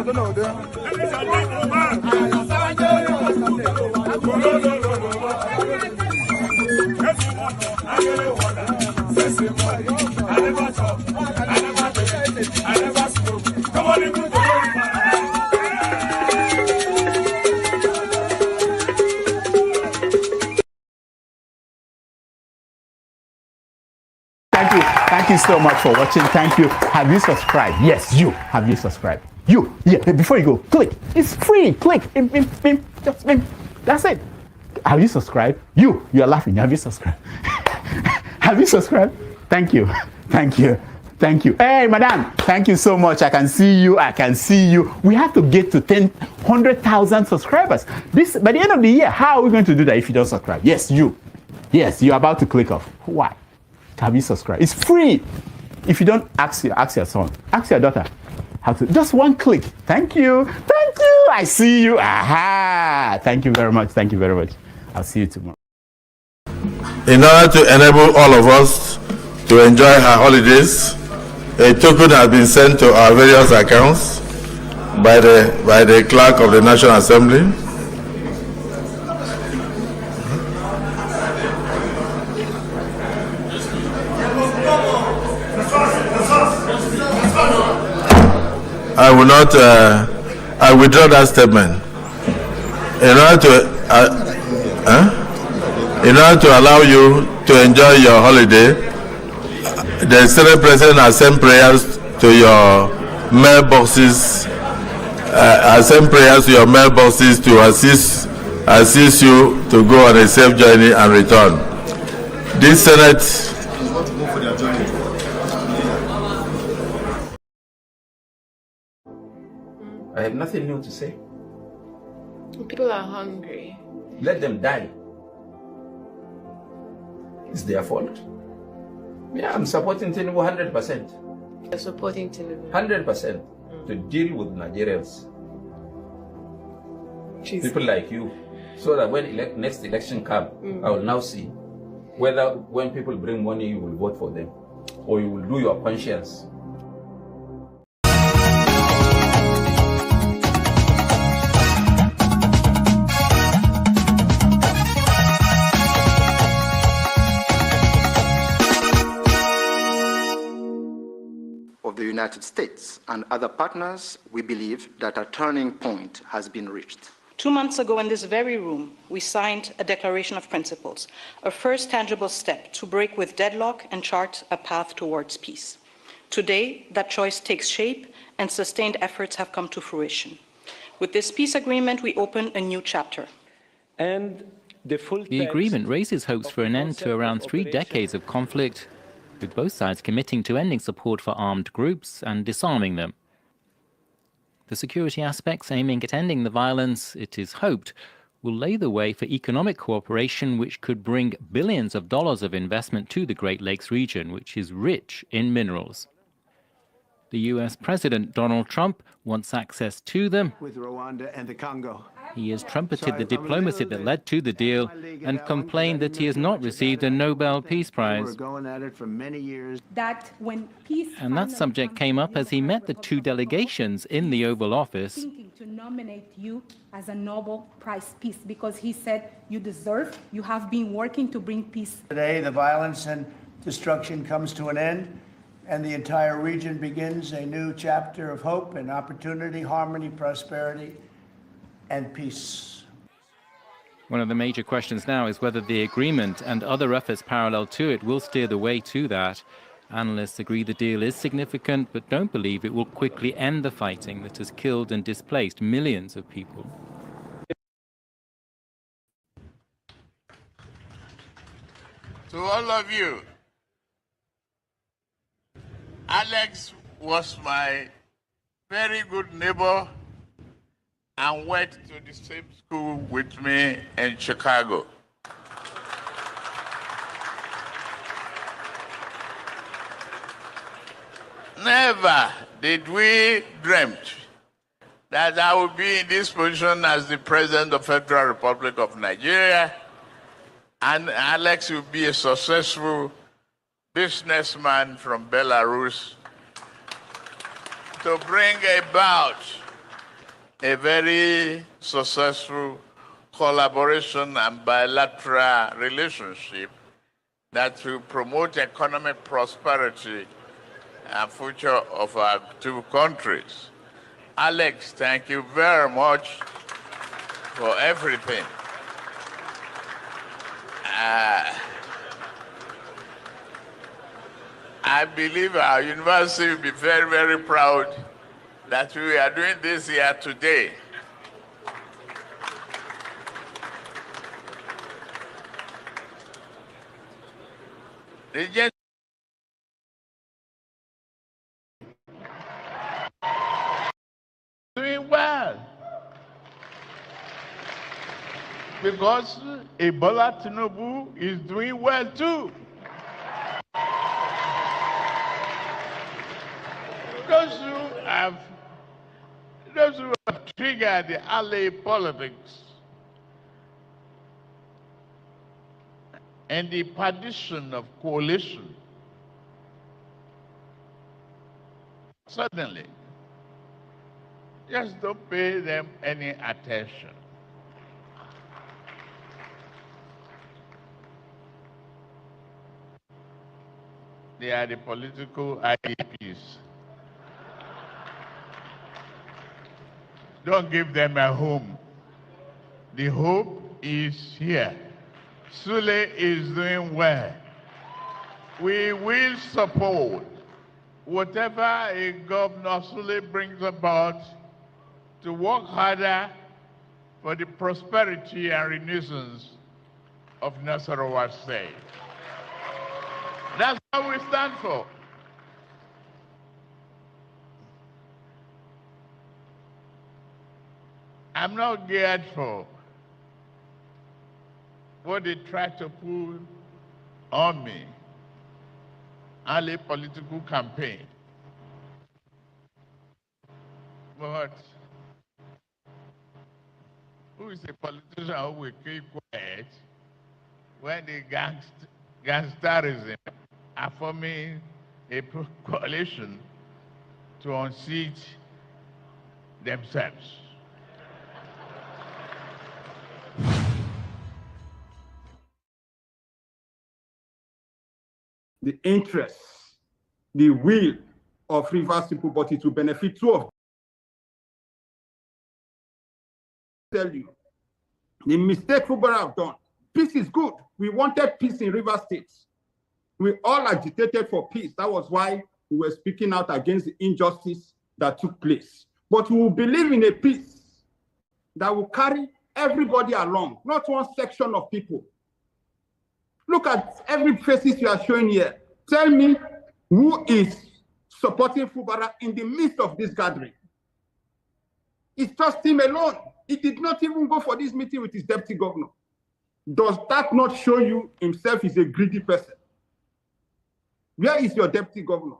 Thank you so much for watching. Thank you. Have you subscribed? Yes, you. Have you subscribed? You. Yeah, before you go, click. It's free. Click. Just that's it. Have you subscribed? You are laughing. Have you subscribed? Have you subscribed? Thank you. Thank you. Thank you. Hey, madam. Thank you so much. I can see you. I can see you. We have to get to 100,000 subscribers. This by the end of the year. How are we going to do that if you don't subscribe? Yes, you. Yes, you're about to click off. Why? Have you subscribed? It's free. If you don't, ask your son, ask your daughter how to. Just one click. Thank you. Thank you. I see you. Aha. Thank you very much. Thank you very much. I'll see you tomorrow. In order to enable all of us to enjoy our holidays, a token has been sent to our various accounts by the clerk of the National Assembly. I will not. I withdraw that statement. In order to allow you to enjoy your holiday, the Senate President has sent prayers to your mailboxes. To assist you to go on a safe journey and return. This Senate. I have nothing new to say. People are hungry. Let them die. It's their fault. Yeah, I'm supporting Tinubu 100%. You're supporting Tinubu? 100% to deal with Nigerians. Jeez. People like you. So that when next election comes, I will now see whether when people bring money, you will vote for them or you will do your conscience. Of the United States and other partners, we believe that a turning point has been reached. 2 months ago in this very room, we signed a Declaration of Principles, a first tangible step to break with deadlock and chart a path towards peace. Today, that choice takes shape and sustained efforts have come to fruition. With this peace agreement, we open a new chapter. And the agreement raises hopes for an end to around 3 decades of conflict, with both sides committing to ending support for armed groups and disarming them. The security aspects aiming at ending the violence, it is hoped, will lay the way for economic cooperation which could bring billions of dollars of investment to the Great Lakes region, which is rich in minerals. The US President Donald Trump wants access to them. With Rwanda and the Congo. He has trumpeted the diplomacy that led to the deal and complained that he has not received a Nobel Peace Prize. And that subject came up as he met the 2 delegations in the Oval Office. Thinking to nominate you as a Nobel Prize Peace because he said you deserve, you have been working to bring peace. Today, the violence and destruction comes to an end, and the entire region begins a new chapter of hope and opportunity, harmony, prosperity, and peace. One of the major questions now is whether the agreement and other efforts parallel to it will steer the way to that. Analysts agree the deal is significant, but don't believe it will quickly end the fighting that has killed and displaced millions of people. To all of you, Alex was my very good neighbor and went to the same school with me in Chicago. Never did we dream that I would be in this position as the President of the Federal Republic of Nigeria, and Alex will be a successful businessman from Belarus to bring about a very successful collaboration and bilateral relationship that will promote economic prosperity and future of our two countries. Alex, thank you very much for everything. I believe our university will be very, very proud that we are doing this here today. Doing well. Because Ebola Tinubu is doing well too. Those who have triggered the alley politics and the perdition of coalition, suddenly, just don't pay them any attention. They are the political IDPs. Don't give them a home. The hope is here. Sule is doing well. We will support whatever a Governor Sule brings about to work harder for the prosperity and renaissance of Nasarawa State. That's what we stand for. I'm not geared for what they try to pull on me, early political campaign. But who is a politician who will keep quiet when the gangsterism are forming a coalition to unseat themselves? The interests, the will of Rivers people, but it will benefit two of them. Tell you, the mistake Fubara have done. Peace is good. We wanted peace in Rivers State. We all agitated for peace. That was why we were speaking out against the injustice that took place. But we will believe in a peace that will carry everybody along, not one section of people. Look at every faces you are showing here. Tell me who is supporting Fubara in the midst of this gathering. It's just him alone. He did not even go for this meeting with his deputy governor. Does that not show you himself is a greedy person? Where is your deputy governor?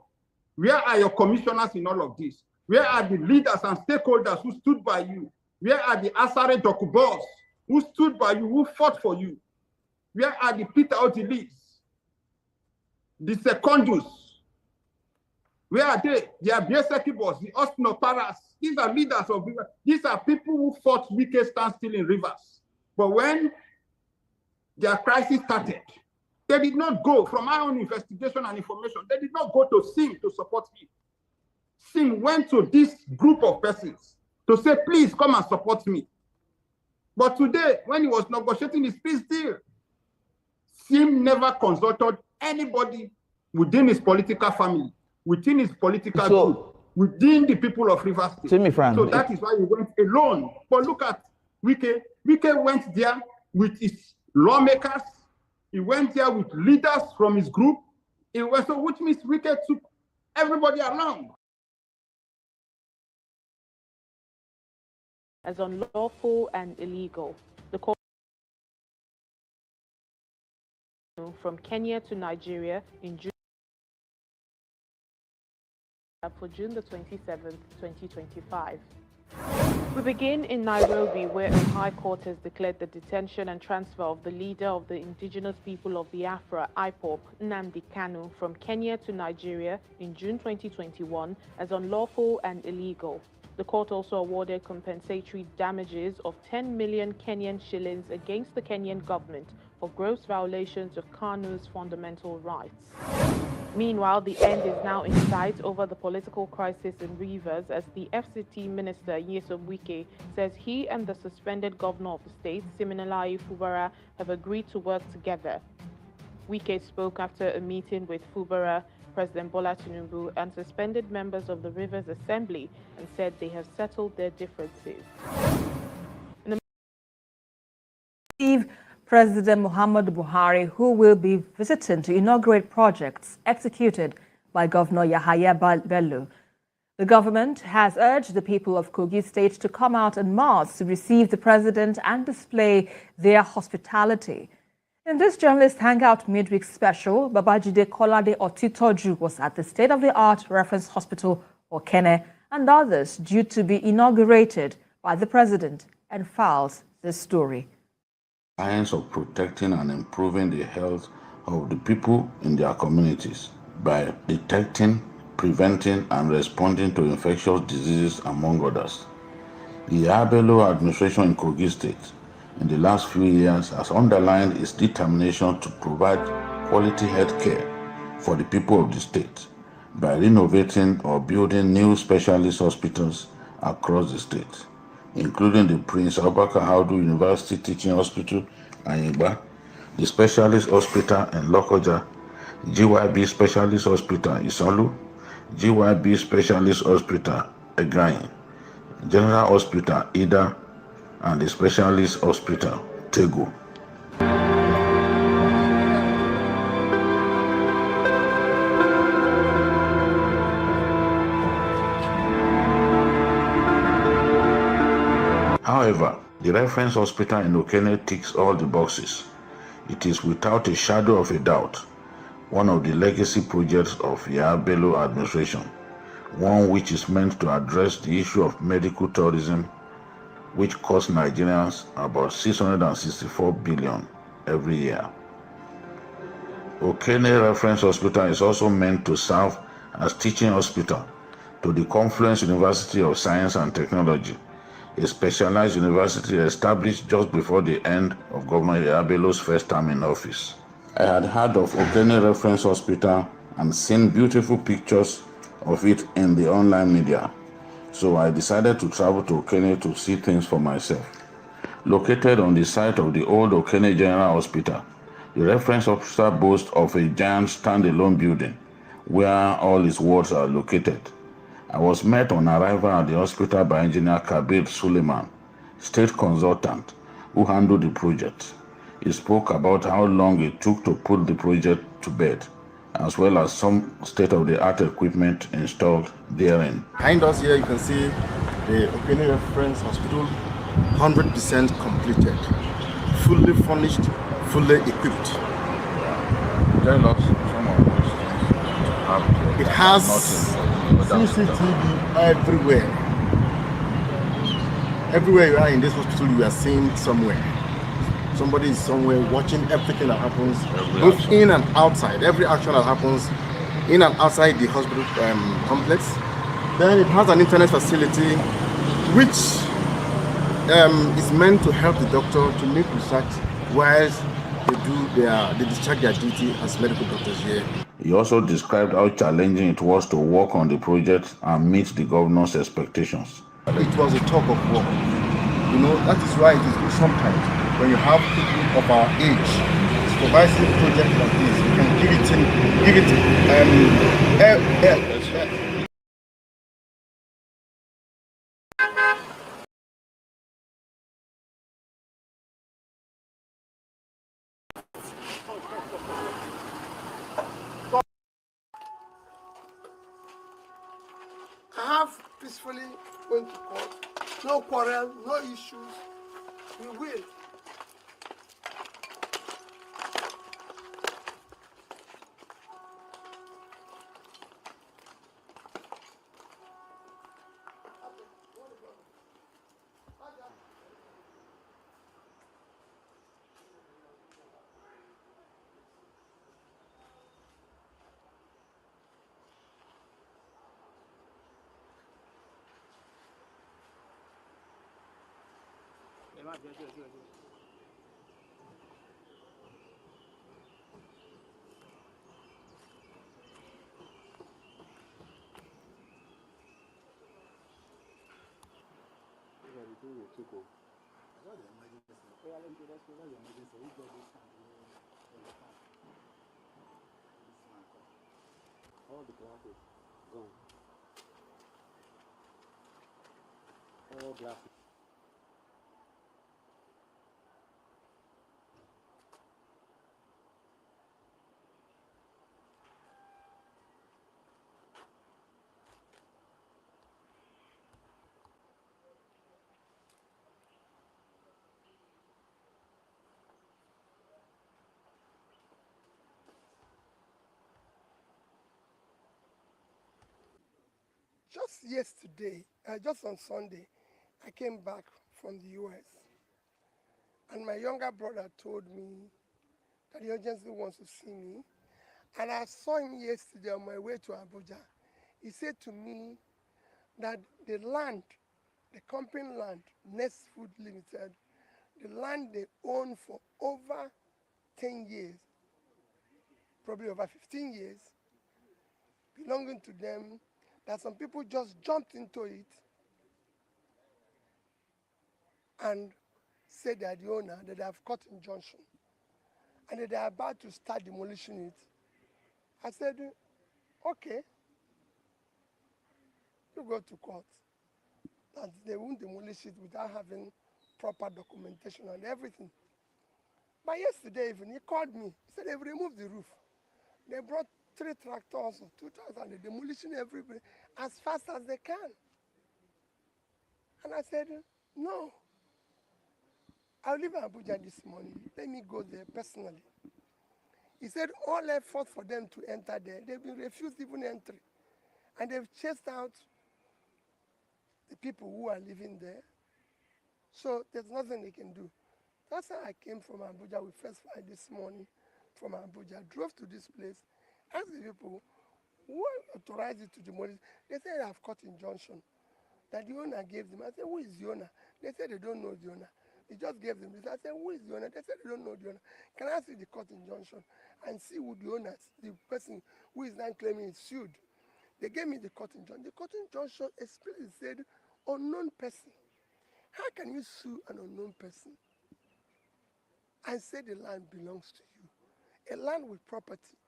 Where are your commissioners in all of this? Where are the leaders and stakeholders who stood by you? Where are the Asare Dokubos who stood by you, who fought for you? Where are the Peter Otilis, the Secondus? Where are they? The Abieseki boss, the Austin Oparas. These are leaders of Rivers. These are people who fought Wike standstill in Rivers. But when their crisis started, they did not go, from our own investigation and information, they did not go to Sim to support him. Sim went to this group of persons to say, please come and support me. But today, when he was negotiating his peace deal, Sim never consulted anybody within his political family, within his political group, within the people of Rivers State. So that is why he went alone. But look at Wike. Wike went there with his lawmakers. He went there with leaders from his group. So which means Wike took everybody along. As unlawful and illegal. The court from Kenya to Nigeria in June for June the 27th, 2025. We begin in Nairobi, where a high court has declared the detention and transfer of the leader of the indigenous people of Biafra, IPOB, Nnamdi Kanu, from Kenya to Nigeria in June 2021 as unlawful and illegal. The court also awarded compensatory damages of 10 million Kenyan shillings against the Kenyan government for gross violations of Kanu's fundamental rights. Meanwhile, the end is now in sight over the political crisis in Rivers as the FCT minister, Nyesom Wike, says he and the suspended governor of the state, Wike-Fubara, have agreed to work together. Wike spoke after a meeting with Fubara, President Bola Tinubu, and suspended members of the Rivers Assembly and said they have settled their differences. President Muhammadu Buhari, who will be visiting to inaugurate projects executed by Governor Yahaya Bello. The government has urged the people of Kogi State to come out en masse to receive the president and display their hospitality. In this journalist hangout midweek special, Babajide Kolade Otitoju was at the state-of-the-art reference hospital, Okene, and others due to be inaugurated by the president, and files this story. Science of protecting and improving the health of the people in their communities by detecting, preventing, and responding to infectious diseases, among others. The Bello administration in Kogi State in the last few years has underlined its determination to provide quality health care for the people of the state by renovating or building new specialist hospitals across the state, including the Prince Abubakar Audu University Teaching Hospital, Ayingba, the Specialist Hospital in Lokoja, GYB Specialist Hospital, Isolu, GYB Specialist Hospital, Egain, General Hospital, Ida, and the Specialist Hospital, Tego. However, the reference hospital in Okene ticks all the boxes. It is without a shadow of a doubt one of the legacy projects of Yahaya Bello administration, one which is meant to address the issue of medical tourism, which costs Nigerians about 664 billion every year. Okene Reference Hospital is also meant to serve as teaching hospital to the Confluence University of Science and Technology, a specialized university established just before the end of Governor Yahaya Bello's first term in office. I had heard of Okene Reference Hospital and seen beautiful pictures of it in the online media, so I decided to travel to Okene to see things for myself. Located on the site of the old Okene General Hospital, the reference hospital boasts of a giant standalone building where all its wards are located. I was met on arrival at the hospital by Engineer Kabir Suleiman, state consultant, who handled the project. He spoke about how long it took to put the project to bed, as well as some state-of-the-art equipment installed therein. Behind us here, you can see the Okene Reference Hospital, 100% completed, fully furnished, fully equipped. Tell us some of those things. It has CCTV everywhere. Everywhere you are in this hospital, you are seeing somewhere. Somebody is somewhere watching everything that happens, both in and outside. Every action that happens in and outside the hospital complex. Then it has an internet facility which is meant to help the doctor to make research whilst they discharge their duty as medical doctors here. He also described how challenging it was to work on the project and meet the governor's expectations. It was a talk of war. You know, that is why it is good sometimes when you have people of our age supervising a project like this. You can give it have peacefully going to court, no quarrel, no issues. We will. All the glasses gone. All glasses. Just yesterday, just on Sunday, I came back from the US. And my younger brother told me that the agency wants to see me. And I saw him yesterday on my way to Abuja. He said to me that the land, the company land, Nest Food Limited, the land they own for over 10 years, probably over 15 years, belonging to them, that some people just jumped into it and said they are the owner, that they have cut injunction, and that they are about to start demolishing it. I said, okay, you go to court. And they won't demolish it without having proper documentation and everything. But yesterday evening, he called me. He said they've removed the roof. They brought 3 tractors or 2,000, they're demolishing everybody as fast as they can. And I said, no. I'll leave Abuja this morning. Let me go there personally. He said all efforts for them to enter there, they've been refused even entry. And they've chased out the people who are living there. So there's nothing they can do. That's how I came from Abuja. We first fly this morning from Abuja, drove to this place, asked the people who authorized it to demolish. They said I've cut injunction that the owner gave them. I said, who is the owner? They said they don't know the owner. They just gave them this. I said, who is the owner? They said they don't know the owner. Can I see the cut injunction and see who the owner, the person who is now claiming is sued? They gave me the cut injunction. The cut injunction explicitly said unknown person. How can you sue an unknown person and say the land belongs to you? A land with property.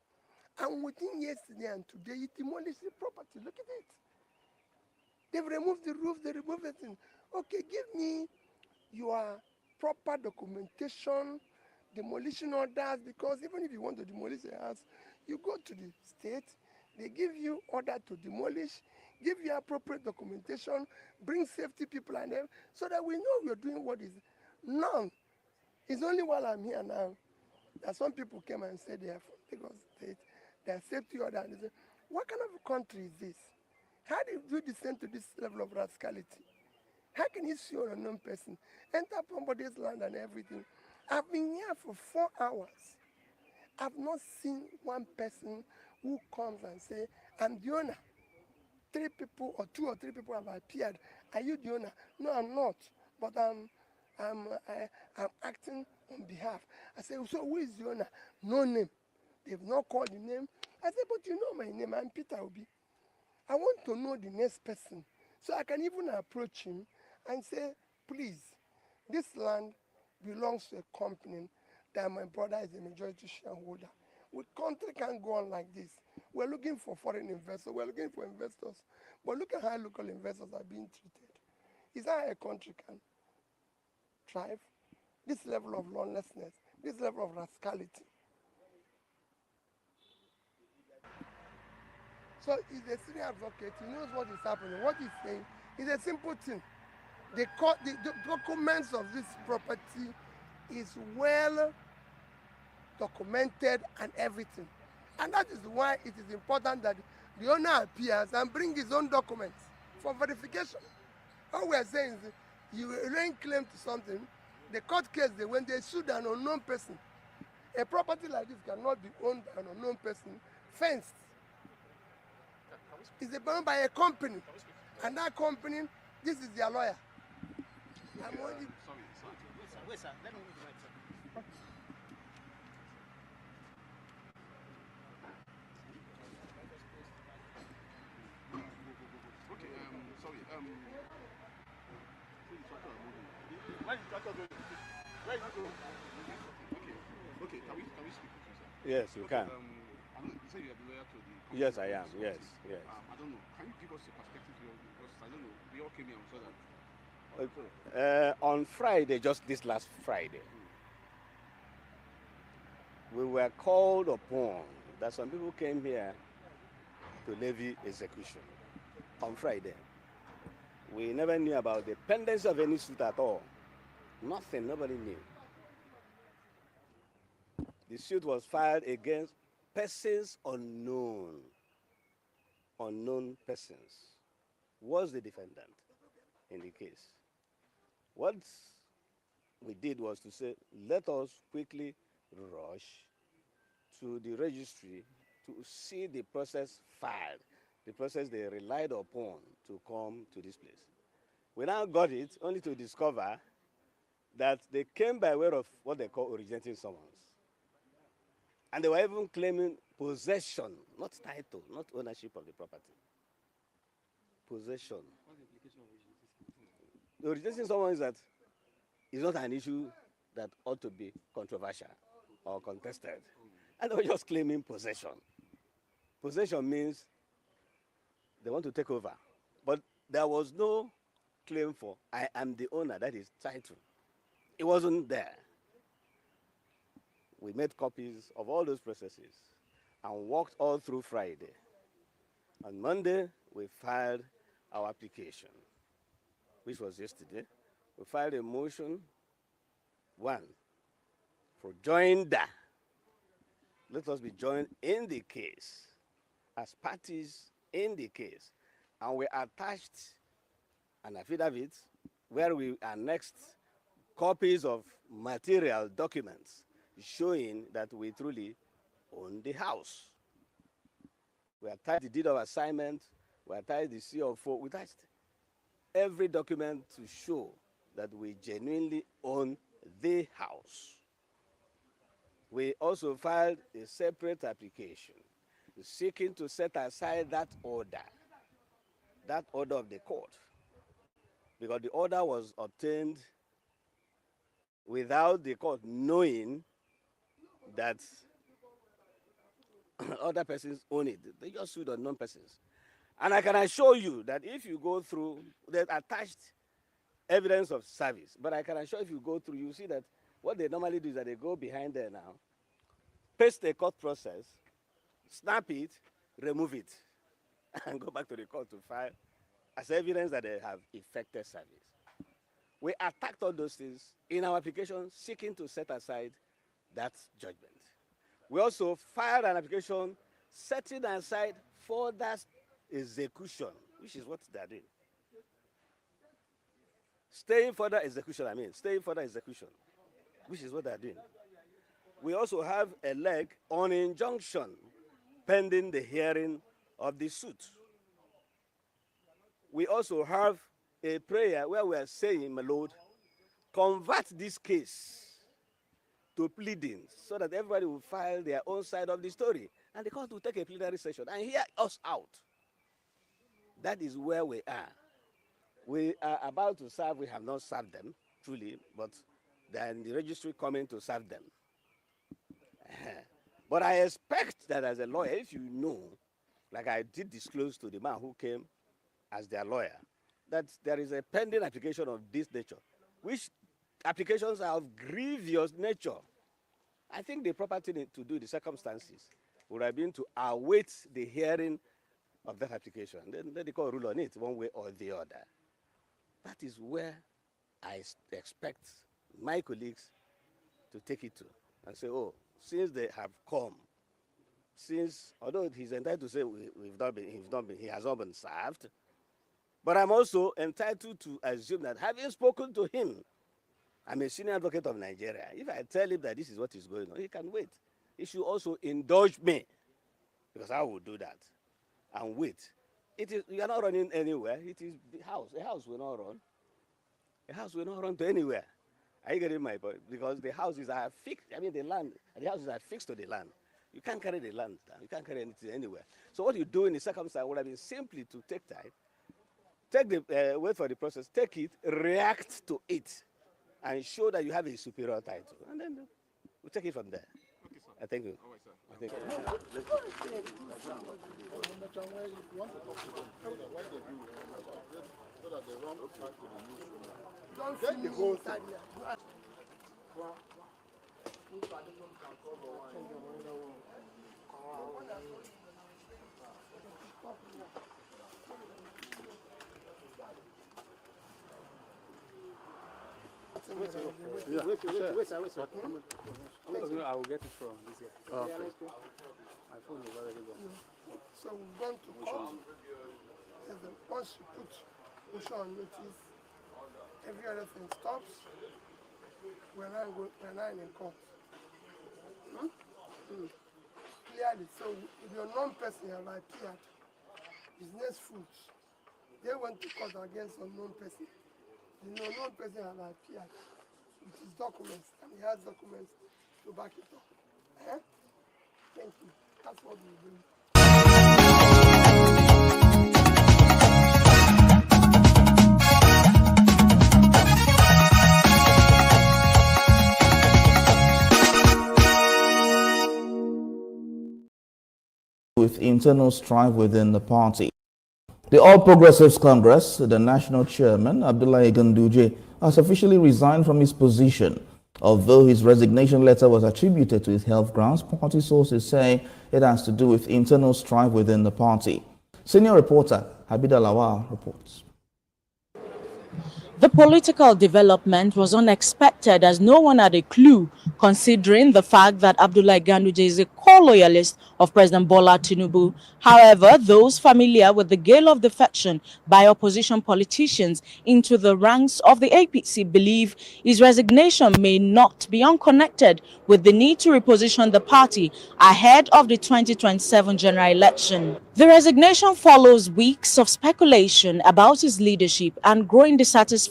And within yesterday and today, you demolished the property. Look at it. They've removed the roof, they removed everything. Okay, give me your proper documentation, demolition orders, because even if you want to demolish a house, you go to the state, they give you order to demolish, give you appropriate documentation, bring safety people and them, so that we know we're doing what is. None. It's only while I'm here now that some people came and said they are from Lagos State, their safety order, and they say, what kind of a country is this? How did you descend to this level of rascality? How can you sue an unknown person, enter somebody's land and everything? I've been here for 4 hours. I've not seen one person who comes and say, I'm the owner. 3 people or 2 or 3 people have appeared. Are you the owner? No, I'm not. But I'm acting on behalf. I say, so who is the owner? No name. They've not called the name. I say, but you know my name. I'm Peter Obi. I want to know the next person so I can even approach him and say, please, this land belongs to a company that my brother is a majority shareholder. The country can't go on like this. We're looking for foreign investors. We're looking for investors. But look at how local investors are being treated. Is that how a country can thrive? This level of lawlessness, this level of rascality. So he's a senior advocate. He knows what is happening. What he's saying is a simple thing. The documents of this property is well documented and everything. And that is why it is important that the owner appears and bring his own documents for verification. All we are saying is you laying claim to something. The court case, when they sued an unknown person, a property like this cannot be owned by an unknown person, fenced. It's owned by a company. And that company, this is their lawyer. I'm only... Sorry. Wait, sir. Let me move the mic, sir. Okay, sorry, where is the going? Where is it going? Okay, can we speak with you, sir? Yes, you can. I don't know, you say you are loyal to the... Yes, I am. Yes, yes. I don't know. Can you give us a perspective here? Because I don't know. We all came here and saw that. On Friday, just this last Friday, we were called upon that some people came here to levy execution on Friday. We never knew about the pendency of any suit at all. Nothing, nobody knew. The suit was filed against persons unknown. Unknown persons was the defendant in the case. What we did was to say, let us quickly rush to the registry to see the process filed, the process they relied upon to come to this place. We now got it only to discover that they came by way of what they call originating summons. And they were even claiming possession, not title, not ownership of the property. Possession. What's the implication of originating? The originating summons is that it's not an issue that ought to be controversial or contested. And they were just claiming possession. Possession means they want to take over. But there was no claim for, I am the owner, that is title. It wasn't there. We made copies of all those processes and walked all through Friday. On Monday, we filed our application, which was yesterday. We filed a motion, one, for joinder. Let us be joined in the case, as parties in the case. And we attached an affidavit where we annexed copies of material documents showing that we truly own the house. We attached the deed of assignment, we attached the CO4, we attached every document to show that we genuinely own the house. We also filed a separate application seeking to set aside that order of the court, because the order was obtained without the court knowing that other persons own it. They just sued unknown persons. And I can assure you that if you go through the attached evidence of service, but I can assure if you go through, you see that what they normally do is that they go behind there now, paste the court process, snap it, remove it, and go back to the court to file as evidence that they have effected service. We attacked all those things in our application seeking to set aside that judgment. We also filed an application setting aside further execution, which is what they're doing. Staying further execution, which is what they're doing. We also have a leg on injunction pending the hearing of the suit. We also have a prayer where we are saying, my Lord, convert this case to pleadings so that everybody will file their own side of the story. And the court will take a plenary session and hear us out. That is where we are. We are about to serve, we have not served them, truly, but they are in the registry coming to serve them. But I expect that as a lawyer, if you know, like I did disclose to the man who came as their lawyer, that there is a pending application of this nature, which applications are of grievous nature. I think the proper thing to do, the circumstances, would have been to await the hearing of that application. Then let the court rule on it one way or the other. That is where I expect my colleagues to take it to and say, oh, since they have come, since, although he's entitled to say he has not been served, but I'm also entitled to assume that having spoken to him, I'm a senior advocate of Nigeria. If I tell him that this is what is going on, he can wait. He should also indulge me, because I will do that and wait. You are not running anywhere. It is the house. A house will not run. A house will not run to anywhere. Are you getting my point? Because the houses are fixed. I mean, the houses are fixed to the land. You can't carry the land down. You can't carry anything anywhere. So what you do in the circumstance would have been simply to take time, wait for the process, take it, react to it, and show that you have a superior title. And then we'll take it from there. Okay, sir. Thank you. All right, sir. Thank you. Don't get the whole thing. Wait, sir. I will get it from this guy. Oh, okay. My phone is already gone. So we're going to court. Once you put motion on notice, every other thing stops. We're not in court. Clearly, so if you're a non-person, you have appeared. Business Foods, they went to court against a non-person. The non-person have appeared with his documents, and he has documents to back it up. Thank you. That's what we're doing. With internal strife within the party. The All Progressives Congress, the national chairman, Abdullahi Ganduje, has officially resigned from his position. Although his resignation letter was attributed to his health grounds, party sources say it has to do with internal strife within the party. Senior reporter Habida Lawal reports. The political development was unexpected as no one had a clue, considering the fact that Abdullahi Ganduje is a core loyalist of President Bola Tinubu. However, those familiar with the gale of defection by opposition politicians into the ranks of the APC believe his resignation may not be unconnected with the need to reposition the party ahead of the 2027 general election. The resignation follows weeks of speculation about his leadership and growing dissatisfaction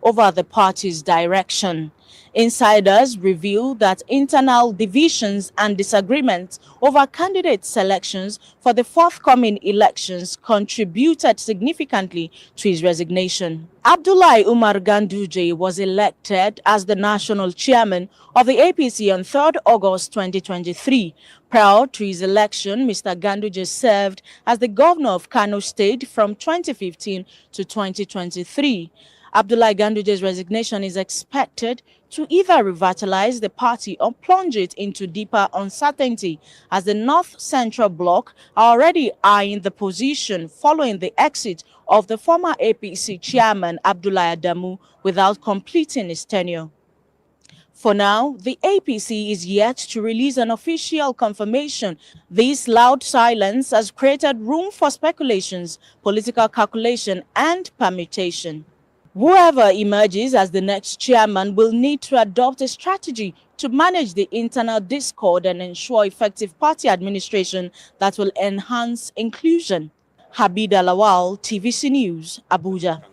over the party's direction. Insiders reveal that internal divisions and disagreements over candidate selections for the forthcoming elections contributed significantly to his resignation. Abdullahi Umar Ganduje was elected as the national chairman of the APC on 3rd August 2023. Prior to his election, Mr. Ganduje served as the governor of Kano State from 2015 to 2023. Abdullahi Ganduje's resignation is expected to either revitalize the party or plunge it into deeper uncertainty, as the North Central Bloc are already eyeing the position following the exit of the former APC chairman Abdullahi Adamu without completing his tenure. For now, the APC is yet to release an official confirmation. This loud silence has created room for speculations, political calculation, and permutation. Whoever emerges as the next chairman will need to adopt a strategy to manage the internal discord and ensure effective party administration that will enhance inclusion. Habida Lawal, TVC News, Abuja.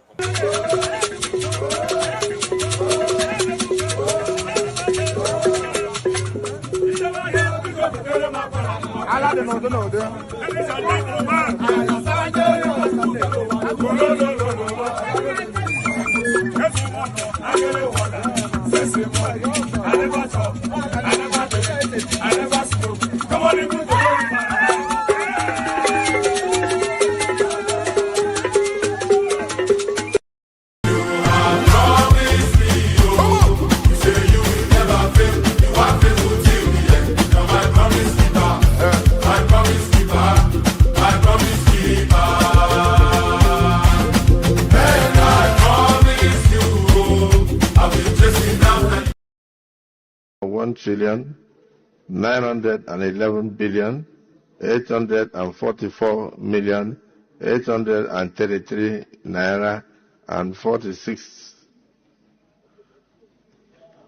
$1,911,844,833 naira and 46.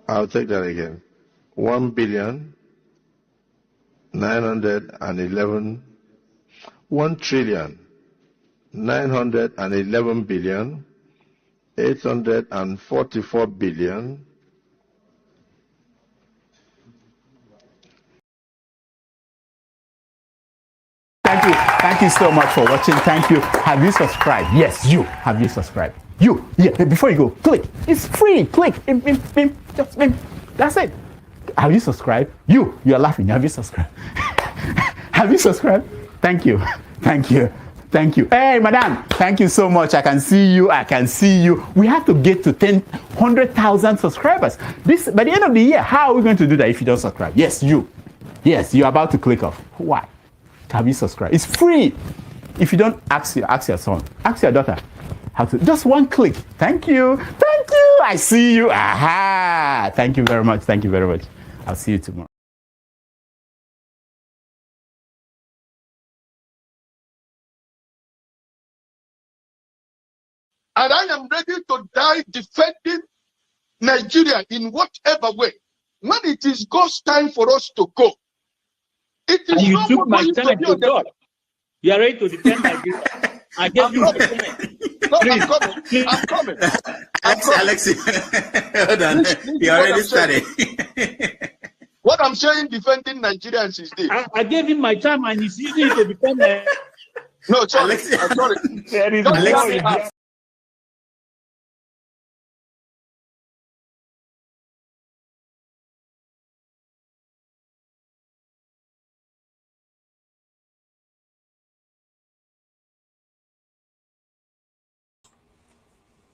I'll take that again. 1,911,844,833 Thank you so much for watching. Thank you. Have you subscribed? Yes, you. Have you subscribed? You. Yeah, before you go, click. It's free. Click. Just that's it. Have you subscribed? You are laughing. Have you subscribed? Have you subscribed? Thank you. Thank you. Thank you. Hey, madam. Thank you so much. I can see you. I can see you. We have to get to 100,000 subscribers. This by the end of the year. How are we going to do that if you don't subscribe? Yes, you. Yes, you're about to click off. Why? Have you subscribed? It's free. If you don't, ask your son. Ask your daughter. How to? Just one click. Thank you. Thank you. I see you. Aha. Thank you very much. Thank you very much. I'll see you tomorrow. And I am ready to die defending Nigeria in whatever way. When it is God's time for us to go, it is and you not took my going time to to be God. You are ready to defend Nigeria. I gave you my time. No, I'm coming. I'm coming. Alexi, hold on. You already started. What I'm saying, defending Nigerians is this. I gave him my time and he's using it to defend Nigeria. No, sorry. I'm sorry. Alexi.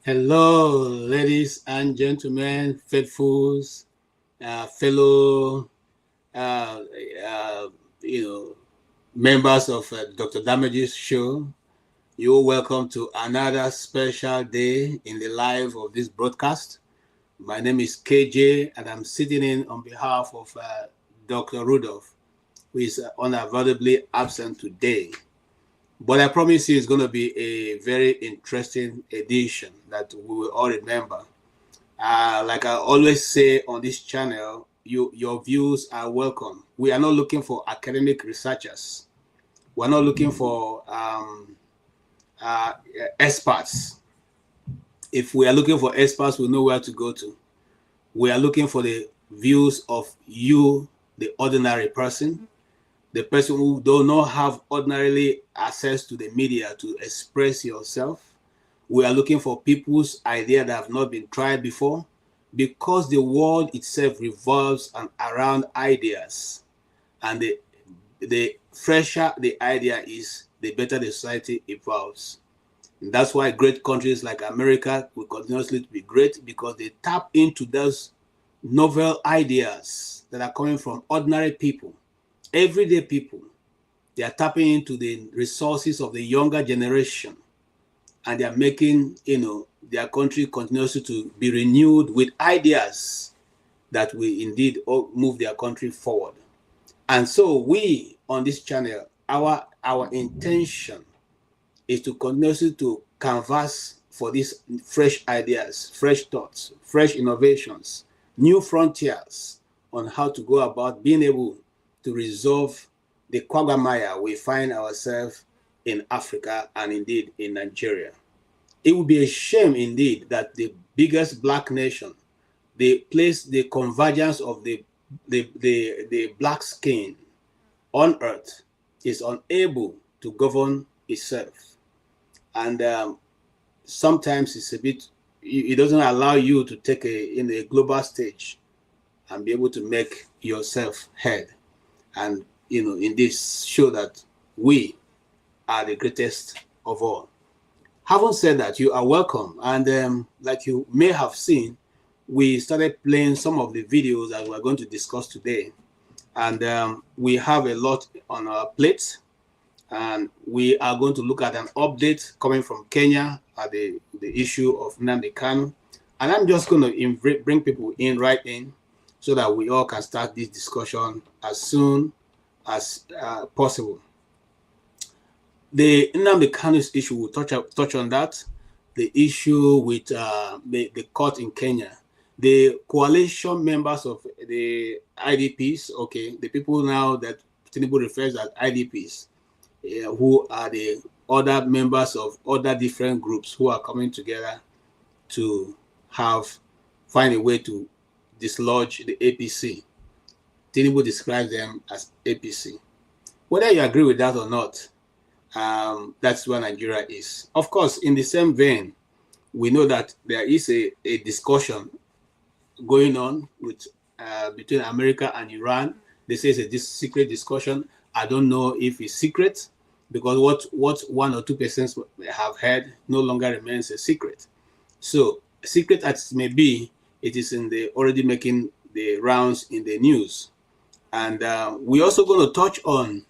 Hello, ladies and gentlemen, faithfuls, fellow, members of Dr. Damage's show. You're welcome to another special day in the life of this broadcast. My name is KJ, and I'm sitting in on behalf of Dr. Rudolph, who is unavoidably absent today. But I promise you it's going to be a very interesting edition that we will all remember. Like I always say on this channel, your views are welcome. We are not looking for academic researchers. We're not looking for experts. If we are looking for experts, we know where to go to. We are looking for the views of you, the ordinary person, the person who do not have ordinarily access to the media to express yourself. We are looking for people's ideas that have not been tried before, because the world itself revolves around ideas. And the fresher the idea is, the better the society evolves. And that's why great countries like America will continuously be great, because they tap into those novel ideas that are coming from ordinary people. Everyday people. They are tapping into the resources of the younger generation, and they are making, their country continuously to be renewed with ideas that will indeed move their country forward. And so we on this channel, our intention is to continuously to canvas for these fresh ideas, fresh thoughts, fresh innovations, new frontiers on how to go about being able to resolve the quagmire we find ourselves in Africa and indeed in Nigeria. It would be a shame indeed that the biggest black nation, they place the convergence of the black skin on earth, is unable to govern itself. And sometimes it's a bit, it doesn't allow you to take a global stage and be able to make yourself heard. And, indeed show that we are the greatest of all. Having said that, you are welcome. And like you may have seen, we started playing some of the videos that we're going to discuss today. And we have a lot on our plates. And we are going to look at an update coming from Kenya at the issue of Nnamdi Kanu. And I'm just going to bring people right in so that we all can start this discussion as soon as possible. The Nnamdi Kanu's issue, we'll touch on that. The issue with the court in Kenya. The coalition members of the IDPs, okay, the people now that Tinubu refers as IDPs, who are the other members of other different groups who are coming together to find a way to dislodge the APC. Tinubu describes them as APC. Whether you agree with that or not, that's where Nigeria is. Of course, in the same vein, we know that there is a discussion going on with between America and Iran. They say it's a secret discussion. I don't know if it's secret, because what 1 or 2 persons have heard no longer remains a secret. So secret as it may be, it is already making the rounds in the news. And we're also going to touch on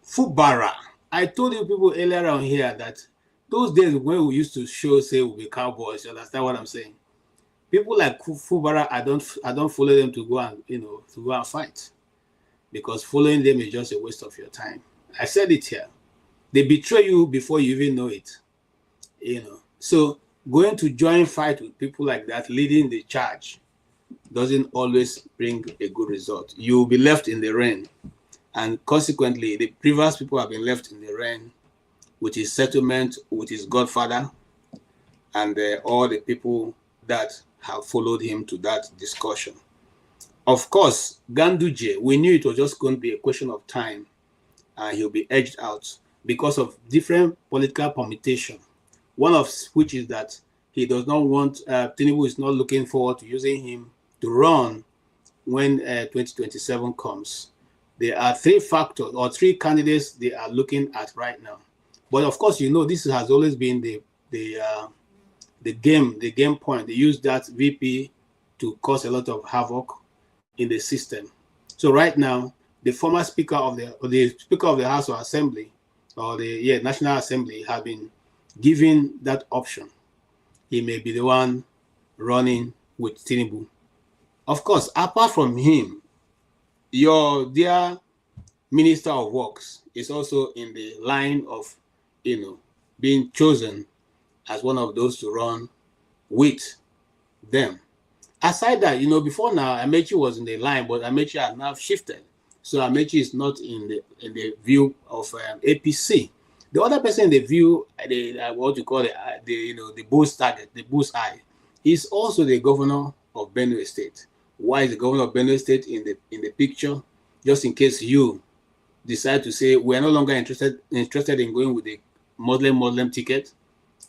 Wike-Fubara. I told you people earlier on here that those days when we used to say we'll be cowboys, you understand what I'm saying? People like Wike-Fubara, I don't follow them to go and fight, because following them is just a waste of your time. I said it here. They betray you before you even know it. So going to join fight with people like that, leading the charge, doesn't always bring a good result. You'll be left in the rain. And consequently, the previous people have been left in the rain with his settlement, with his godfather, and all the people that have followed him to that discussion. Of course, Ganduje, we knew it was just going to be a question of time, and he'll be edged out because of different political permutation. One of which is that he does not want, Tinubu is not looking forward to using him to run when 2027 comes. There are 3 factors or 3 candidates they are looking at right now. But of course, this has always been the game point. They use that VP to cause a lot of havoc in the system. So right now, the former Speaker of the House of Assembly, or the National Assembly, have been given that option. He may be the one running with Tinubu. Of course, apart from him, your dear Minister of Works is also in the line of, being chosen as one of those to run with them. Aside that, before now, Amechi was in the line, but Amechi has now shifted. So Amechi is not in the view of APC. The other person in the view, what you call the bull's target, the bull's eye, is also the governor of Benue State. Why is the governor of Benue State in the picture? Just in case you decide to say we're no longer interested in going with the Muslim ticket,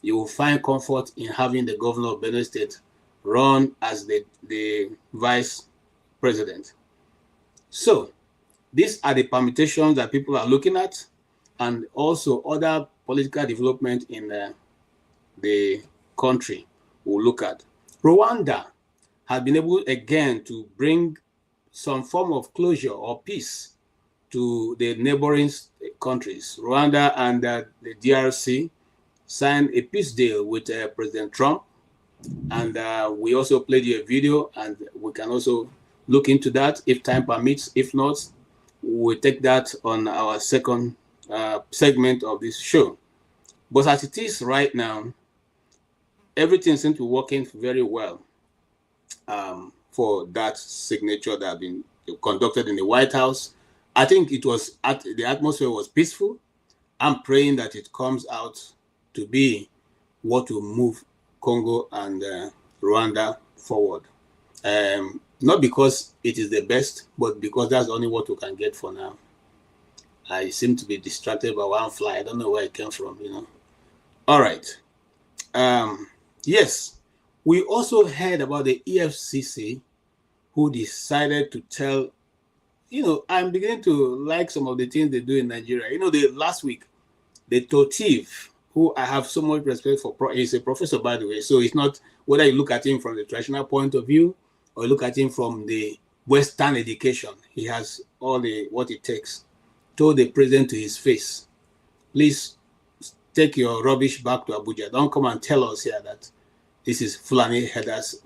you will find comfort in having the governor of Benue State run as the vice president. So these are the permutations that people are looking at, and also other political development in the country we'll look at. Rwanda has been able again to bring some form of closure or peace to the neighboring countries. Rwanda and the DRC signed a peace deal with President Trump, and we also played you a video, and we can also look into that if time permits. If not, we'll take that on our second segment of this show. But as it is right now, everything seems to be working very well for that signature that has been conducted in the White House. I think the atmosphere was peaceful. I'm praying that it comes out to be what will move Congo and Rwanda forward. Not because it is the best, but because that's only what we can get for now. I seem to be distracted by one fly. I don't know where it came from, All right. Yes, we also heard about the EFCC, who decided to tell, I'm beginning to like some of the things they do in Nigeria. Last week, the Totif, who I have so much respect for, he's a professor, by the way. So it's not whether you look at him from the traditional point of view or look at him from the Western education. He has all what it takes. Told the president to his face, please take your rubbish back to Abuja. Don't come and tell us here that this is Fulani headers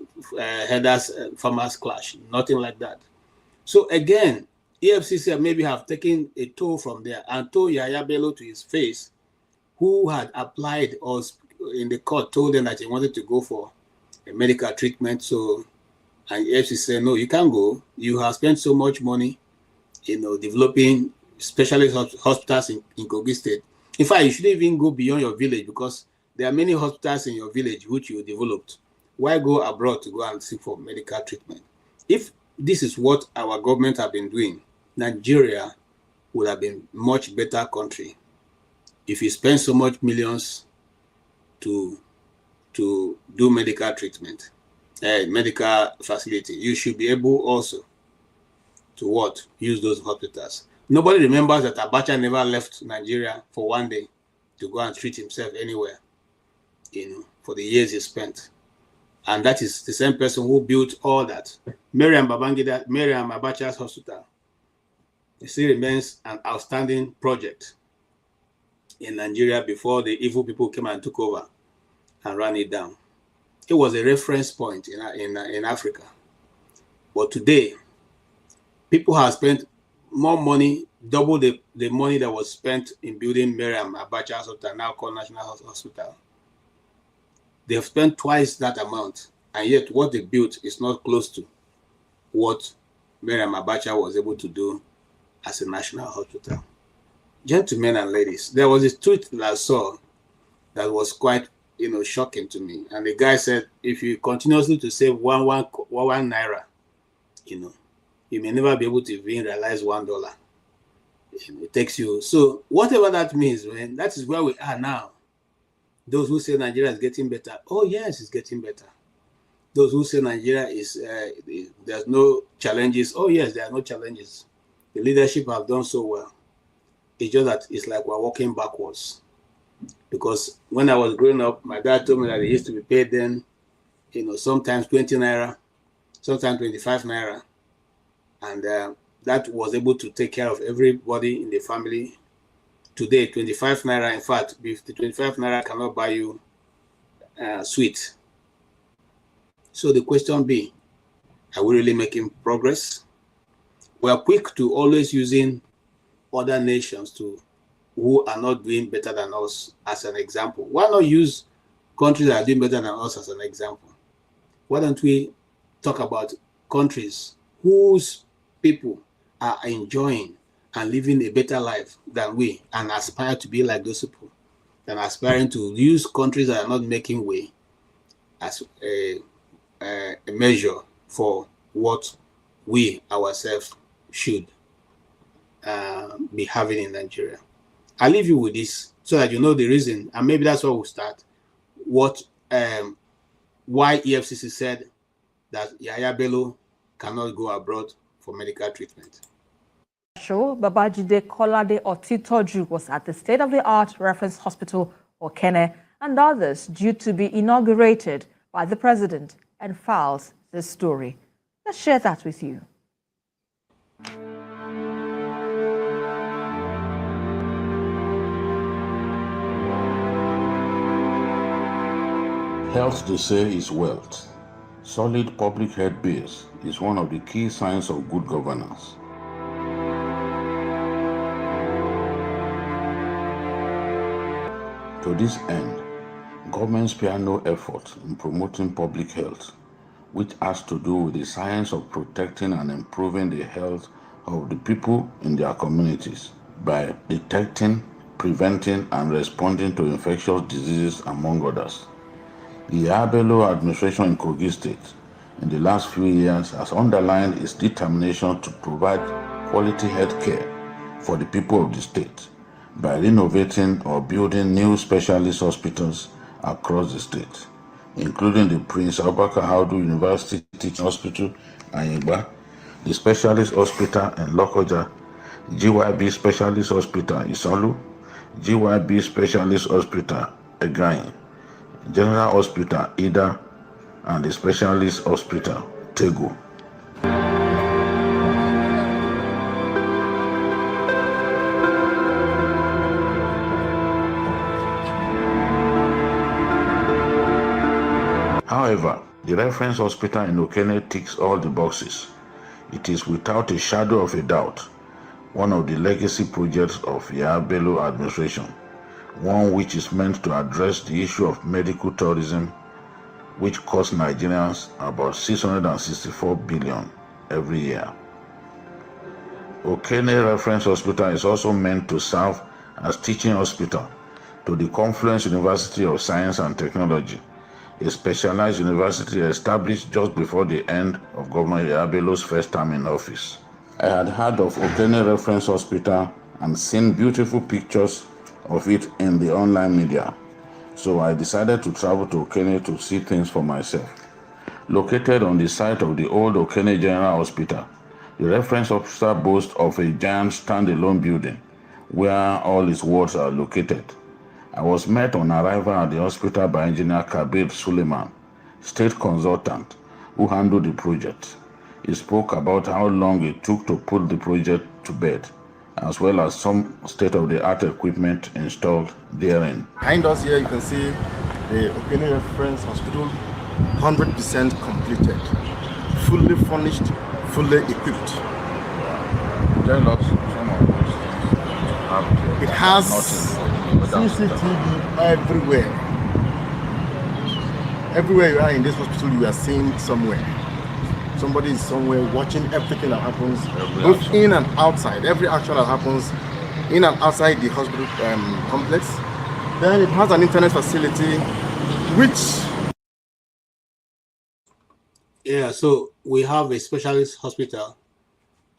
farmers clash. Nothing like that. So again, EFCC maybe have taken a toll from there and told Yahya Bello to his face, who had applied or in the court told them that he wanted to go for a medical treatment. So, and EFCC said, no, you can't go. You have spent so much money, developing specialist hospitals in Kogi State. In fact, you shouldn't even go beyond your village, because there are many hospitals in your village which you developed. Why go abroad to go and seek for medical treatment? If this is what our government have been doing, Nigeria would have been much better country if you spend so much millions to do medical treatment, medical facility. You should be able also to what? Use those hospitals. Nobody remembers that Abacha never left Nigeria for one day to go and treat himself anywhere, for the years he spent. And that is the same person who built all that. Miriam Abacha's hospital, it still remains an outstanding project in Nigeria before the evil people came and took over and ran it down. It was a reference point in Africa. But today, people have spent more money, double the money that was spent in building Miriam Abacha Hospital, now called National Hospital. They have spent twice that amount, and yet what they built is not close to what Miriam Abacha was able to do as a national hospital. Gentlemen and ladies, there was a tweet that I saw that was quite, shocking to me. And the guy said, if you continuously to save one naira, you may never be able to even realize $1. It takes you. So whatever that means, man, that is where we are now. Those who say Nigeria is getting better, oh yes, it's getting better. Those who say Nigeria is there's no challenges, oh yes, there are no challenges. The leadership have done so well. It's just that it's like we're walking backwards. Because when I was growing up, my dad told me that it used to be paid then, sometimes 20 naira, sometimes 25 naira. And that was able to take care of everybody in the family. Today, 25 naira, in fact, the 25 naira cannot buy you sweet. So the question be, are we really making progress? We are quick to always using other nations who are not doing better than us as an example. Why not use countries that are doing better than us as an example? Why don't we talk about countries whose people are enjoying and living a better life than we, and aspire to be like those people, and aspiring to use countries that are not making way as a measure for what we ourselves should be having in Nigeria. I'll leave you with this so that you know the reason, and maybe that's where we'll start. Why EFCC said that Yahaya Bello cannot go abroad for medical treatment. Babajide Kolade Otitoju was at the state-of-the-art reference hospital, Okene, and others due to be inaugurated by the president, and files this story. Let's share that with you. Health, they say, is wealth. Solid public health base is one of the key signs of good governance. To this end, governments spare no effort in promoting public health, which has to do with the science of protecting and improving the health of the people in their communities by detecting, preventing, and responding to infectious diseases, among others. The Yahaya Bello administration in Kogi State in the last few years has underlined its determination to provide quality health care for the people of the state by renovating or building new specialist hospitals across the state, including the Prince Abubakar Audu University Teaching Hospital, Ayingba, the Specialist Hospital in Lokoja, GYB Specialist Hospital, Isalu, GYB Specialist Hospital, Egain, General Hospital, Ida, and the Specialist Hospital, Tego. However, the reference hospital in Okene ticks all the boxes. It is without a shadow of a doubt one of the legacy projects of Yahaya Bello administration, one which is meant to address the issue of medical tourism, which costs Nigerians about 664 billion every year. Okene Reference Hospital is also meant to serve as teaching hospital to the Confluence University of Science and Technology, a specialized university established just before the end of Governor Yahaya Bello's first term in office. I had heard of Okene Reference Hospital and seen beautiful pictures of it in the online media, so I decided to travel to Okene to see things for myself. Located on the site of the old Okene General Hospital, the reference hospital boasts of a giant standalone building where all its wards are located. I was met on arrival at the hospital by Engineer Kabir Suleiman, state consultant, who handled the project. He spoke about how long it took to put the project to bed, as well as some state-of-the-art equipment installed therein. Behind us here, you can see the Okene Reference Hospital, 100% completed, fully furnished, fully equipped. It has CCTV everywhere. Everywhere you are in this hospital, you are seeing somewhere. Somebody is somewhere watching everything that happens, both in and outside. Every action that happens in and outside the hospital complex. Then it has an internet facility, which... Yeah, so we have a specialist hospital,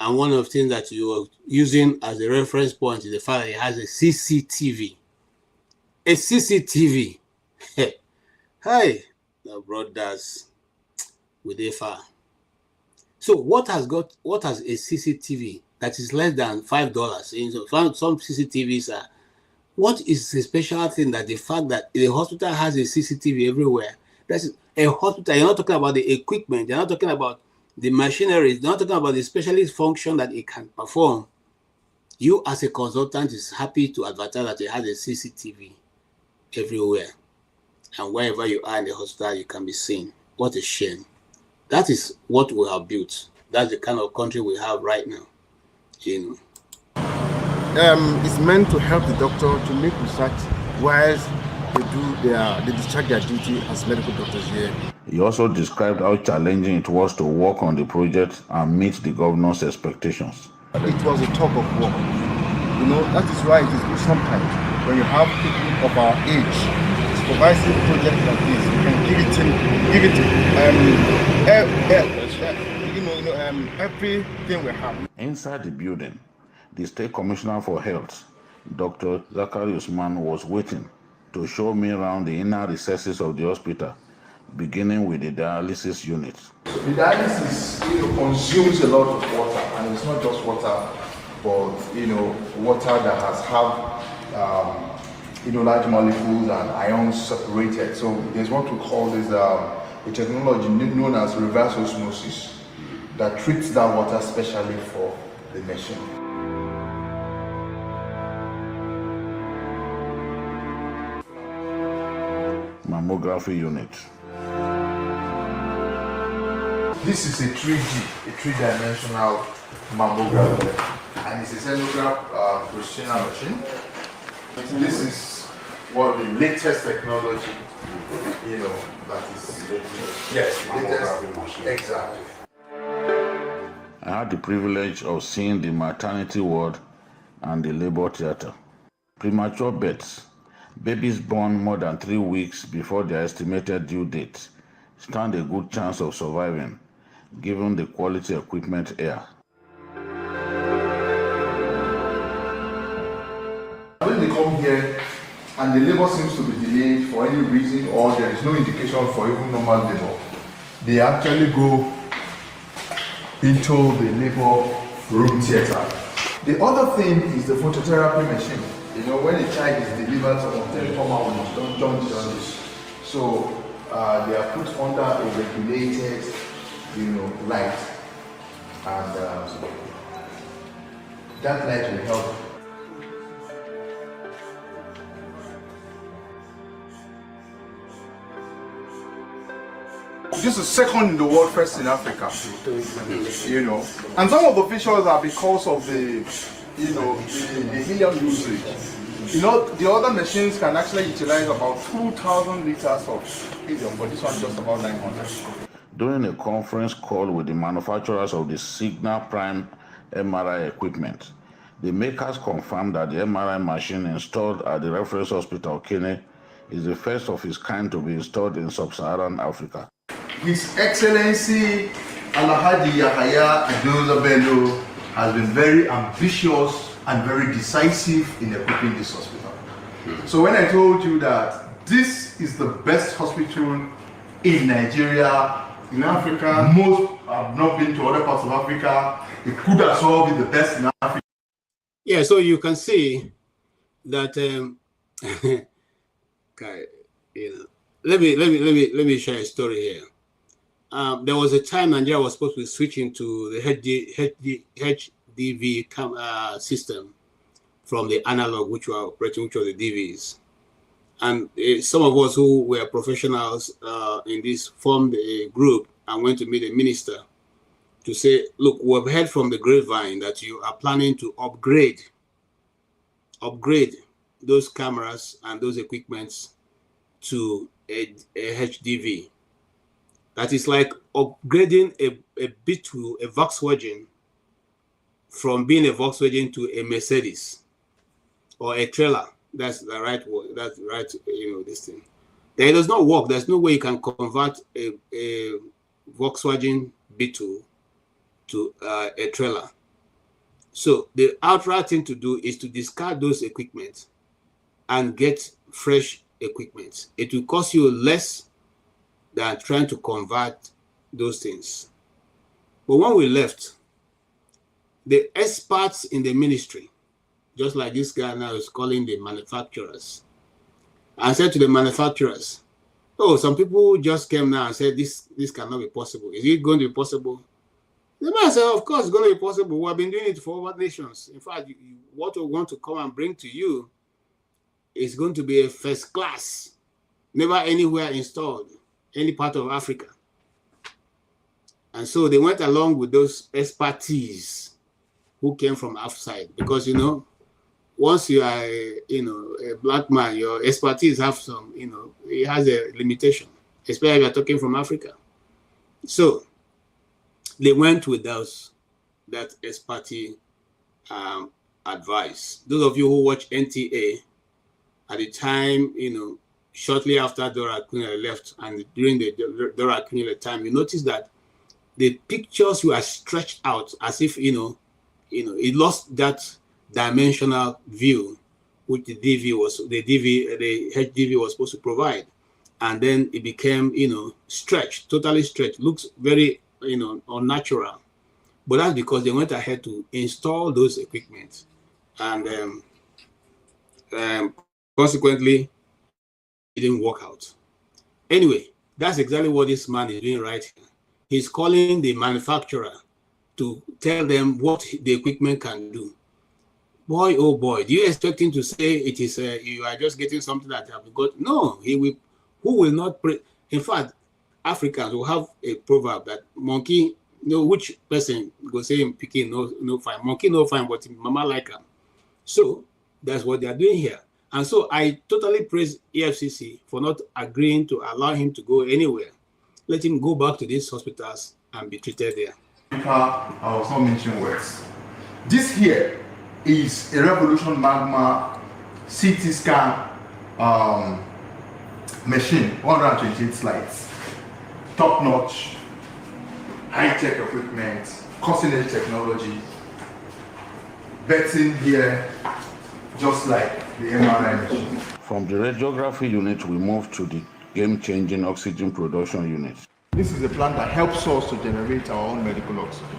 and one of the things that you are using as a reference point is the fact that it has a CCTV. A CCTV. Hey, the brothers with a far. So what has a CCTV that is less than $5? Some CCTVs are. What is the special thing that the fact that the hospital has a CCTV everywhere? That's a hospital. You're not talking about the equipment. You're not talking about the machinery. You're not talking about the specialist function that it can perform. You as a consultant is happy to advertise that it has a CCTV everywhere. And wherever you are in the hospital, you can be seen. What a shame. That is what we have built. That's the kind of country we have right now. You know. It's meant to help the doctor to make research whilst they discharge their duty as medical doctors here. He also described how challenging it was to work on the project and meet the governor's expectations. It was a tug of war. You know, that is why it is good sometimes when you have people of our age supervising projects like this, you can everything we have. Inside the building, the State Commissioner for Health, Dr. Zachary Usman, was waiting to show me around the inner recesses of the hospital, beginning with the dialysis unit. So the dialysis, consumes a lot of water, and it's not just water, but water that has large molecules and ions separated. So there's what we call this a technology known as reverse osmosis that treats that water specially for the machine. Mammography unit. This is a 3D, a three-dimensional mammograph, and it's a xenograph questionnaire machine. This is what the latest technology, that is. Yes, latest. Exactly. I had the privilege of seeing the maternity ward and the labor theater. Premature births, babies born more than 3 weeks before their estimated due date, stand a good chance of surviving, given the quality equipment here. When they come here and the labor seems to be delayed for any reason or there is no indication for even normal labor, they actually go into the labor room theater. The other thing is the phototherapy machine. When a child is delivered, some of them come out with jaundice. So they are put under a regulated, light, and that light will help. This is second in the world, first in Africa. And some of the features are because of the helium usage. The other machines can actually utilize about 2,000 liters of helium, but this one just about 900. During a conference call with the manufacturers of the Signal Prime MRI equipment, the makers confirmed that the MRI machine installed at the reference hospital Okene is the first of its kind to be installed in sub-Saharan Africa. His Excellency Alhaji Yahaya Adoza Bello has been very ambitious and very decisive in equipping this hospital. So when I told you that this is the best hospital in Nigeria, in Africa, most have not been to other parts of Africa, it could as well be the best in Africa. Yeah, so you can see that okay, let me share a story here. There was a time Nigeria was supposed to be switching to the HDV system from the analog, which were operating, which were the DVs. And some of us who were professionals in this formed a group and went to meet a minister to say, look, we've heard from the grapevine that you are planning to upgrade those cameras and those equipments to a HDV. That is like upgrading a Beetle, a Volkswagen, from being a Volkswagen to a Mercedes or a trailer. That's the right word. That's right. This thing. It does not work. There's no way you can convert a Volkswagen Beetle to a trailer. So the outright thing to do is to discard those equipment and get fresh equipment. It will cost you less than trying to convert those things. But when we left, the experts in the ministry, just like this guy now is calling the manufacturers, and said to the manufacturers, oh, some people just came now and said this cannot be possible. Is it going to be possible? The man said, of course it's going to be possible. We have been doing it for other nations. In fact, what we want to come and bring to you is going to be a first class, never anywhere installed, any part of Africa. And so they went along with those expertise who came from outside, because once you are a black man, your expertise have some, it has a limitation, especially if you're talking from Africa. So they went with that expertise advice. Those of you who watch NTA, at the time, shortly after Dora Akunyele left and during the Dora Akunyele time, you notice that the pictures were stretched out as if, it lost that dimensional view which the HDV was supposed to provide. And then it became, stretched, totally stretched, looks very, unnatural. But that's because they went ahead to install those equipment. And consequently, it didn't work out. Anyway, that's exactly what this man is doing right here. He's calling the manufacturer to tell them what the equipment can do. Boy, oh boy, do you expect him to say it is you are just getting something that you have got? No, who will not pray? In fact, Africans will have a proverb that monkey, which person go say in Peking no fine. Monkey no fine, but mama like him. So that's what they are doing here. And so I totally praise EFCC for not agreeing to allow him to go anywhere. Let him go back to these hospitals and be treated there. I was not mentioning words. This here is a Revolution Magma CT scan machine, 128 slides, top-notch, high-tech equipment, cutting-edge technology, betting here, just like the MRI machine. From the radiography unit, we move to the game-changing oxygen production unit. This is a plant that helps us to generate our own medical oxygen,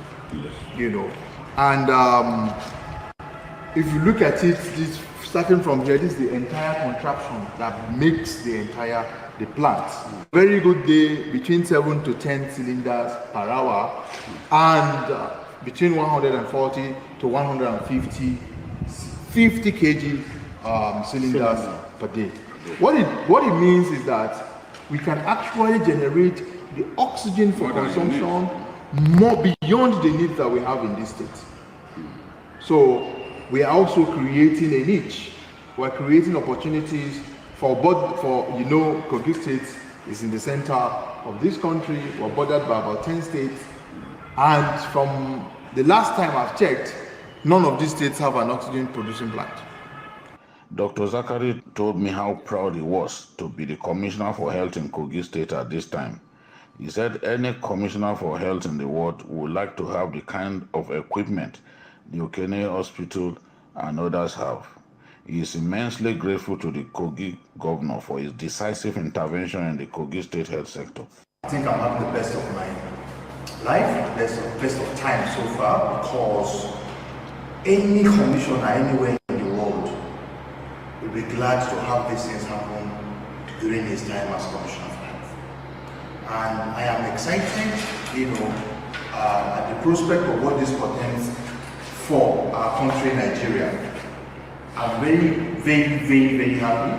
And if you look at it, starting from here, this is the entire contraption that makes the plant. Very good day, between 7 to 10 cylinders per hour, and between 140 to 150 kg cylinders per day. What it means is that we can actually generate the oxygen for consumption more beyond the needs that we have in this state. So we are also creating a niche. We're creating opportunities for Kogi State is in the center of this country. We're bordered by about 10 states. And from the last time I've checked, none of these states have an oxygen producing plant. Dr. Zachary told me how proud he was to be the Commissioner for Health in Kogi State at this time. He said any commissioner for health in the world would like to have the kind of equipment the Okene Hospital, and others have. He is immensely grateful to the Kogi governor for his decisive intervention in the Kogi state health sector. I think I'm having the best of my life, the best of time so far, because any commissioner anywhere in the world will be glad to have these things happen during his time as Commissioner of Health. And I am excited, at the prospect of what this portends for our country, Nigeria. I'm very, very, very, very happy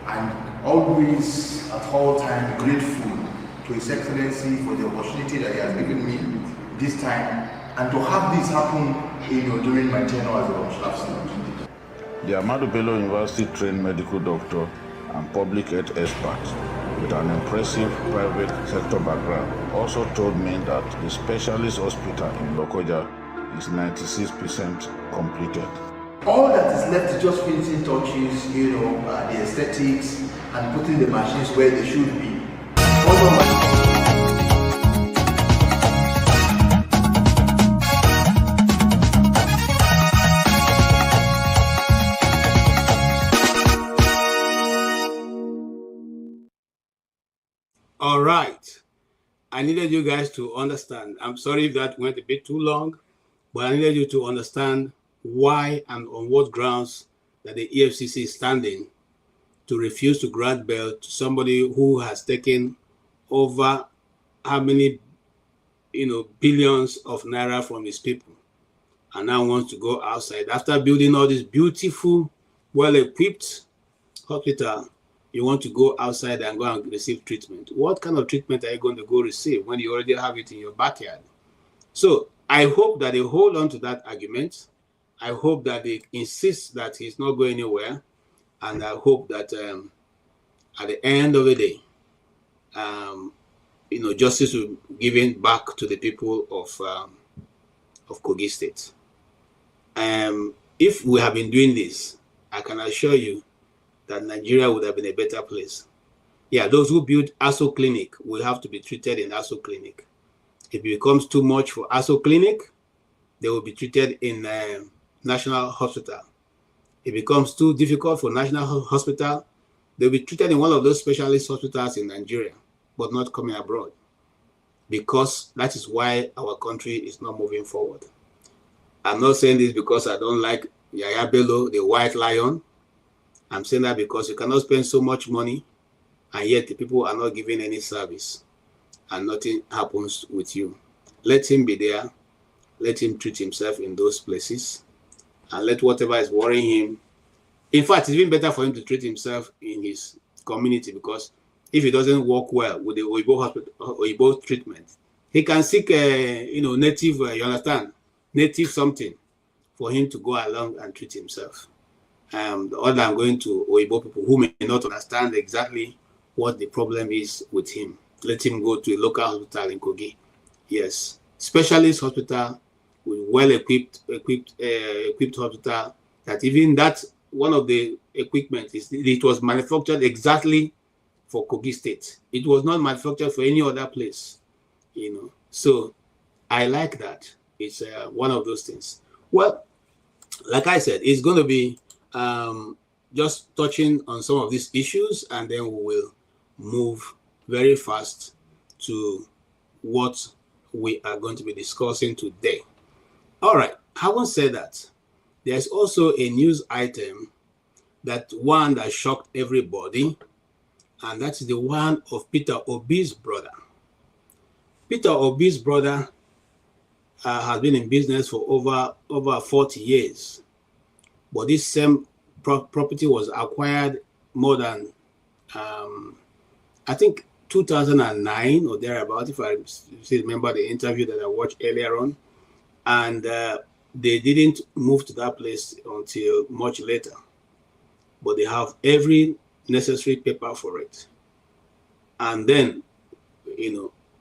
and always, at all times, grateful to His Excellency for the opportunity that he has given me this time and to have this happen during my tenure as a Commissioner of State. The Ahmadu Bello University trained medical doctor and public health expert with an impressive private sector background also told me that the specialist hospital in Lokoja is 96% completed. All that is left is just finishing touches, the aesthetics and putting the machines where they should be. All right. I needed you guys to understand. I'm sorry if that went a bit too long, but I needed you to understand why and on what grounds that the EFCC is standing to refuse to grant bail to somebody who has taken over how many, billions of naira from his people and now wants to go outside. After building all this beautiful, well-equipped hospital, you want to go outside and go and receive treatment. What kind of treatment are you going to go receive when you already have it in your backyard? So I hope that they hold on to that argument. I hope that they insist that he's not going anywhere. And I hope that at the end of the day, justice will be given back to the people of Kogi State. If we have been doing this, I can assure you that Nigeria would have been a better place. Yeah, those who build ASO Clinic will have to be treated in ASO Clinic. If it becomes too much for ASO Clinic, they will be treated in National Hospital. If it becomes too difficult for National Hospital, they'll be treated in one of those specialist hospitals in Nigeria, but not coming abroad. Because that is why our country is not moving forward. I'm not saying this because I don't like Yaya Bello, the white lion. I'm saying that because you cannot spend so much money and yet the people are not giving any service and nothing happens with you. Let him be there. Let him treat himself in those places and let whatever is worrying him. In fact, it's even better for him to treat himself in his community, because if he doesn't work well with the Oyibo treatment, he can seek native, you understand, native something for him to go along and treat himself. Other than going to Oyibo people who may not understand exactly what the problem is with him. Let him go to a local hospital in Kogi. Yes, specialist hospital with well-equipped hospital, that even that one of the equipment it was manufactured exactly for Kogi State. It was not manufactured for any other place, So I like that. It's one of those things. Well, like I said, it's going to be just touching on some of these issues, and then we will move very fast to what we are going to be discussing today. All right, having said that, there's also a news item that shocked everybody, and that's the one of Peter Obi's brother. Peter Obi's brother has been in business for over 40 years, but this same property was acquired more than, I think, 2009 or thereabout, if I still remember the interview that I watched earlier on. And they didn't move to that place until much later. But they have every necessary paper for it. And then,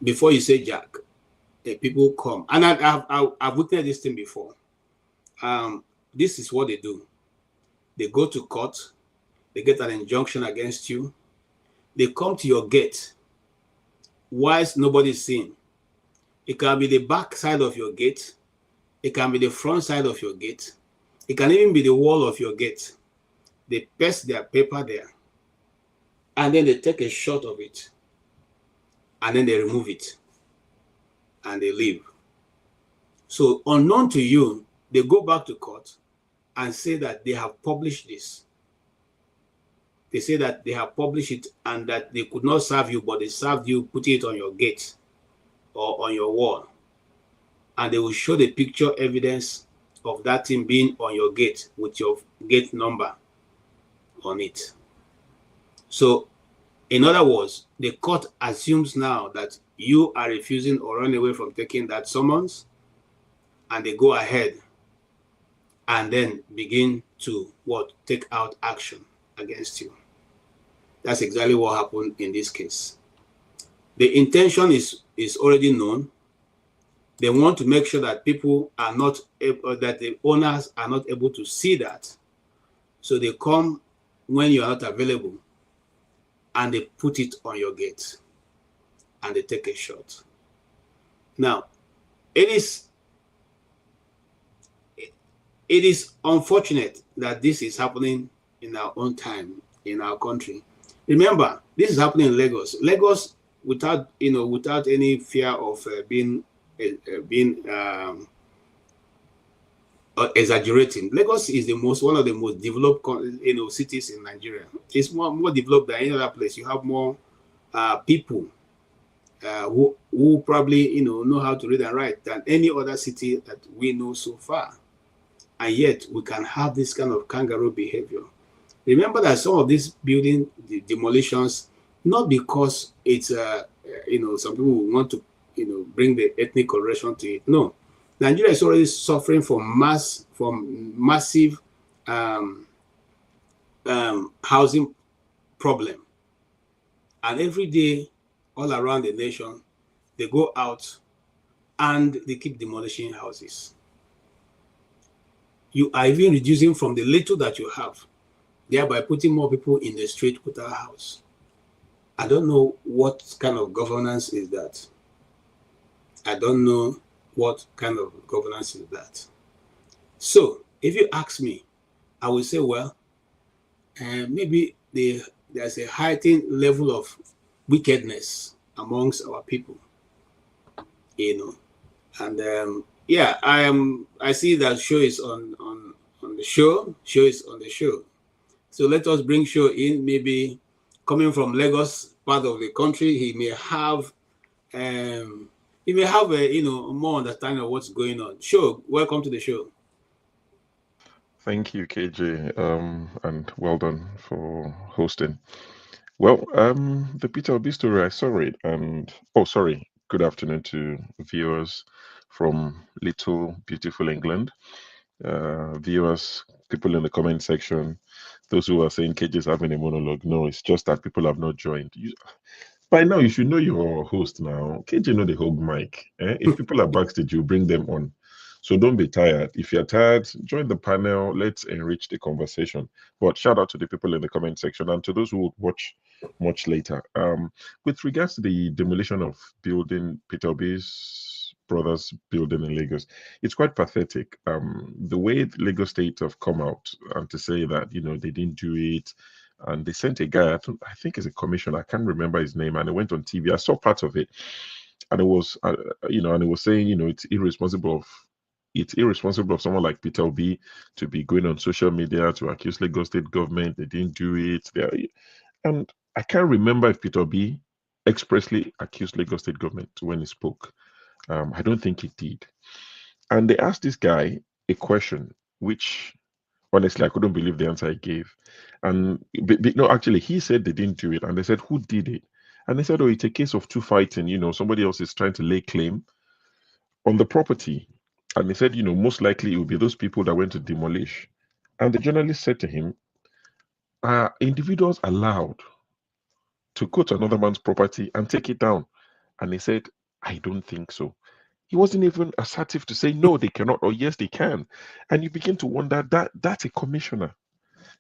before you say Jack, people come. And I've witnessed this thing before. This is what they do. They go to court. They get an injunction against you. They come to your gate whilst nobody's seeing. It can be the back side of your gate. It can be the front side of your gate. It can even be the wall of your gate. They paste their paper there, and then they take a shot of it, and then they remove it, and they leave. So unknown to you, they go back to court and say that they have published this. They say that they have published it and that they could not serve you, but they served you, putting it on your gate or on your wall. And they will show the picture evidence of that thing being on your gate with your gate number on it. So, in other words, the court assumes now that you are refusing or running away from taking that summons, and they go ahead and then begin to take out action against you. That's exactly what happened in this case. The intention is already known. They want to make sure that people are not able, that the owners are not able to see that. So they come when you are not available and they put it on your gate and they take a shot. Now, it is unfortunate that this is happening in our own time, in our country. Remember, this is happening in Lagos. Lagos, without any fear of being exaggerating, Lagos is one of the most developed cities in Nigeria. It's more developed than any other place. You have more people who probably know how to read and write than any other city that we know so far. And yet we can have this kind of kangaroo behavior. Remember that some of these building demolitions, not because it's some people want to bring the ethnic coloration to it. No, Nigeria is already suffering from massive housing problem, and every day all around the nation they go out and they keep demolishing houses. You are even reducing from the little that you have, thereby putting more people in the street without a house. I don't know what kind of governance is that. I don't know what kind of governance is that. So, if you ask me, I will say, well, maybe there's a heightened level of wickedness amongst our people, and yeah, I see that Show is on the show. Show is on the show. So let us bring Show in. Maybe coming from Lagos, part of the country, he may have a more understanding of what's going on. Show, welcome to the show. Thank you, KJ, and well done for hosting. Well, the Peter Obi story, I saw it, and good afternoon to viewers from little beautiful England, viewers, people in the comment section, those who are saying KJ is having a monologue. No, it's just that people have not joined. By now, you should know your host now. KJ know the hold mic. If people are backstage, you bring them on. So don't be tired. If you're tired, join the panel. Let's enrich the conversation. But shout out to the people in the comment section and to those who would watch much later. With regards to the demolition of building, Peter Obi's brothers building in Lagos, it's quite pathetic. The way Lagos State have come out and to say that, they didn't do it. And they sent a guy, I think it's a commissioner, I can't remember his name, and it went on TV. I saw part of it. And it was, and it was saying, it's irresponsible of someone like Peter Obi to be going on social media to accuse Lagos State government. They didn't do it. And I can't remember if Peter Obi expressly accused Lagos State government when he spoke. I don't think he did. And they asked this guy a question, which honestly I couldn't believe the answer he gave. And no, actually, he said they didn't do it. And they said, who did it? And they said, oh, it's a case of two fighting. Somebody else is trying to lay claim on the property. And he said, most likely it will be those people that went to demolish. And the journalist said to him, are individuals allowed to go to another man's property and take it down? And he said, I don't think so. He wasn't even assertive to say, no, they cannot, or yes, they can. And you begin to wonder, that's a commissioner.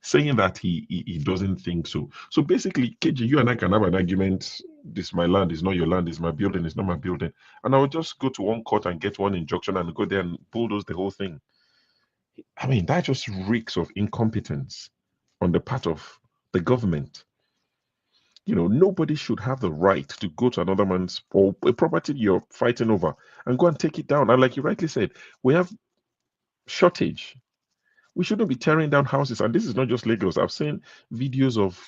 saying that he doesn't think so. So basically, KG, you and I can have an argument. This is my land, is not your land, is my building, it's not my building. And I would just go to one court and get one injunction and go there and bulldoze the whole thing. I mean, that just reeks of incompetence on the part of the government. You know, nobody should have the right to go to another man's or a property you're fighting over and go and take it down. And like you rightly said, we have shortage. We shouldn't be tearing down houses. And this is not just Lagos. I've seen videos of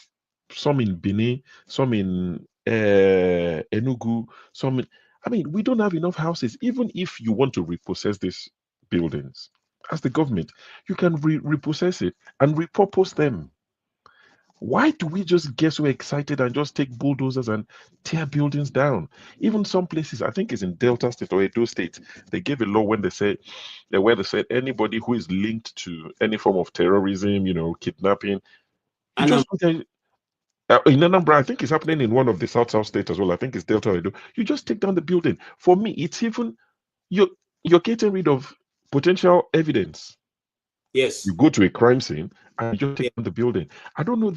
some in Benin, some in Enugu, some in, I mean, we don't have enough houses. Even if you want to repossess these buildings, as the government, you can repossess it and repurpose them. Why do we just get so excited and just take bulldozers and tear buildings down? Even some places, I think it's in Delta State or Edo State, they gave a law when they said, where they said anybody who is linked to any form of terrorism, you know, kidnapping, you just in Anambra, I think it's happening in one of the South states as well. I think it's Delta or Edo. You just take down the building. For me, it's even you're getting rid of potential evidence. Yes. You go to a crime scene and you just take down the building. I don't know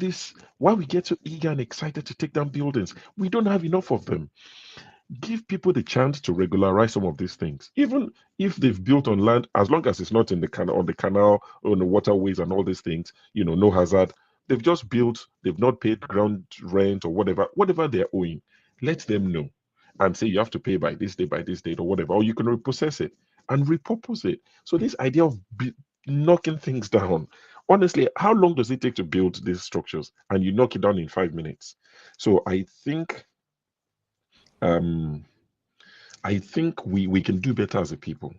why we get so eager and excited to take down buildings. We don't have enough of them. Give people the chance to regularize some of these things. Even if they've built on land, as long as it's not in the canal, on the canal, or on the waterways and all these things, you know, no hazard. They've just built, they've not paid ground rent or whatever they're owing. Let them know and say you have to pay by this date or whatever, or you can repossess it and repurpose it. So this idea of knocking things down, honestly, how long does it take to build these structures? And you knock it down in 5 minutes. So I think we can do better as a people.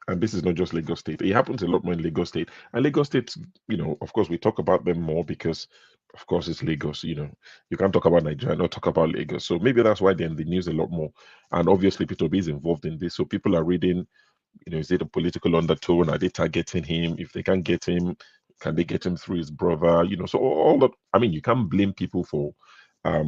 And this is not just Lagos State. It happens a lot more in Lagos State. And Lagos State, you know, of course, we talk about them more because, of course, it's Lagos. You know, you can't talk about Nigeria, not talk about Lagos. So maybe that's why they're in the news a lot more. And obviously, Peter B is involved in this. So people are reading, you know, is it a political undertone? Are they targeting him? If they can't get him, can they get him through his brother? You know, so all that. I mean, you can't blame people for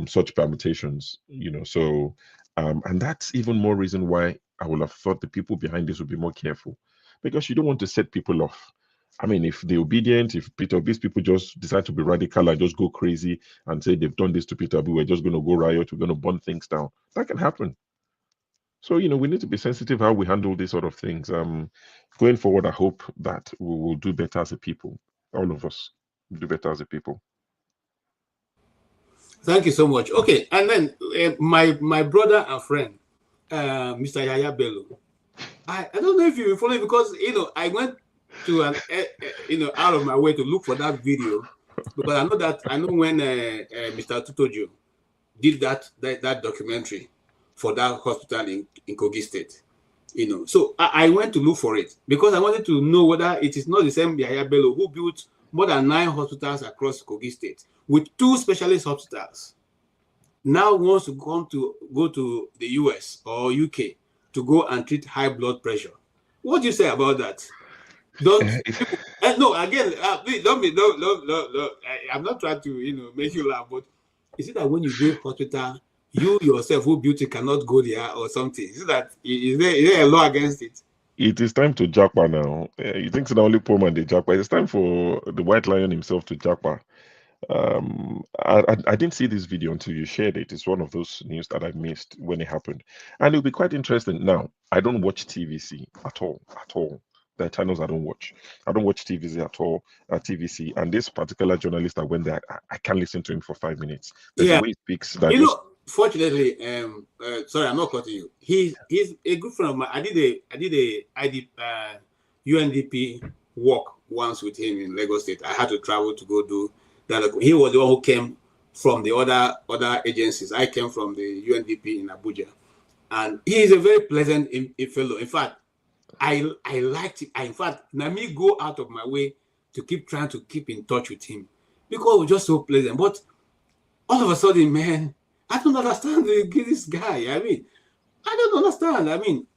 such permutations. You know, so and that's even more reason why I would have thought the people behind this would be more careful, because you don't want to set people off. I mean, if they're obedient, if Peter B's people just decide to be radical and just go crazy and say they've done this to Peter B, we're just going to go riot, we're going to burn things down. That can happen. So, you know, we need to be sensitive how we handle these sort of things. Going forward, I hope that we will do better as a people. All of us do better as a people. Thank you so much. Okay, and then my brother and friend, Mr. Yaya Bello. I don't know if you follow it, because you know I went to out of my way to look for that video, because I know when Mr. Tutojo did that documentary for that hospital in Kogi State, you know. So I went to look for it because I wanted to know whether it is not the same Yaya Bello who built more than 9 hospitals across Kogi State with 2 specialist hospitals. Now wants to go to the US or UK to go and treat high blood pressure. What do you say about that? No, again, please I'm not trying to make you laugh, but is it that when you go to hospital, you yourself who beauty cannot go there or something? Is there a law against it? It is time to jackpot now. You think it's the only poor man they jackpot. It's time for the White Lion himself to jackpot. I didn't see this video until you shared it. It's one of those news that I missed when it happened, and it'll be quite interesting. Now, I don't watch TVC at all. There are channels I don't watch. I don't watch TVC at all. TVC, and this particular journalist that went there, I can't listen to him for 5 minutes. There's a way he speaks that fortunately, sorry, I'm not cutting you. He's a good friend of mine. I did a UNDP walk once with him in Lagos State. I had to travel to go do that. He was the one who came from the other agencies. I came from the UNDP in Abuja, and he is a very pleasant fellow. In fact, I liked it. In fact, let me go out of my way to trying to keep in touch with him because it was just so pleasant. But all of a sudden, man, I don't understand this guy. I mean, I don't understand. I mean,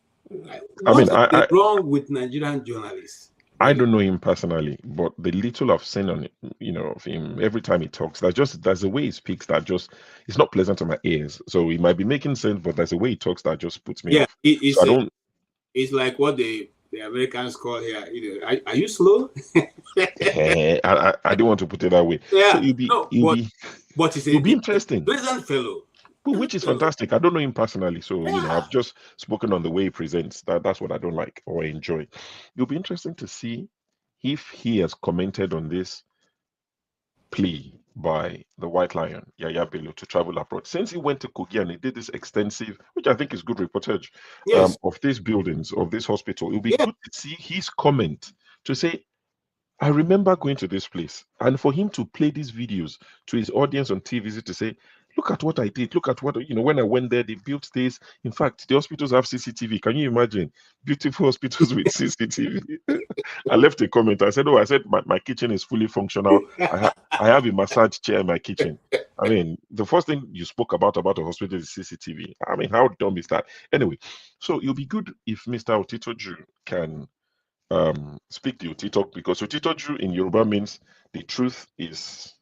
what's wrong with Nigerian journalists? I don't know him personally, but the little I've seen on it, of him, every time he talks, there's a way he speaks that it's not pleasant to my ears. So he might be making sense, but there's a way he talks that just puts me off. It's like what they the Americans call here, you know, are you slow? I don't want to put it that way. Yeah, So but it's it'll be interesting. Pleasant fellow. Which is fantastic. I don't know him personally, so you know, I've just spoken on the way he presents. That's what I don't like or enjoy. It'll be interesting to see if he has commented on this plea by the White Lion, Yaya Bello, to travel abroad. Since he went to Kogi and he did this extensive, which I think is good reportage, of these buildings, of this hospital, it'll be good to see his comment to say, I remember going to this place, and for him to play these videos to his audience on TV to say, look at what I did, look at what, you know, when I went there, they built this. In fact, the hospitals have CCTV. Can you imagine? Beautiful hospitals with CCTV. I left a comment. I said, my kitchen is fully functional. I have a massage chair in my kitchen. I mean, the first thing you spoke about a hospital is CCTV. I mean, how dumb is that? Anyway, so it'll be good if Mr. Otitoju can speak to Otito, because Otitoju in Yoruba means the truth is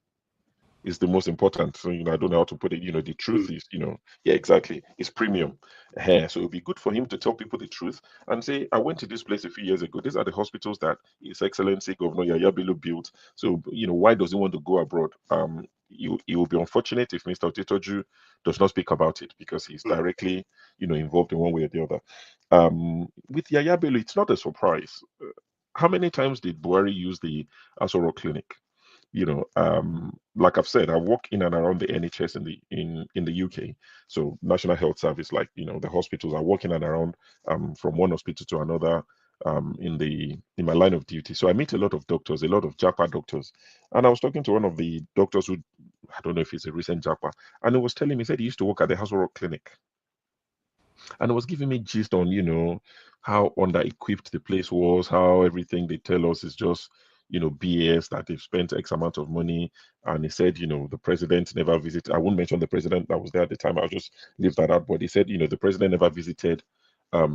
the most important. So, you know, I don't know how to put it. You know, the truth is, you know, yeah, exactly. It's premium. So it'd be good for him to tell people the truth and say, I went to this place a few years ago. These are the hospitals that His Excellency Governor Yaya Bello built. So, you know, why does he want to go abroad? It will be unfortunate if Mr. Otitoju does not speak about it, because he's directly, you know, involved in one way or the other. With Yaya Bello, it's not a surprise. How many times did Buhari use the Asoro Clinic? You know, like I've said, I work in and around the NHS in the UK. So National Health Service, like, you know, the hospitals, I work in and around from one hospital to another in my line of duty. So I meet a lot of doctors, a lot of JAPA doctors. And I was talking to one of the doctors who, I don't know if he's a recent JAPA, and he was telling me, he said he used to work at the Hospital Clinic. And it was giving me gist on, you know, how under-equipped the place was, how everything they tell us is just, you know, BS, that they've spent X amount of money. And he said, you know, the president never visited. I won't mention the president that was there at the time. I'll just leave that out. But he said, you know, the president never visited,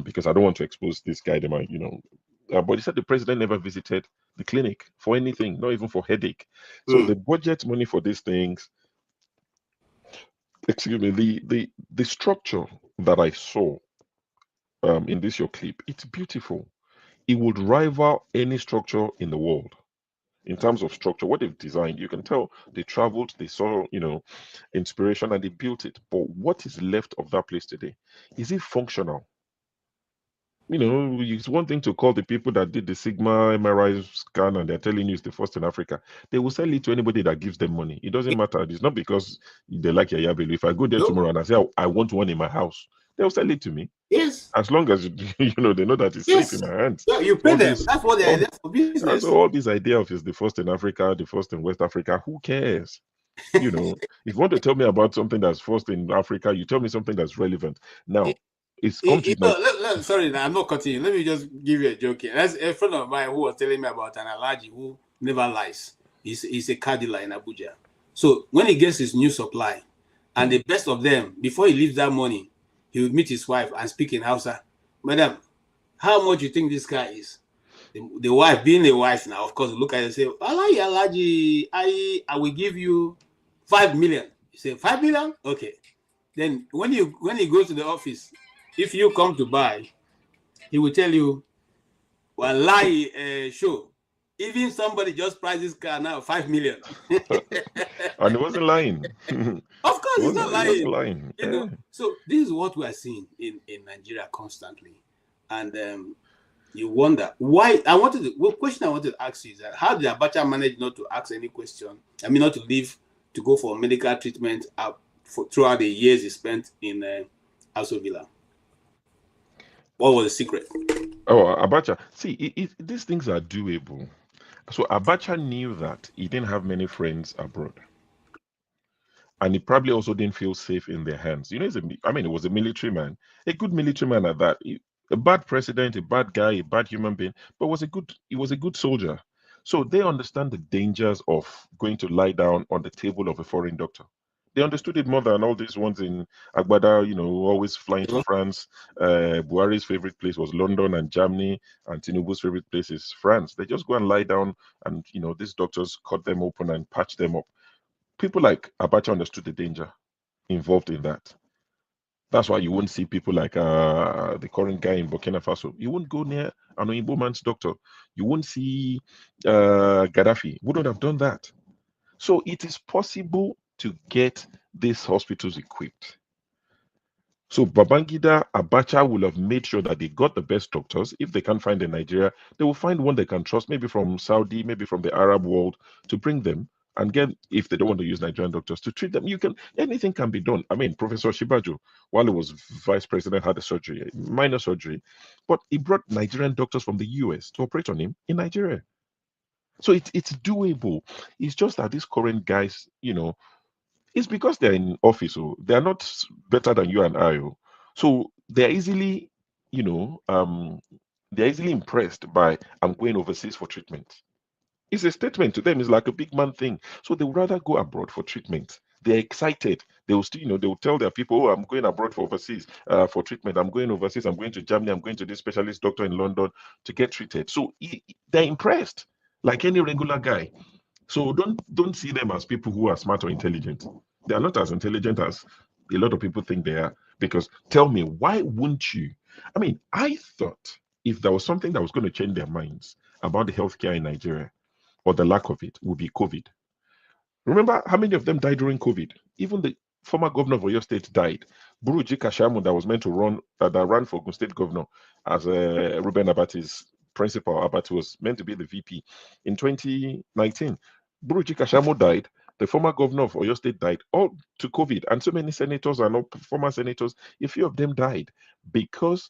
because I don't want to expose this guy, you know. But he said the president never visited the clinic for anything, not even for headache. So the budget money for these things, excuse me, the structure that I saw in this your clip, it's beautiful. It would rival any structure in the world. In terms of structure, what they've designed, you can tell they traveled, they saw, you know, inspiration, and they built it. But what is left of that place today? Is it functional? You know, it's one thing to call the people that did the Sigma MRI scan and they're telling you it's the first in Africa. They will sell it to anybody that gives them money. It doesn't matter. It's not because they like Yaya Bello. If I go there tomorrow and I say, I want one in my house, they'll sell it to me. Yes. As long as, you know, they know that it's safe in my hands. Yeah, you pay them. That's what they're there for business. So all this idea of is the first in Africa, the first in West Africa, who cares? You know, if you want to tell me about something that's first in Africa, you tell me something that's relevant. Now, it's come to sorry, I'm not cutting you. Let me just give you a joke here. That's a friend of mine who was telling me about an Alhaji who never lies. He's a car dealer in Abuja. So when he gets his new supply, and the best of them, before he leaves that morning, he would meet his wife and speak in Hausa. Madam, how much you think this car is? The wife, being a wife now, of course, look at it and say, Alhaji, I will give you 5 million. You say, 5 million? Okay. Then when he goes to the office, if you come to buy, he will tell you, well, lie, sure. Even somebody just priced this car now 5 million. And he wasn't lying. Of course, he's not lying. He wasn't lying. You know? So this is what we are seeing in Nigeria constantly. And you wonder why. The question I wanted to ask you is that how did Abacha manage not to ask any question? I mean, not to leave to go for medical treatment throughout the years he spent in Aso Villa. What was the secret? Oh, Abacha. See, these things are doable. So Abacha knew that he didn't have many friends abroad. And he probably also didn't feel safe in their hands. You know, he was a military man, a good military man at that. A bad president, a bad guy, a bad human being, but he was a good soldier. So they understand the dangers of going to lie down on the table of a foreign doctor. They understood it more than all these ones in Agbada, you know, always flying to France. Buhari's favorite place was London and Germany, and Tinubu's favorite place is France. They just go and lie down, and, you know, these doctors cut them open and patch them up. People like Abacha understood the danger involved in that. That's why you won't see people like the current guy in Burkina Faso. You won't go near an Oyinbo man's doctor. You won't see Gaddafi. Wouldn't have done that. So it is possible to get these hospitals equipped. So Babangida, Abacha will have made sure that they got the best doctors. If they can't find in Nigeria, they will find one they can trust, maybe from Saudi, maybe from the Arab world, to bring them and get, if they don't want to use Nigerian doctors, to treat them. Anything can be done. I mean, Professor Shibajo, while he was vice president, had a surgery, minor surgery, but he brought Nigerian doctors from the US to operate on him in Nigeria. So it's doable. It's just that these current guys, it's because they're in office, so they're not better than you and I. So they're easily, they're easily impressed by I'm going overseas for treatment. It's a statement to them. It's like a big man thing. So they would rather go abroad for treatment. They're excited. They will still, they will tell their people, "Oh, I'm going abroad for overseas for treatment. I'm going overseas. I'm going to Germany. I'm going to this specialist doctor in London to get treated." So they're impressed, like any regular guy. So don't see them as people who are smart or intelligent. They are not as intelligent as a lot of people think they are. Because tell me, why wouldn't you? I mean, I thought if there was something that was going to change their minds about the healthcare in Nigeria, or the lack of it, would be COVID. Remember how many of them died during COVID? Even the former governor of Oyo State died. Buruji Kashamu, that was meant to run, that ran for Ogun State governor as Ruben Abati's principal. Abati was meant to be the VP in 2019. Buruji Kashamu died. The former governor of Oyo State died, all to COVID. And so many senators and former senators, a few of them died because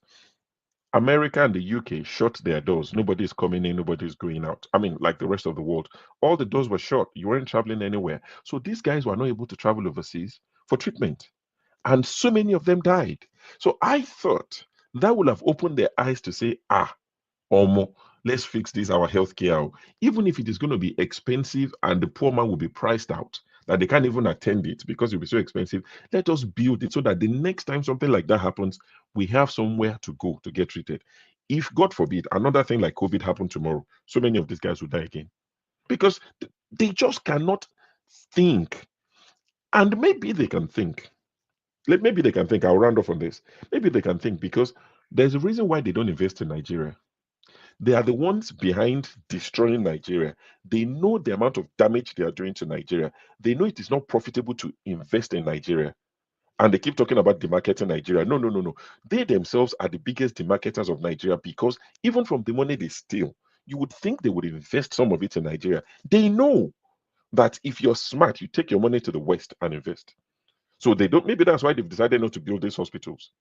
America and the UK shut their doors. Nobody's coming in, nobody's going out. I mean, like the rest of the world. All the doors were shut. You weren't traveling anywhere. So these guys were not able to travel overseas for treatment. And so many of them died. So I thought that would have opened their eyes to say, Omo, let's fix this, our healthcare. Even if it is going to be expensive and the poor man will be priced out, that they can't even attend it because it will be so expensive, let us build it so that the next time something like that happens, we have somewhere to go to get treated. If, God forbid, another thing like COVID happened tomorrow, so many of these guys will die again because they just cannot think. And maybe they can think. Maybe they can think. I'll round off on this. Maybe they can think because there's a reason why they don't invest in Nigeria. They are the ones behind destroying Nigeria. They know the amount of damage they are doing to Nigeria. They know it is not profitable to invest in Nigeria. And they keep talking about demarketing Nigeria. No. They themselves are the biggest demarketers of Nigeria because even from the money they steal, you would think they would invest some of it in Nigeria. They know that if you're smart, you take your money to the West and invest. So they don't. Maybe that's why they've decided not to build these hospitals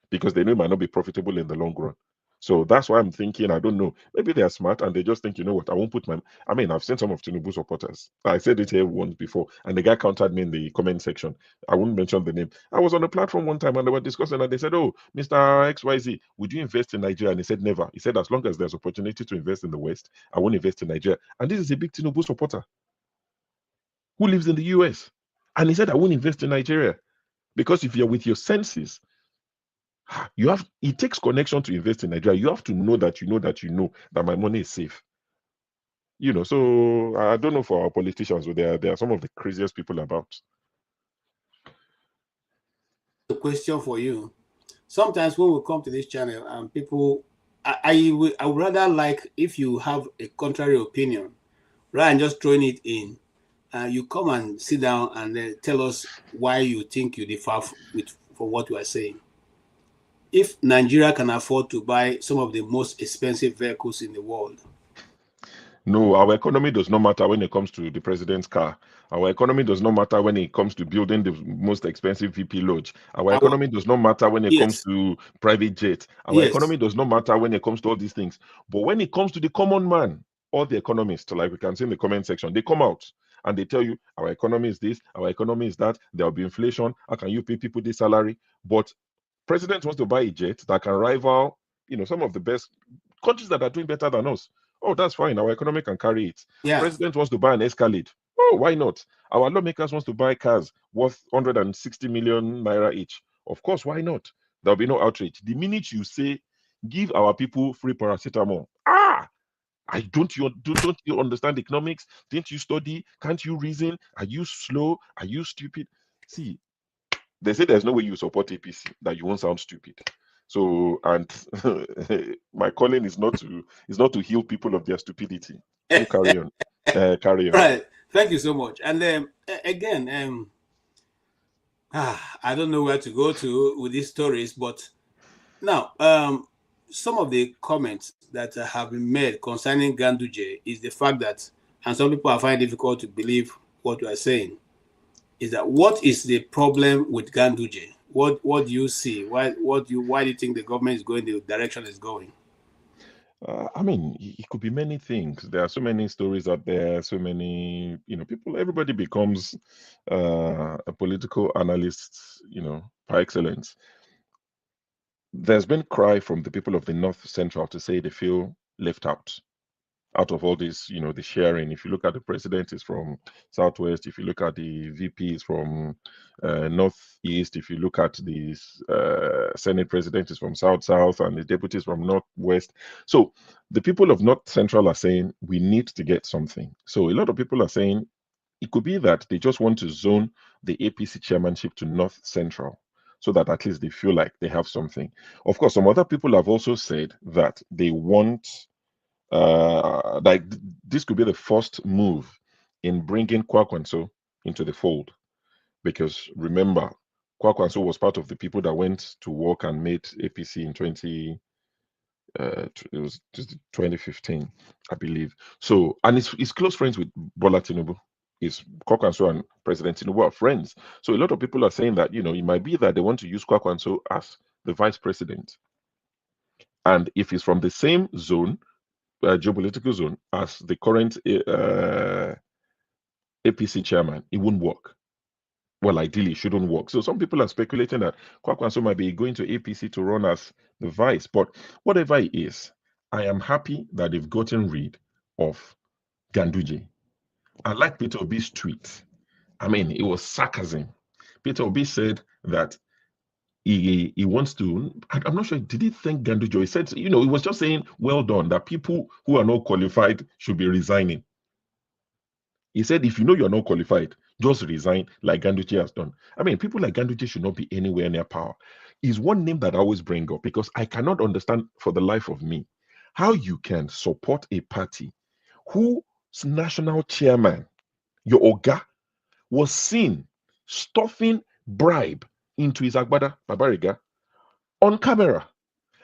because they know it might not be profitable in the long run. So that's why I'm thinking, I don't know, maybe they are smart and they just think, you know what, I won't put I've seen some of Tinubu supporters. I said it here once before, and the guy countered me in the comment section. I won't mention the name. I was on a platform one time and they were discussing and they said, "Oh, Mr. XYZ, would you invest in Nigeria?" And he said, "Never." He said, "As long as there's opportunity to invest in the West, I won't invest in Nigeria." And this is a big Tinubu supporter who lives in the US. And he said, "I won't invest in Nigeria." Because if you're with your senses, it takes connection to invest in Nigeria. You have to know that that my money is safe. So I don't know for our politicians, but they are some of the craziest people about. A question for you. Sometimes when we come to this channel and people, I would rather like if you have a contrary opinion, rather than just throwing it in, you come and sit down and then tell us why you think you differ for what you are saying. If Nigeria can afford to buy some of the most expensive vehicles in the world. No, our economy does not matter when it comes to the president's car. Our economy does not matter when it comes to building the most expensive VP lodge. Our economy does not matter when it comes to private jets. Our economy does not matter when it comes to all these things. But when it comes to the common man, all the economists, like we can see in the comment section, they come out and they tell you, our economy is this, our economy is that, there will be inflation, how can you pay people this salary? But president wants to buy a jet that can rival, some of the best countries that are doing better than us. Oh, that's fine. Our economy can carry it. Yeah. President wants to buy an Escalade. Oh, why not? Our lawmakers wants to buy cars worth 160 million naira each. Of course, why not? There'll be no outrage. The minute you say, give our people free paracetamol, don't you understand economics? Didn't you study? Can't you reason? Are you slow? Are you stupid? See, They say there's no way you support APC that you won't sound stupid. So, and my calling is not to heal people of their stupidity. You carry on. Carry on. Right. Thank you so much. And again, I don't know where to go to with these stories, but now some of the comments that have been made concerning Ganduje is the fact that, and some people are finding it difficult to believe what you are saying, is that what is the problem with Ganduje? What do you see? Why do you think the government is going the direction it's going? I mean, it could be many things. There are so many stories out there, so many, people, everybody becomes a political analyst, par excellence. There's been cry from the people of the North Central to say they feel left out of all this, the sharing. If you look at the president is from Southwest, if you look at the VPs from Northeast, if you look at the Senate president is from South, and the deputies from Northwest. So the people of North Central are saying we need to get something. So a lot of people are saying it could be that they just want to zone the APC chairmanship to North Central, so that at least they feel like they have something. Of course, some other people have also said that they want like this could be the first move in bringing Kwakwanso into the fold, because remember, Kwakwanso was part of the people that went to work and made APC in 2015, I believe. So, and he's close friends with Bola Tinubu. Kwakwanso and President Tinubu are friends. So a lot of people are saying that it might be that they want to use Kwakwanso as the vice president, and if he's from the same zone, geopolitical zone, as the current APC chairman, it wouldn't work. Well, ideally, it shouldn't work. So some people are speculating that Kwakwanso might be going to APC to run as the vice. But whatever it is, I am happy that they've gotten rid of Ganduje. I like Peter Obi's tweet. I mean, it was sarcasm. Peter Obi said that he wants to, I'm not sure, did he thank Ganduje? He said, he was just saying, well done, that people who are not qualified should be resigning. He said, if you know you're not qualified, just resign like Ganduje has done. I mean, people like Ganduje should not be anywhere near power. Is one name that I always bring up, because I cannot understand for the life of me how you can support a party whose national chairman, your Oga, was seen stuffing bribe into his Agbada, Babariga, on camera,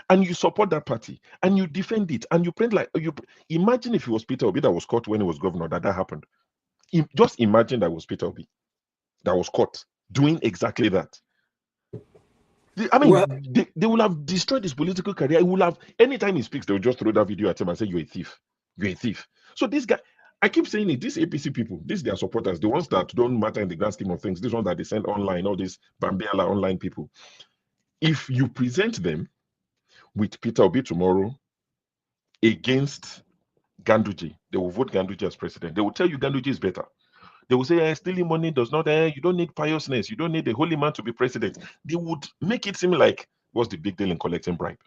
and you support that party, and you defend it, and you print like you. Imagine if it was Peter Obi that was caught when he was governor, that happened. Just imagine that was Peter Obi that was caught doing exactly that. I mean, well, they will have destroyed his political career. It will have, anytime he speaks, they will just throw that video at him and say, you're a thief. You're a thief. So this guy, I keep saying it, these APC people, these their supporters, the ones that don't matter in the grand scheme of things, these ones that they send online, all these Bambiala online people. If you present them with Peter Obi tomorrow against Ganduje, they will vote Ganduje as president. They will tell you Ganduje is better. They will say, stealing money does not, you don't need piousness, you don't need a holy man to be president. They would make it seem like, what's the big deal in collecting bribe?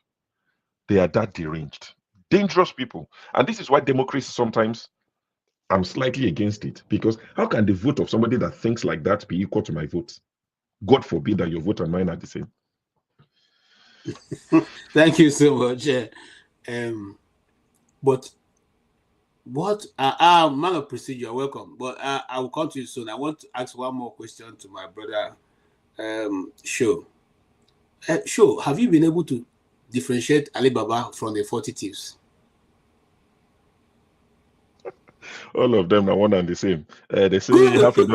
They are that deranged, dangerous people. And this is why democracy sometimes, I'm slightly against it, because how can the vote of somebody that thinks like that be equal to my vote? God forbid that your vote and mine are the same. Thank you so much. But what man of procedure, welcome. But I will come to you soon. I want to ask one more question to my brother. Sure, have you been able to differentiate Alibaba from the 40 thieves? All of them are one and the same. They say half a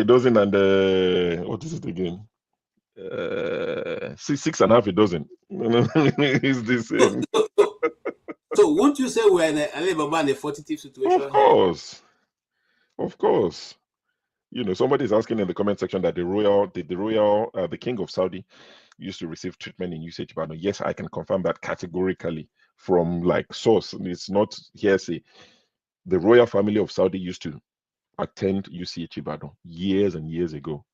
dozen and what is it again? 6 and half a dozen. It's the same. So won't you say we're in Alibaba in a 40 thief situation? Of course. Somebody is asking in the comment section that the king of Saudi used to receive treatment in UCH Ibadan. Yes, I can confirm that categorically from like source. It's not hearsay. The royal family of Saudi used to attend UCH Ibadan years and years ago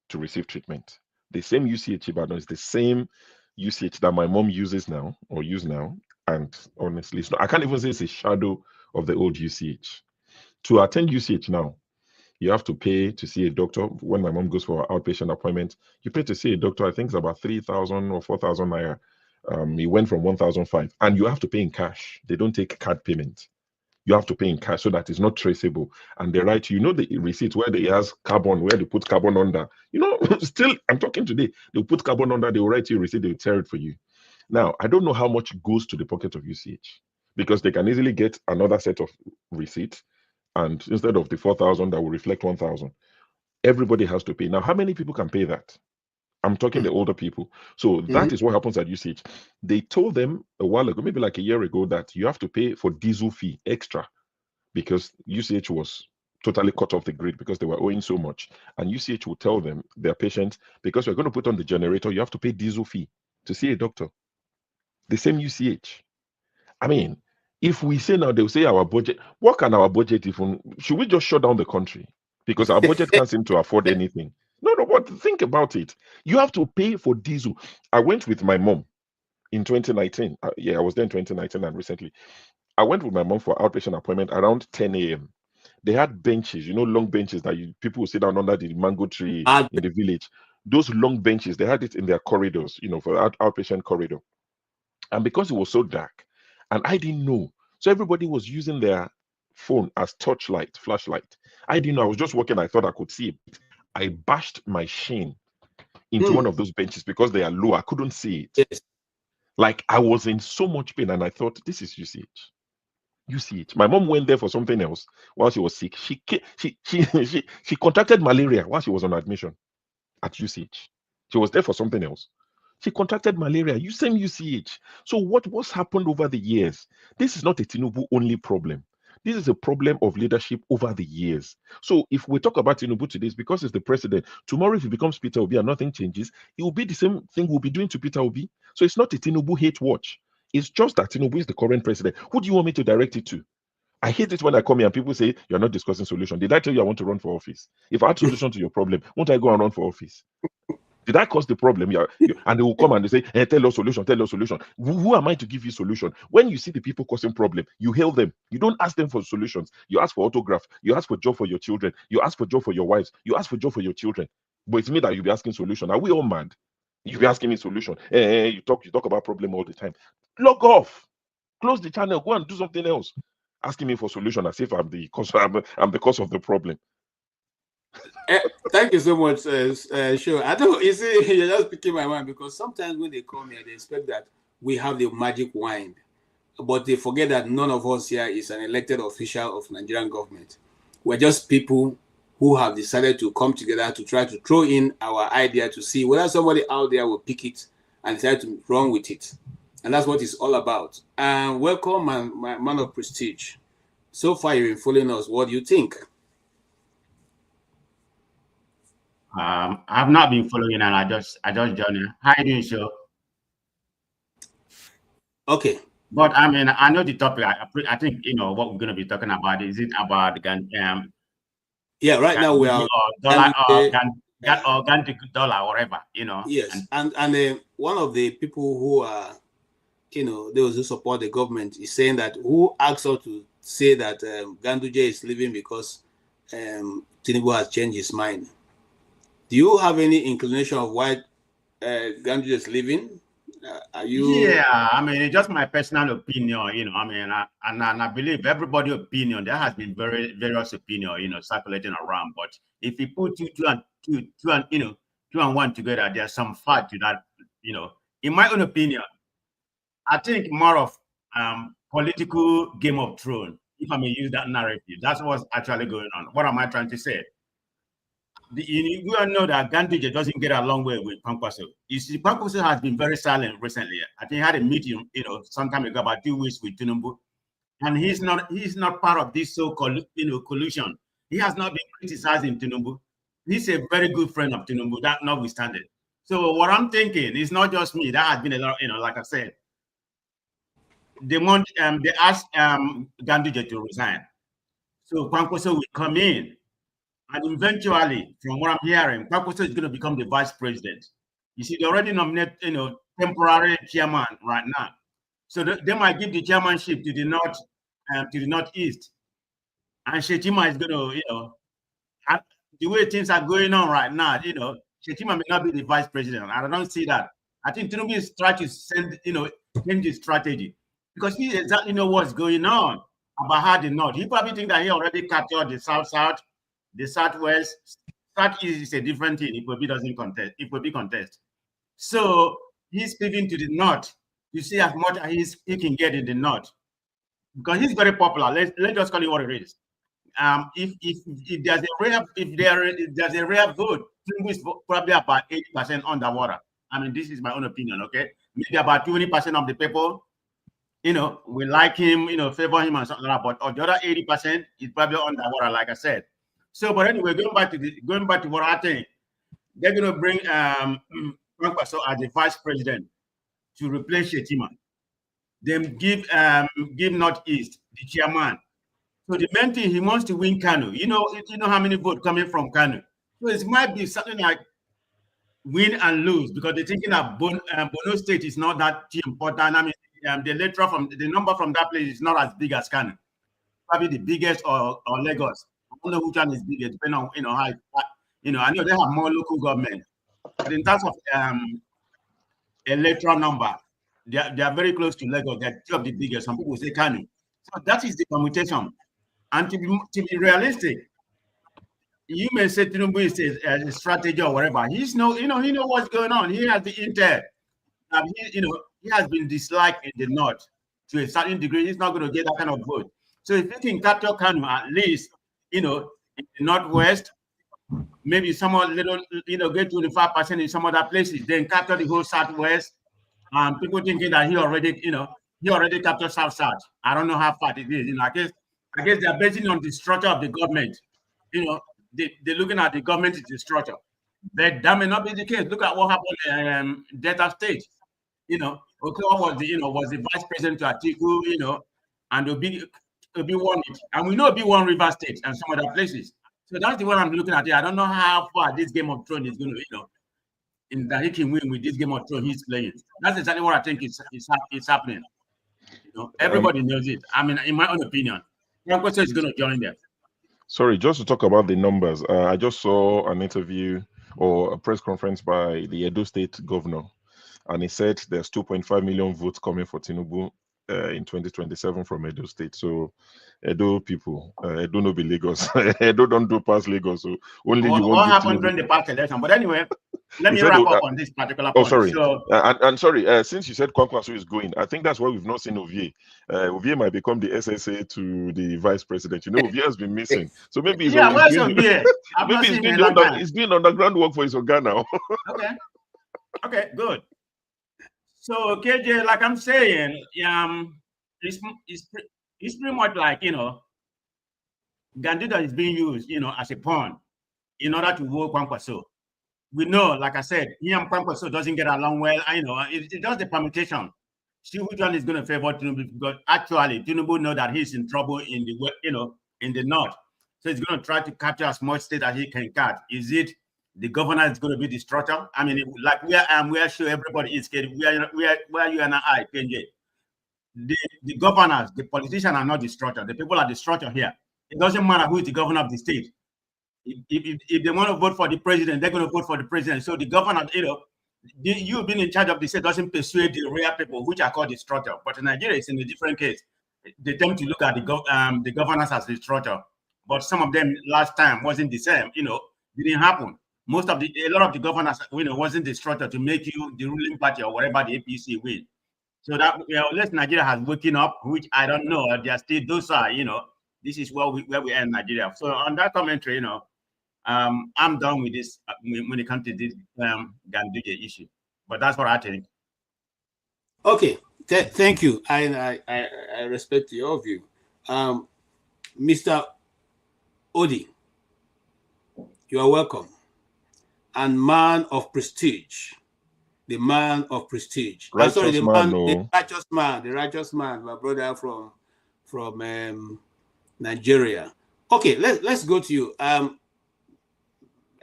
to receive treatment. The same UCH Ibadan is the same UCH that my mom uses now or use now. And honestly, I can't even say it's a shadow of the old UCH. To attend UCH now, You have to pay to see a doctor. When my mom goes for an outpatient appointment, you pay to see a doctor. I think it's about 3,000 or 4,000 naira. It went from 1,500, and you have to pay in cash. They don't take card payment. You have to pay in cash so that it's not traceable. And they write, the receipt where they has carbon, where they put carbon under. Still, I'm talking today. They'll put carbon under, they will write you a receipt, they'll tear it for you. Now, I don't know how much goes to the pocket of UCH, because they can easily get another set of receipts, and instead of the 4,000 that will reflect 1,000, everybody has to pay. Now, how many people can pay that? I'm talking the older people. So that is what happens at UCH. They told them a while ago, maybe like a year ago, that you have to pay for diesel fee extra, because UCH was totally cut off the grid because they were owing so much. And UCH will tell them, their patients, because we're going to put on the generator, you have to pay diesel fee to see a doctor. The same UCH. I mean, if we say now, they'll say our budget, what can our budget even, should we just shut down the country? Because our budget can't seem to afford anything. No, but think about it. You have to pay for diesel. I went with my mom in 2019. I was there in 2019 and recently. I went with my mom for outpatient appointment around 10 a.m. They had benches, long benches that people will sit down under the mango tree in the village. Those long benches, they had it in their corridors, for outpatient corridor. And because it was so dark, and I didn't know, so everybody was using their phone as torchlight, flashlight. I didn't know. I was just walking. I thought I could see it. I bashed my shin into one of those benches because they are low. I couldn't see it. Yes. Like, I was in so much pain, and I thought, this is UCH. UCH. My mom went there for something else while she was sick. She contracted malaria while she was on admission at UCH. She was there for something else. She contracted malaria. Same UCH. So what's happened over the years? This is not a Tinubu only problem. This is a problem of leadership over the years. So if we talk about Tinubu today, it's because it's the president. Tomorrow, if he becomes Peter Obi and nothing changes, it will be the same thing we'll be doing to Peter Obi. So it's not a Tinubu hate watch. It's just that Tinubu is the current president. Who do you want me to direct it to? I hate it when I come here and people say, you're not discussing solution. Did I tell you I want to run for office? If I had solution to your problem, won't I go and run for office? Did I cause the problem? And they will come and they say, hey, tell us solution, tell us solution. Who am I to give you solution? When you see the people causing problem, you hail them. You don't ask them for solutions. You ask for autograph. You ask for job for your children. You ask for job for your wives. You ask for job for your children. But it's me that you'll be asking solution. Are we all mad? You'll be asking me solution. Hey, you talk about problem all the time. Log off. Close the channel. Go and do something else. Asking me for solution as if I'm the cause of the problem. Thank you so much, sure. I don't, you see, you're just picking my mind, because sometimes when they come here, they expect that we have the magic wand, but they forget that none of us here is an elected official of Nigerian government. We're just people who have decided to come together to try to throw in our idea to see whether somebody out there will pick it and decide to run with it. And that's what it's all about. And welcome, my man of prestige. So far, you've been following us. What do you think? I've not been following, and I just joined you. How are you doing, Show? Okay. But I mean, I know the topic. I think what we're going to be talking about. Is it about yeah, right now we are organic dollar, whatever, Yes, and one of the people who are, those who support the government is saying that who asked us to say that Ganduje is leaving because Tinubu has changed his mind. Do you have any inclination of why Ganduje is leaving? Are you? Yeah, I mean, it's just my personal opinion, I mean, I believe everybody's opinion, there has been various opinion, circulating around. But if you put two and one together, there's some fact to that, in my own opinion. I think more of political Game of Thrones, if I may use that narrative. That's what's actually going on. What am I trying to say? You all know that Ganduje doesn't get along well with Kwankwaso. You see, Kwankwaso has been very silent recently. I think he had a meeting, some time ago, about 2 weeks with Tinubu, and he's not part of this so-called, collusion. He has not been criticizing Tinubu. He's a very good friend of Tinubu, that notwithstanding. So what I'm thinking is not just me. That has been a lot, like I said. They asked Ganduje to resign, so Kwankwaso will come in. And eventually, from what I'm hearing, Kwankwaso is going to become the vice president. You see, they already nominate, temporary chairman right now. So they might give the chairmanship to the northeast, and Shettima is going to, the way things are going on right now, you know, Shettima may not be the vice president. I don't see that. I think Tinubu is trying to send, you know, change his strategy because he exactly know what's going on about how the North. He probably think that he already captured the South, the Southwest. Southeast is a different thing. If Obi doesn't contest, if Obi contest, so he's speaking to the North. You see as much as he can get in the North because he's very popular. Let's just call it what it is. If there's a rare vote, Tinubu is probably about 80% underwater. I mean, this is my own opinion, okay? Maybe about 20% of the people, you know, will like him, you know, favor him and something like that. But the other 80% is probably underwater, like I said. So, but anyway, going back to what I think, they're going to bring Kwankwaso as the vice president to replace Shettima. Then give Northeast the chairman. So the main thing, he wants to win Kanu. You know how many votes coming from Kanu. So it might be something like win and lose because they're thinking that Bono State is not that important. I mean, the number from that place is not as big as Kanu. Probably the biggest or Lagos. I don't know which one is bigger, depending on how. I know they have more local government, but in terms of electoral number, they are very close to Lagos. They're two of the biggest. Some people say Kanu. So that is the permutation. And to be realistic, you may say Tinubu is a strategy or whatever. He knows what's going on. He has the intel. He has been disliked in the North to a certain degree. He's not going to get that kind of vote. So if he can capture Kanu, at least, in the Northwest, maybe somewhat little, get 25% in some other places, then capture the whole Southwest. People thinking that he already captured South. I don't know how far it is. I guess they're basing on the structure of the government. They're looking at the government as the structure. But that may not be the case. Look at what happened in Delta State. Okowa was the vice president to Atiku, and Obi won it. And we know Obi won River State and some other places. So that's the one I'm looking at here. I don't know how far this Game of Thrones is going to, in that he can win with this Game of Thrones he's playing. That's exactly what I think is happening. Everybody knows it. I mean, in my own opinion, Kwankwaso is going to join them. Sorry, just to talk about the numbers. I just saw an interview or a press conference by the Edo State governor, and he said there's 2.5 million votes coming for Tinubu in 2027 from Edo State. So Edo people, Edo no be Lagos. Edo don't do past Lagos. So only what happened during the past election. But anyway, let me wrap up on this particular point. Oh, sorry. So, and sorry, since you said Kwankwaso is going, I think that's why we've not seen Ovie. Ovie might become the SSA to the vice president. Ovie has been missing. So maybe he's doing underground work for his organ now. Okay, good. So KJ, like I'm saying, it's pretty much like, Gandida is being used, as a pawn in order to vote Kwankwaso. We know, like I said, he and Kwankwaso doesn't get along well. I know it's just the permutation. See which one is going to favor Tinubu, because actually Tinubu know that he's in trouble in the in the North. So he's going to try to capture as much state as he can catch. Is it the governor is going to be the structure? I mean, like we are sure everybody is scared. Where you and I, PNJ. The governors, the politicians are not the structure. The people are the structure here. It doesn't matter who is the governor of the state. If they want to vote for the president, they're going to vote for the president. So the governor, you being in charge of the state doesn't persuade the real people, which are called the structure. But in Nigeria, it's in a different case. They tend to look at the governors as the structure. But some of them last time wasn't the same. Didn't happen. A lot of the governors, wasn't the structure to make you the ruling party or whatever the APC win. So that unless Nigeria has woken up, which I don't know, they are still docile. This is where we are in Nigeria. So on that commentary, I'm done with this when it comes to this Ganduje issue. But that's what I think. Okay, thank you. I respect your view. Mr. Odi, you are welcome. And man of prestige, the man of prestige. The righteous man, my brother from Nigeria. Okay, let's go to you.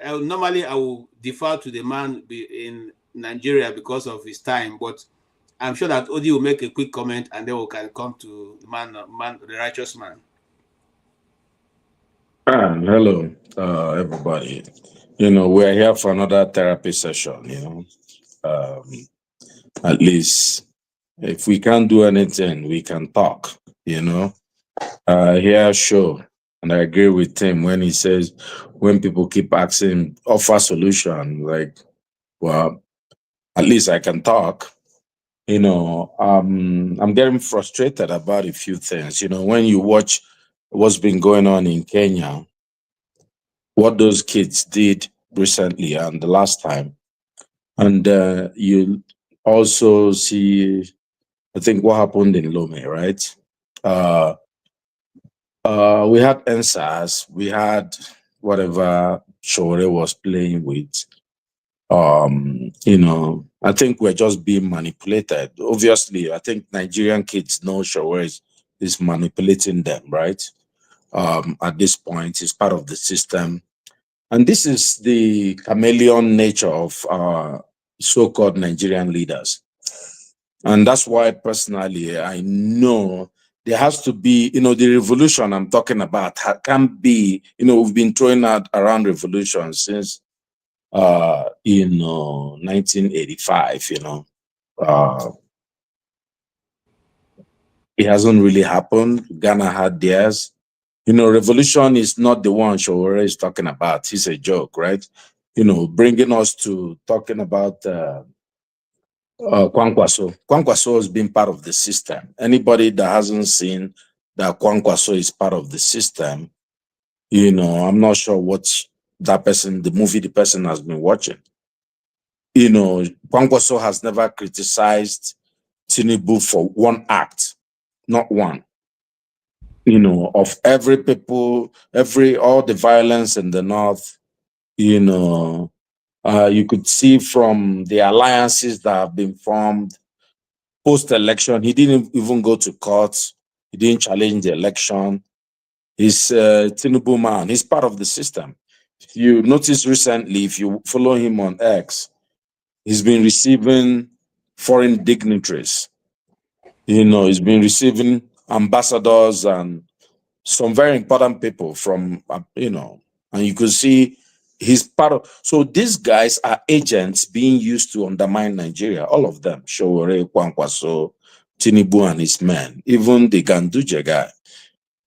Normally I will defer to the man in Nigeria because of his time, but I'm sure that Odi will make a quick comment and then we can come to the man, the righteous man. Hello, everybody. We're here for another therapy session. At least if we can't do anything, we can talk. Here, sure. And I agree with him when he says, when people keep asking, offer solution, like, well, at least I can talk. I'm getting frustrated about a few things. When you watch what's been going on in Kenya, what those kids did recently and the last time, and you also see, I think, what happened in Lome, right? We had NSAS, we had whatever Shore was playing with. I think we're just being manipulated. Obviously, I think Nigerian kids know Shore is manipulating them, right? At this point, it's part of the system. And this is the chameleon nature of so-called Nigerian leaders. And that's why personally, I know there has to be, the revolution I'm talking about can't be, we've been throwing out around revolution since 1985, it hasn't really happened. Ghana had theirs. Revolution is not the one Showore is talking about. It's a joke, right? Bringing us to talking about Kwankwaso. Kwankwaso has been part of the system. Anybody that hasn't seen that Kwankwaso is part of the system, I'm not sure what the movie the person has been watching. Kwankwaso has never criticized Tinubu for one act, not one. Of every people, all the violence in the north, you could see from the alliances that have been formed post-election. He didn't even go to court. He didn't challenge the election. He's Tinubu man. He's part of the system. If you notice recently, if you follow him on X, he's been receiving foreign dignitaries. He's been receiving ambassadors and some very important people from, and you could see he's part of. So these guys are agents being used to undermine Nigeria. All of them, Showore, Kwankwaso, Tinubu and his men, even the Ganduje guy.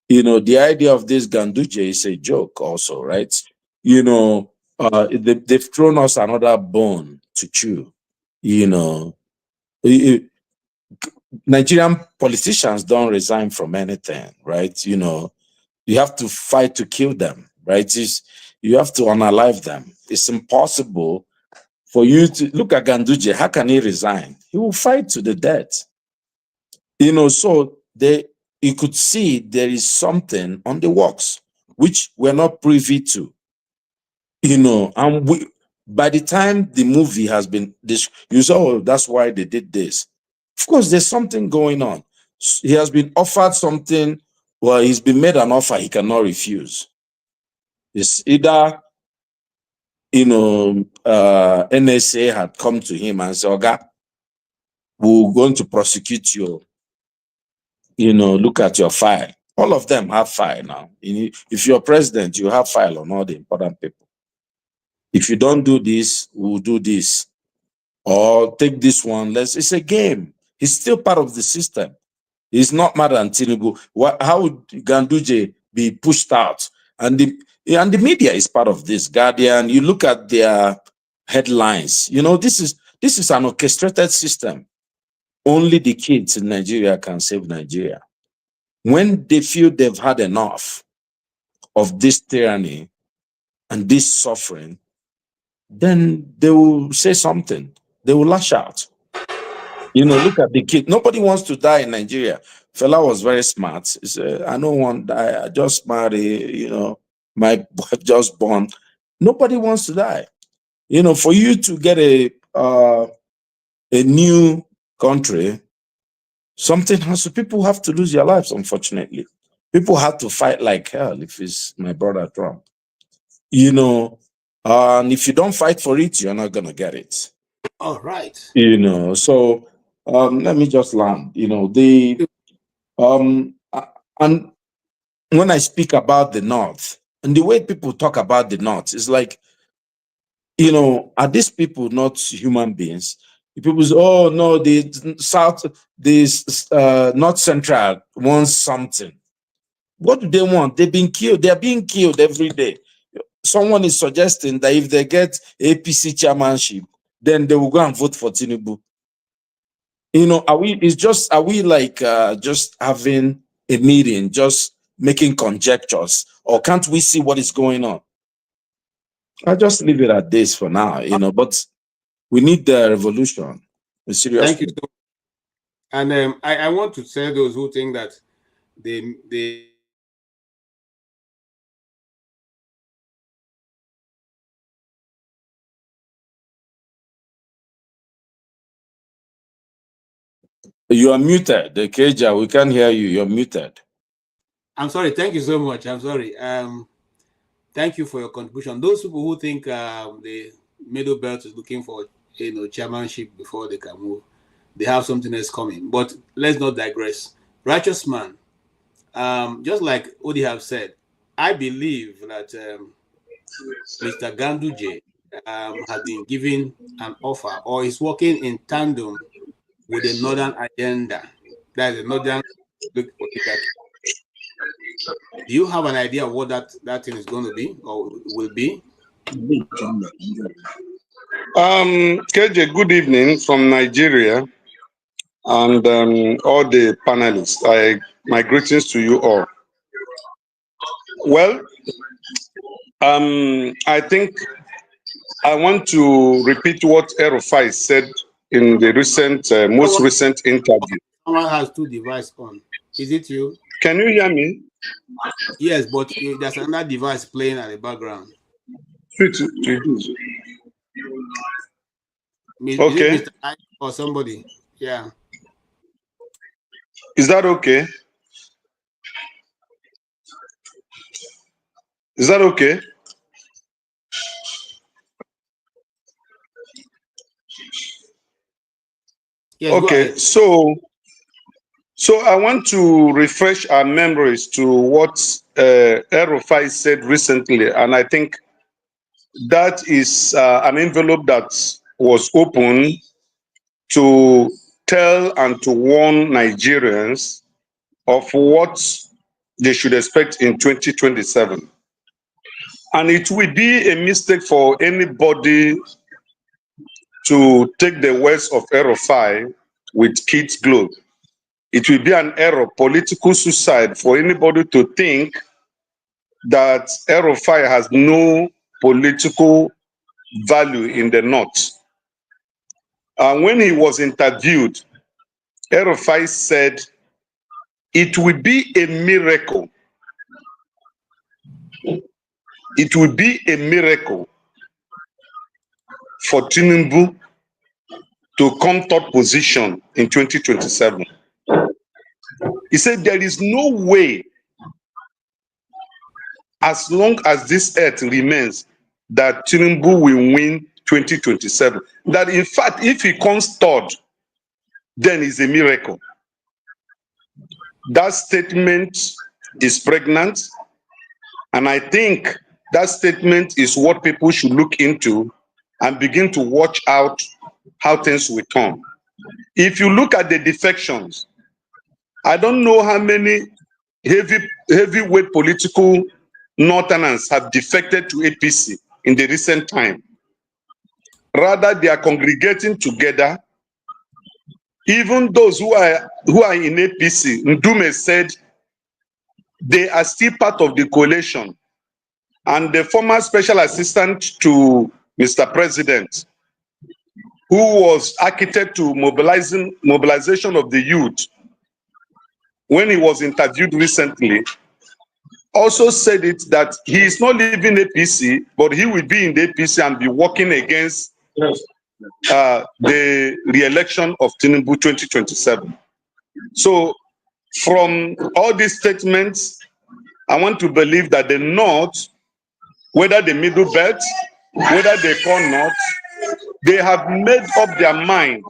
The idea of this Ganduje is a joke also, right? They've thrown us another bone to chew. Nigerian politicians don't resign from anything, right? You have to fight to kill them, right? You have to unalive them. It's impossible for you to look at Ganduje. How can he resign? He will fight to the death. So you could see there is something on the works which we're not privy to. And by the time the movie has been this, you saw, oh, that's why they did this. Of course, there's something going on. He has been offered something. Well, he's been made an offer he cannot refuse. It's either, NSA had come to him and said, "Oga, we're going to prosecute you. Look at your file." All of them have file now. If you're president, you have file on all the important people. If you don't do this, we'll do this. Or take this one. It's a game. He's still part of the system. He's not mad at Tinubu. How would Ganduje be pushed out? And the media is part of this. Guardian, you look at their headlines. This is an orchestrated system. Only the kids in Nigeria can save Nigeria. When they feel they've had enough of this tyranny and this suffering, then they will say something. They will lash out. Look at the kid. Nobody wants to die in Nigeria. Fela was very smart. He said, "I don't want to die. I just marry, my boy just born." Nobody wants to die. For you to get a new country, people have to lose their lives, unfortunately. People have to fight like hell if it's my brother Trump. And if you don't fight for it, you're not going to get it. All right. So let me just land. And when I speak about the North, And the way people talk about the North is like, you know, are these people not human beings? People say, oh no, the South, the North Central wants something. What do they want? They've been killed. They're being killed every day. Someone is suggesting that if they get APC chairmanship, then they will go and vote for Tinubu. You know, are we like just having a meeting, just making conjectures, or can't we see what is going on? I'll just leave it at this for now, you know, but we need the revolution. Thank you. And I want to tell those who think that they You are muted, the Keja. We can't hear you. You're muted. I'm sorry. Thank you so much. I'm sorry. Thank you for your contribution. Those people who think the middle belt is looking for, you know, chairmanship before they can move, they have something else coming. But let's not digress. Righteous man, just like Odi have said, I believe that Mr. Ganduje has been given an offer or is working in tandem with the Northern agenda. That is the Northern political. Do you have an idea of what that thing is going to be or will be? KJ, good evening from Nigeria and all the panelists. My greetings to you all. Well, I think I want to repeat what Erufai said in the recent, most recent interview. Someone has two devices on. Is it you? Can you hear me? Yes, but there's another device playing at the background. Okay. Is it Mr. Ike or somebody? Yeah. Is that okay? Is that okay? Yes, okay, so I want to refresh our memories to what Erufai said recently, and I think that is an envelope that was open to tell and to warn Nigerians of what they should expect in 2027. And it will be a mistake for anybody to take the words of Erufai with kid's globe. It will be an error, political suicide for anybody to think that Erufai has no political value in the North. When he was interviewed, Erufai said, it will be a miracle. It will be a miracle for Tinubu to come third position in 2027. He said there is no way, as long as this earth remains, that Tinubu will win 2027. That in fact, if he comes third, then it's a miracle. That statement is pregnant, and I think that statement is what people should look into and begin to watch out how things will turn. If you look at the defections, I don't know how many heavyweight political Northerners have defected to APC in the recent time. Rather, they are congregating together. Even those who are in APC, Ndume said they are still part of the coalition. And the former special assistant to Mr. President, who was architect to mobilization of the youth, when he was interviewed recently, also said it that he is not leaving APC, but he will be in the APC and be working against the re-election of Tinubu 2027. So from all these statements, I want to believe that the North, whether the Middle Belt, whether they call North, they have made up their mind.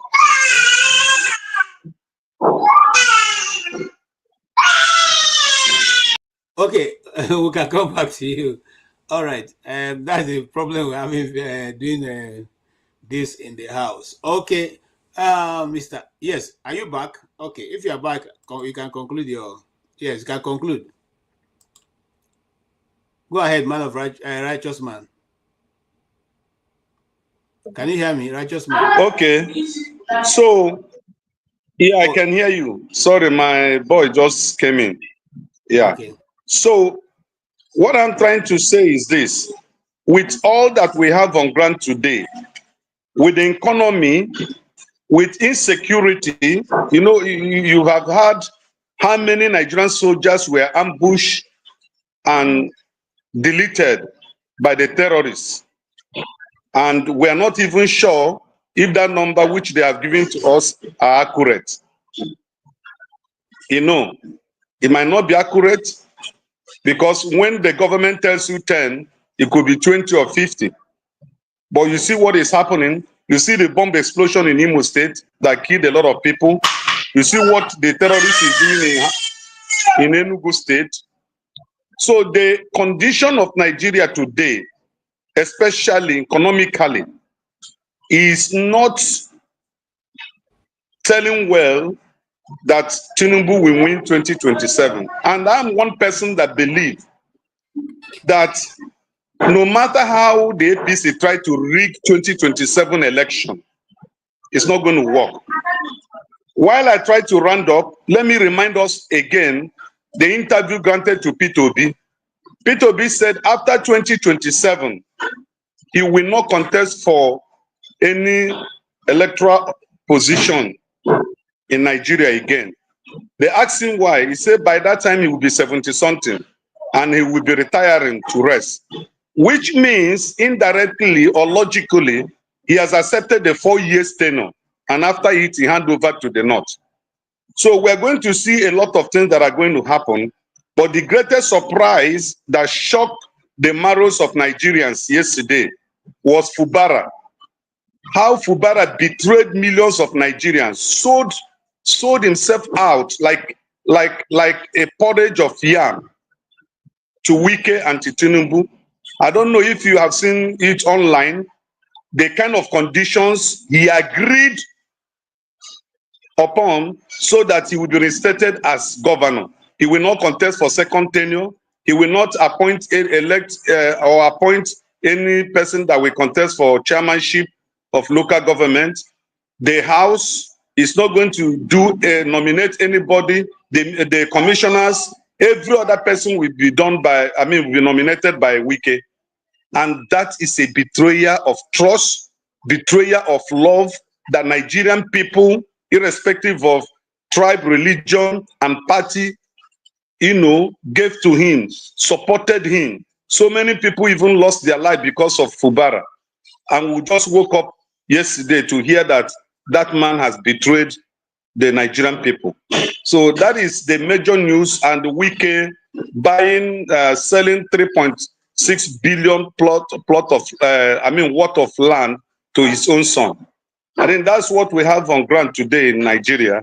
Okay, we can come back to you. All right. That's the problem we're having doing this in the house. Okay. Mr. Yes, are you back? Okay. If you are back, you can conclude your. Yes, you can conclude. Go ahead, man of righteous man. Can you hear me, righteous man? Okay. So, yeah, I can hear you. Sorry, my boy just came in. Yeah. Okay. So, what I'm trying to say is this. With all that we have on ground today, with the economy, with insecurity, you know, you have heard how many Nigerian soldiers were ambushed and deleted by the terrorists. And we're not even sure if that number which they have given to us are accurate. You know, it might not be accurate because when the government tells you 10, it could be 20 or 50. But you see what is happening. You see the bomb explosion in Imo State that killed a lot of people. You see what the terrorists is doing in Enugu State. So the condition of Nigeria today, especially economically, is not telling well that Tinubu will win 2027. And I'm one person that believes that no matter how the APC try to rig 2027 election, it's not going to work. While I try to round up, let me remind us again the interview granted to P2B. P2B said after 2027, he will not contest for any electoral position in Nigeria again. They asked him why. He said by that time he will be 70-something and he will be retiring to rest, which means indirectly or logically, he has accepted the 4 years tenure, and after it, he hand over to the North. So we're going to see a lot of things that are going to happen, but the greatest surprise that shocked the marrows of Nigerians yesterday was Fubara. How Fubara betrayed millions of Nigerians, sold himself out like a porridge of yam to Wike and to Tinubu. I don't know if you have seen it online, the kind of conditions he agreed upon so that he would be reinstated as governor. He will not contest for second tenure. He will not appoint, elect, or appoint any person that will contest for chairmanship of local government. The House is not going to nominate anybody. The commissioners, every other person will be will be nominated by Wike. And that is a betrayal of trust, betrayal of love that Nigerian people, irrespective of tribe, religion, and party, gave to him, supported him. So many people even lost their life because of Fubara. And we just woke up yesterday to hear that that man has betrayed the Nigerian people. So that is the major news. And Wike selling 3.6 billion plot of worth of land to his own son. I think that's what we have on ground today in Nigeria,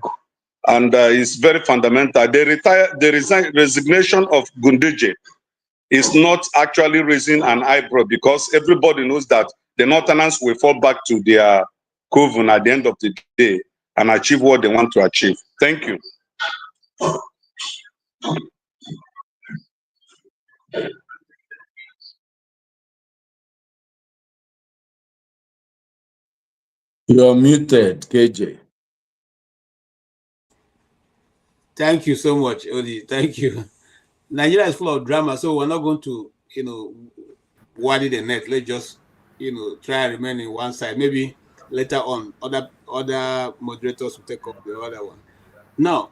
and it's very fundamental. The resignation of Gunduje is not actually raising an eyebrow because everybody knows that the Northerners will fall back to their coven at the end of the day and achieve what they want to achieve. Thank you. You're muted, KJ. Thank you so much, Odi. Thank you. Nigeria is full of drama, so we're not going to, wadi the net. Let's just, try and remain in one side. Maybe later on, other moderators will take up the other one. Now,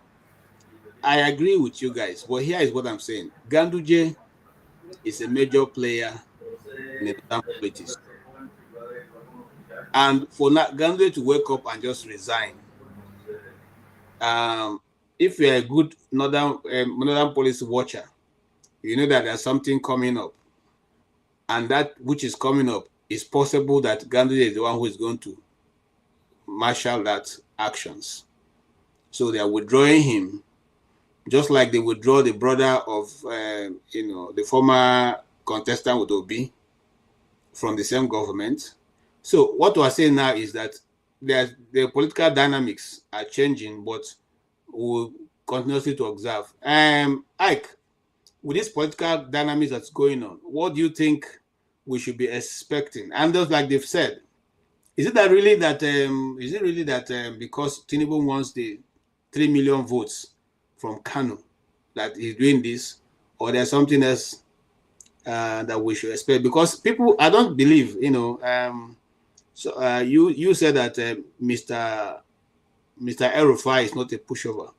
I agree with you guys, but here is what I'm saying. Ganduje is a major player in the politics. And for Ganduje to wake up and just resign, if you're a good northern policy watcher, you know that there's something coming up. And that which is coming up is possible that Ganduje is the one who is going to marshal that actions. So they are withdrawing him just like they withdraw the brother of, the former contestant with Obi from the same government. So what we're saying now is that the political dynamics are changing, but we'll continuously to observe. Ike, with this political dynamics that's going on, what do you think we should be expecting? And just like they've said, is it really that because Tinubu wants the 3 million votes from Kanu that he's doing this, or there's something else that we should expect? Because people, I don't believe, you said that Mr. El-Rufai is not a pushover,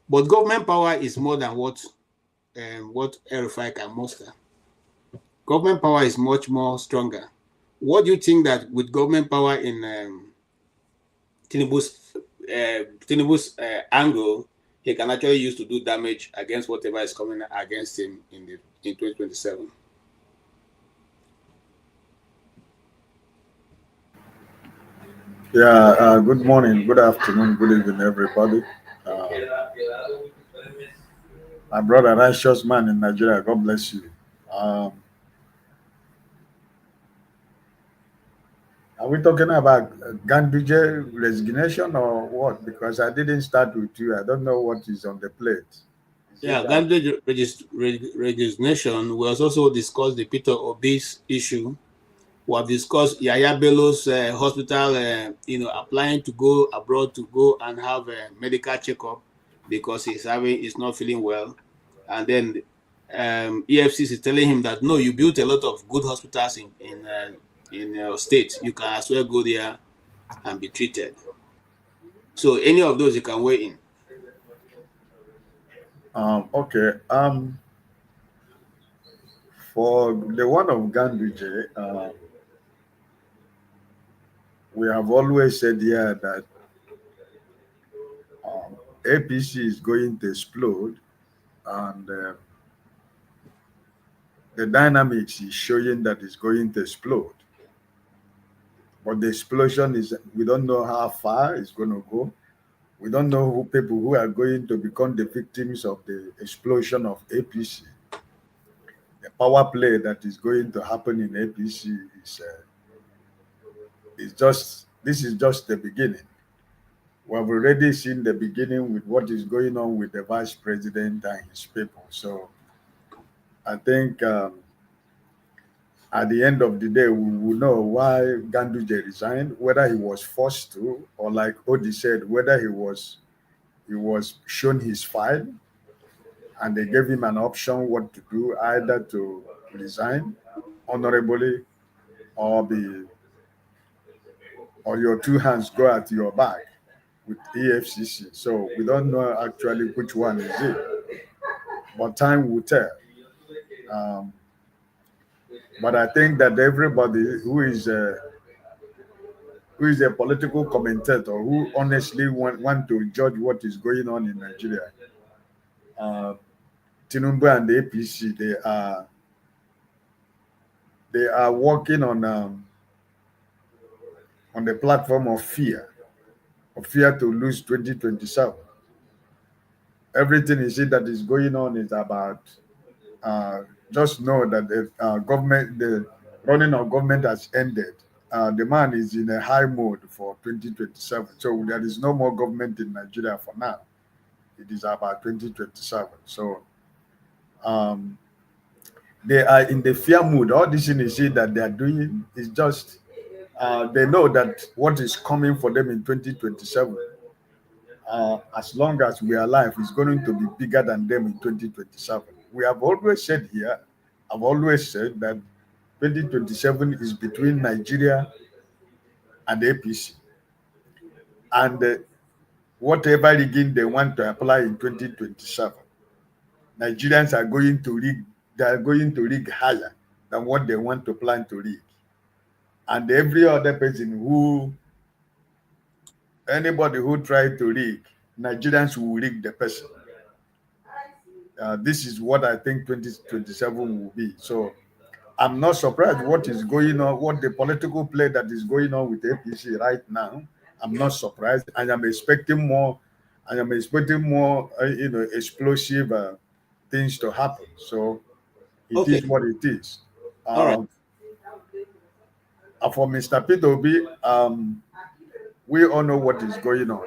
but government power is more than what El-Rufai can muster. Government power is much more stronger. What do you think that with government power in Tinubu's angle, he can actually use to do damage against whatever is coming against him in 2027? Yeah, good morning, good afternoon, good evening, everybody. My brother, righteous man in Nigeria, God bless you. Are we talking about Ganduje resignation or what? Because I didn't start with you. I don't know what is on the plate. Ganduje resignation. We also discussed the Peter Obi's issue. We have discussed Yaya Bello's hospital, applying to go abroad to go and have a medical checkup because he's not feeling well. And then EFCC is telling him that, no, you built a lot of good hospitals in your state. You can as well go there and be treated. So any of those you can weigh in. Okay. For the one of Ganduje, we have always said here that APC is going to explode, and the dynamics is showing that it's going to explode. But the explosion is, we don't know how far it's going to go. We don't know who people who are going to become the victims of the explosion of APC. The power play that is going to happen in APC this is just the beginning. We have already seen the beginning with what is going on with the vice president and his people. So I think at the end of the day, we will know why Ganduje resigned, whether he was forced to, or like Odi said, whether he was shown his file and they gave him an option what to do, either to resign honorably or your two hands go at your back with EFCC. So we don't know actually which one is it, but time will tell. But I think that everybody who is a political commentator who honestly want to judge what is going on in Nigeria, Tinubu and the APC, they are working on the platform of fear to lose 2027. Everything is it that is going on is about just know that the running of government has ended. The man is in a high mode for 2027. So there is no more government in Nigeria for now. It is about 2027. So they are in the fear mood. All this initiative that they are doing is just they know that what is coming for them in 2027, as long as we are alive, is going to be bigger than them in 2027. We have always said here, I've always said that 2027 is between Nigeria and APC. And whatever rigging they want to apply in 2027, Nigerians are going to rig higher than what they want to plan to rig. And every other person anybody who tried to rig, Nigerians will rig the person. This is what I think 2027 will be. So I'm not surprised what is going on, what the political play that is going on with APC right now. I'm not surprised. I am expecting more I am expecting more, explosive things to happen. So it Okay. is what it is. All right. For Mr. Peter Obi, we all know what is going on.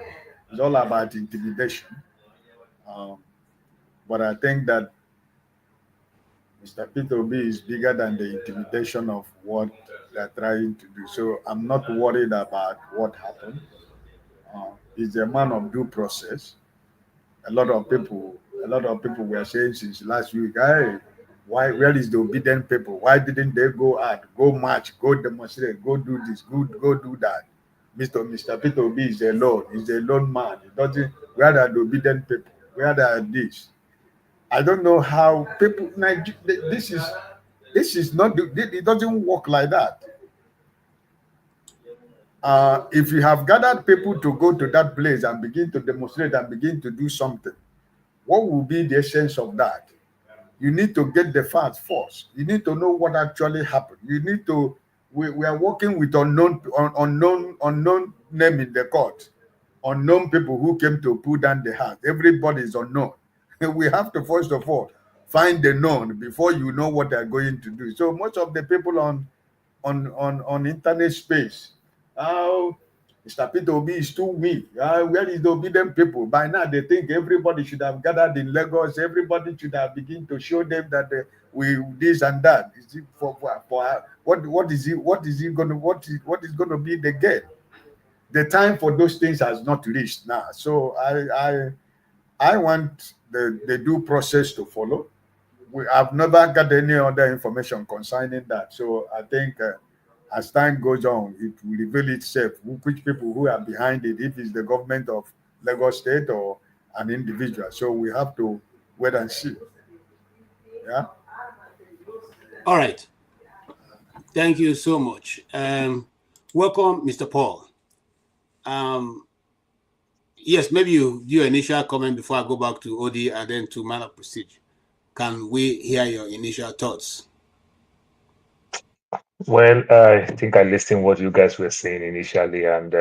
It's all about intimidation. But I think that Mr. Peter Obi is bigger than the intimidation of what they're trying to do. So I'm not worried about what happened. He's a man of due process. A lot of people were saying since last week, hey, where is the obedient people? Why didn't they go out, go march, go demonstrate, go do this, go do that? Mr. Peter Obi is alone. He's a lone man. He doesn't. Where are the obedient people? Where are this? I don't know how people. This is not. It doesn't work like that. If you have gathered people to go to that place and begin to demonstrate and begin to do something, what will be the essence of that? You need to get the facts first. You need to know what actually happened. You need to. We are working with unknown name in the court, unknown people who came to pull down the house. Everybody is unknown. We have to first of all find the known before you know what they're going to do. So most of the people on internet space, Mr. Peter Obi is too weak. Where is the obedient people? By now they think everybody should have gathered in Lagos. Everybody should have begun to show them that we this and that. Is it for what is going to be the game? The time for those things has not reached now. So I want the due process to follow. I've never got any other information concerning that. So I think as time goes on, it will reveal itself which people who are behind it, if it's the government of Lagos State or an individual. So we have to wait and see. Yeah. All right. Thank you so much. Welcome, Mr. Paul. Yes, maybe you do your initial comment before I go back to Odi and then to Man of Prestige. Can we hear your initial thoughts? Well, I think I listened to what you guys were saying initially, and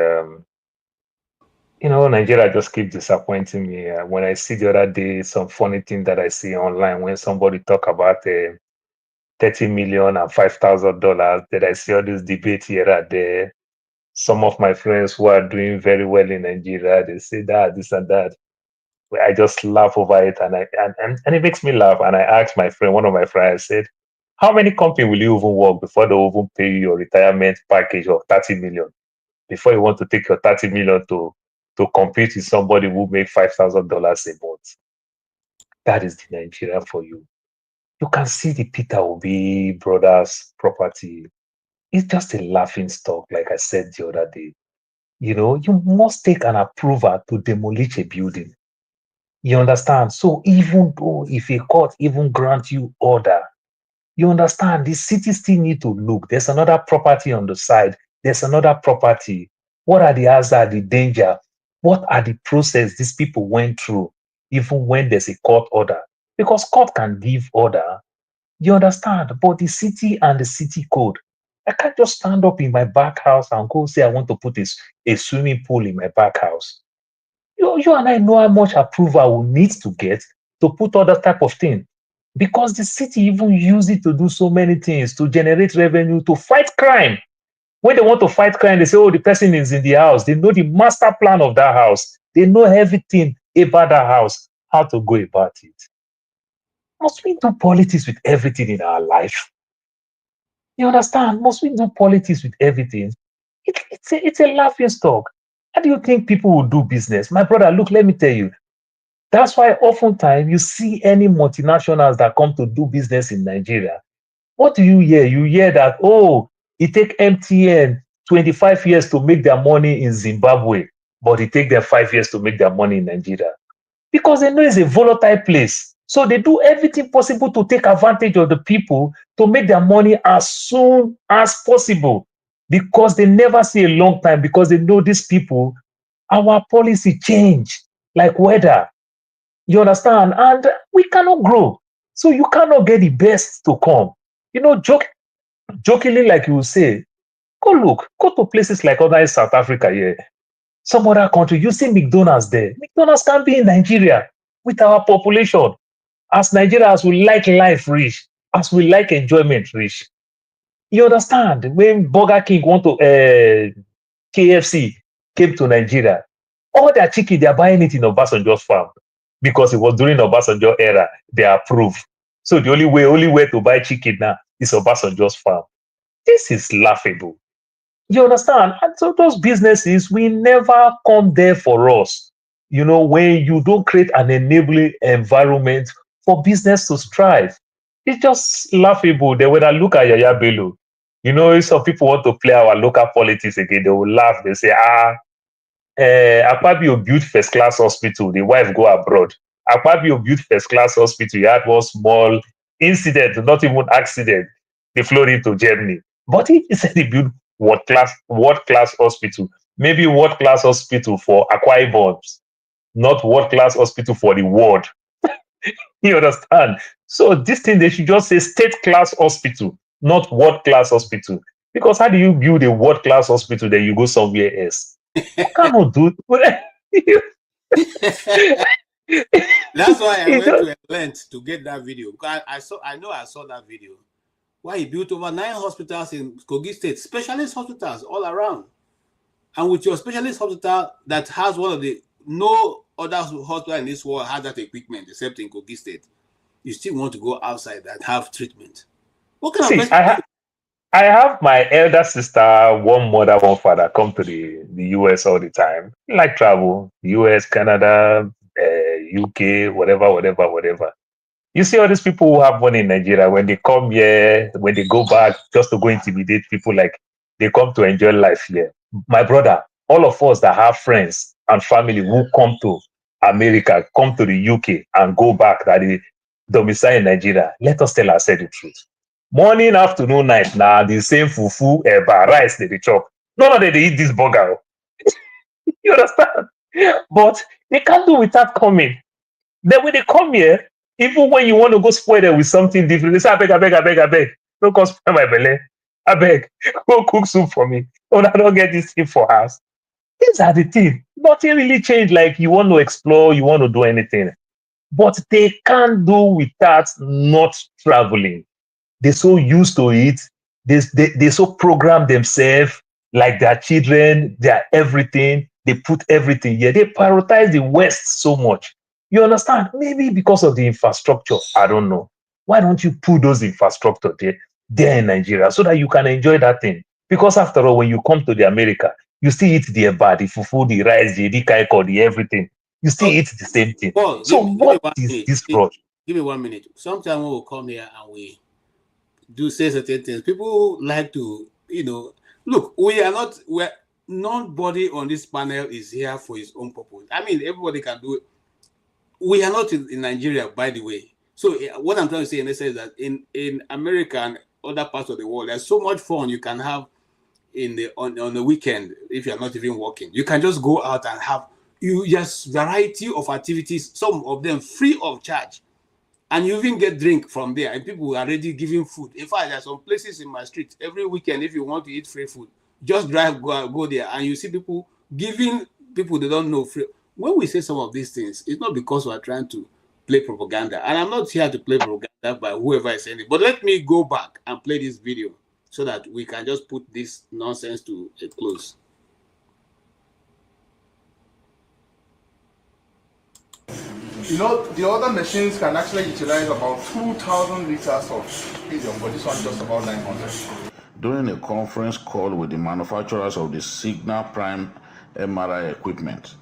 Nigeria just keeps disappointing me. When I see the other day some funny thing that I see online when somebody talk about 30 million and $5,000, that I see all this debate here and there. Some of my friends who are doing very well in Nigeria, they say that, this and that. I just laugh over it, and it makes me laugh. And I asked my friend, one of my friends, I said, how many companies will you even work before they will even pay you your retirement package of 30 million? Before you want to take your 30 million to compete with somebody who make $5,000 a month. That is the Nigeria for you. You can see the Peter Obi brothers property. It's just a laughing stock, like I said the other day. You must take an approval to demolish a building. You understand? So even though if a court even grant you order, you understand the city still need to look. There's another property on the side. There's another property. What are the hazard, the danger? What are the process these people went through, even when there's a court order? Because court can give order. You understand? But the city and the city code, I can't just stand up in my back house and go say I want to put a swimming pool in my back house. You and I know how much approval we need to get to put all that type of thing. Because the city even use it to do so many things, to generate revenue, to fight crime. When they want to fight crime, they say, oh, the person is in the house. They know the master plan of that house. They know everything about that house, how to go about it. Must we do politics with everything in our life? You understand? Must we do politics with everything? It's a laughing stock. How do you think people will do business? My brother, look, let me tell you. That's why oftentimes you see any multinationals that come to do business in Nigeria. What do you hear? You hear that, oh, it take MTN 25 years to make their money in Zimbabwe, but it take them 5 years to make their money in Nigeria. Because they know it's a volatile place. So they do everything possible to take advantage of the people to make their money as soon as possible. Because they never see a long time, because they know these people, our policy change like weather. You understand? And we cannot grow. So you cannot get the best to come. Jokingly, like you say, go to places like other South Africa here. some other country. You see McDonald's there. McDonald's can be in Nigeria with our population. As Nigerians, we like life rich, as we like enjoyment rich. You understand? When Burger King want to KFC came to Nigeria, all their chicken, they are buying it in Obasanjo's farm because it was during Obasanjo era, they approved. So the only way to buy chicken now is Obasanjo's farm. This is laughable. You understand? And so those businesses will never come there for us. You know, when you don't create an enabling environment for business to strive, it's just laughable. They would look at Yaya Bello. You know, if some people want to play our local politics again, they will laugh. They say, Akpabio built first class hospital, the wife go abroad. Akpabio built first class hospital, he had one small incident, not even accident. They flew into Germany. But he said he built world class hospital, maybe world class hospital for Akwa Ibom, not world class hospital for the world. You understand? So this thing, they should just say state class hospital, not world class hospital. Because how do you build a world class hospital then you go somewhere else? You cannot do it. That's why I went to a length to get that video. I saw that video. Why he built over 9 hospitals in Kogi State, specialist hospitals all around. And with your specialist hospital that has one of the, no other hospital in this world has that equipment except in Kogi State, you still want to go outside and have treatment. What kind of I have my elder sister, one mother, one father, come to the US all the time. Like travel, US, Canada, UK, whatever. You see all these people who have money in Nigeria, when they come here, when they go back, just to go intimidate people, like they come to enjoy life here. My brother, all of us that have friends and family who come to America, come to the UK and go back, that they domicile in Nigeria, let us tell ourselves the truth. Morning, afternoon, night, now the same fufu, eba, rice they chop. None of them they eat this burger. You understand? But they can't do without coming. Then when they come here, even when you want to go spoil them with something different, they say, I beg. Don't come spoil my belly. I beg, go cook soup for me. Oh, I don't get this thing for us. These are the things. Nothing really changed. Like you want to explore, you want to do anything. But they can't do without not traveling. They're so used to it. They so program themselves like their children, their everything. They put everything here. They prioritize the West so much. You understand? Maybe because of the infrastructure. I don't know. Why don't you put those infrastructure there in Nigeria so that you can enjoy that thing? Because after all, when you come to the America, you still eat the eba, the fufu, the rice, the edikaiko, the everything. You still eat the same thing. Paul, So what is this rush? Give me 1 minute. Sometimes we will come here and we do say certain things. People like to, look, nobody on this panel is here for his own purpose. I mean, everybody can do it. We are not in Nigeria, by the way. So what I'm trying to say in this is that in America and other parts of the world, there's so much fun you can have on the weekend if you're not even working. You can just go out and have variety of activities, some of them free of charge. And you even get drink from there, and people are already giving food. In fact, there are some places in my street, every weekend, if you want to eat free food, just go there, and you see people giving people they don't know free. When we say some of these things, it's not because we're trying to play propaganda. And I'm not here to play propaganda by whoever is saying it. But let me go back and play this video so that we can just put this nonsense to a close. The other machines can actually utilize about 2,000 liters of helium, but this one just about 900. During a conference call with the manufacturers of the Signal Prime MRI equipment,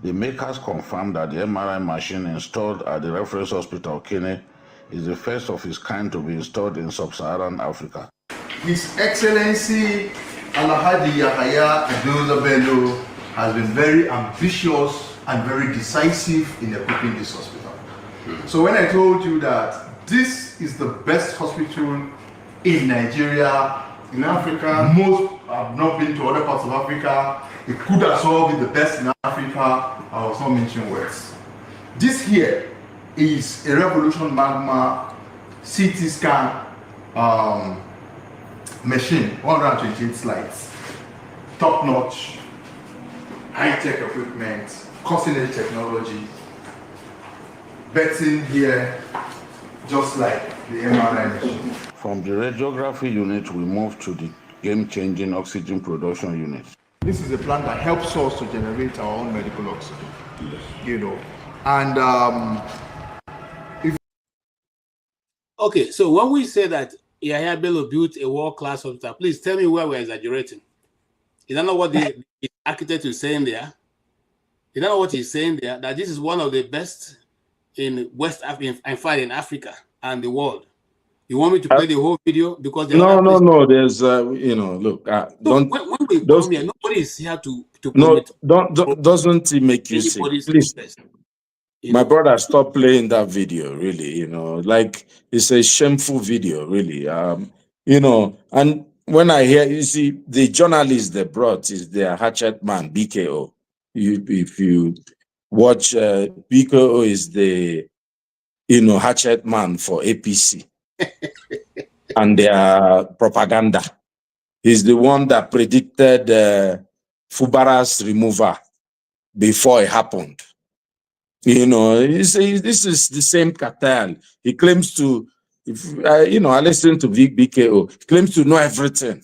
the makers confirmed that the MRI machine installed at the reference hospital, Kene, is the first of its kind to be installed in sub-Saharan Africa. His Excellency Alhaji Yahaya Adoza Bello has been very ambitious and very decisive in equipping this hospital. So when I told you that this is the best hospital in Nigeria, in Africa, most have not been to other parts of Africa, it could as well be the best in Africa, I was not mentioning words. This here is a Revolution Magma CT scan machine, 128 slides, top notch, high-tech equipment, cutting-edge technology, betting here, just like the MRI machine. From the radiography unit, we move to the game-changing oxygen production unit. This is a plant that helps us to generate our own medical oxygen, you know. And Okay, so when we say that Yahya Bello built a world-class hospital, please tell me where we're exaggerating. Is that not what the architect is saying there? Is that not what he's saying there? That this is one of the best in West Africa, in fact, in Africa and the world. You want me to play the whole video? Because no. There's, look. When we come here, nobody is here to doesn't it make you sick? Please, my brother, stop playing that video. Really, like it's a shameful video. Really, And when I hear, you see, the journalist they brought is their hatchet man, BKO. If you watch, BKO is the hatchet man for APC. And their propaganda. He's the one that predicted Fubara's removal before it happened. This is the same cartel. He claims to, I listen to BKO. He claims to know everything.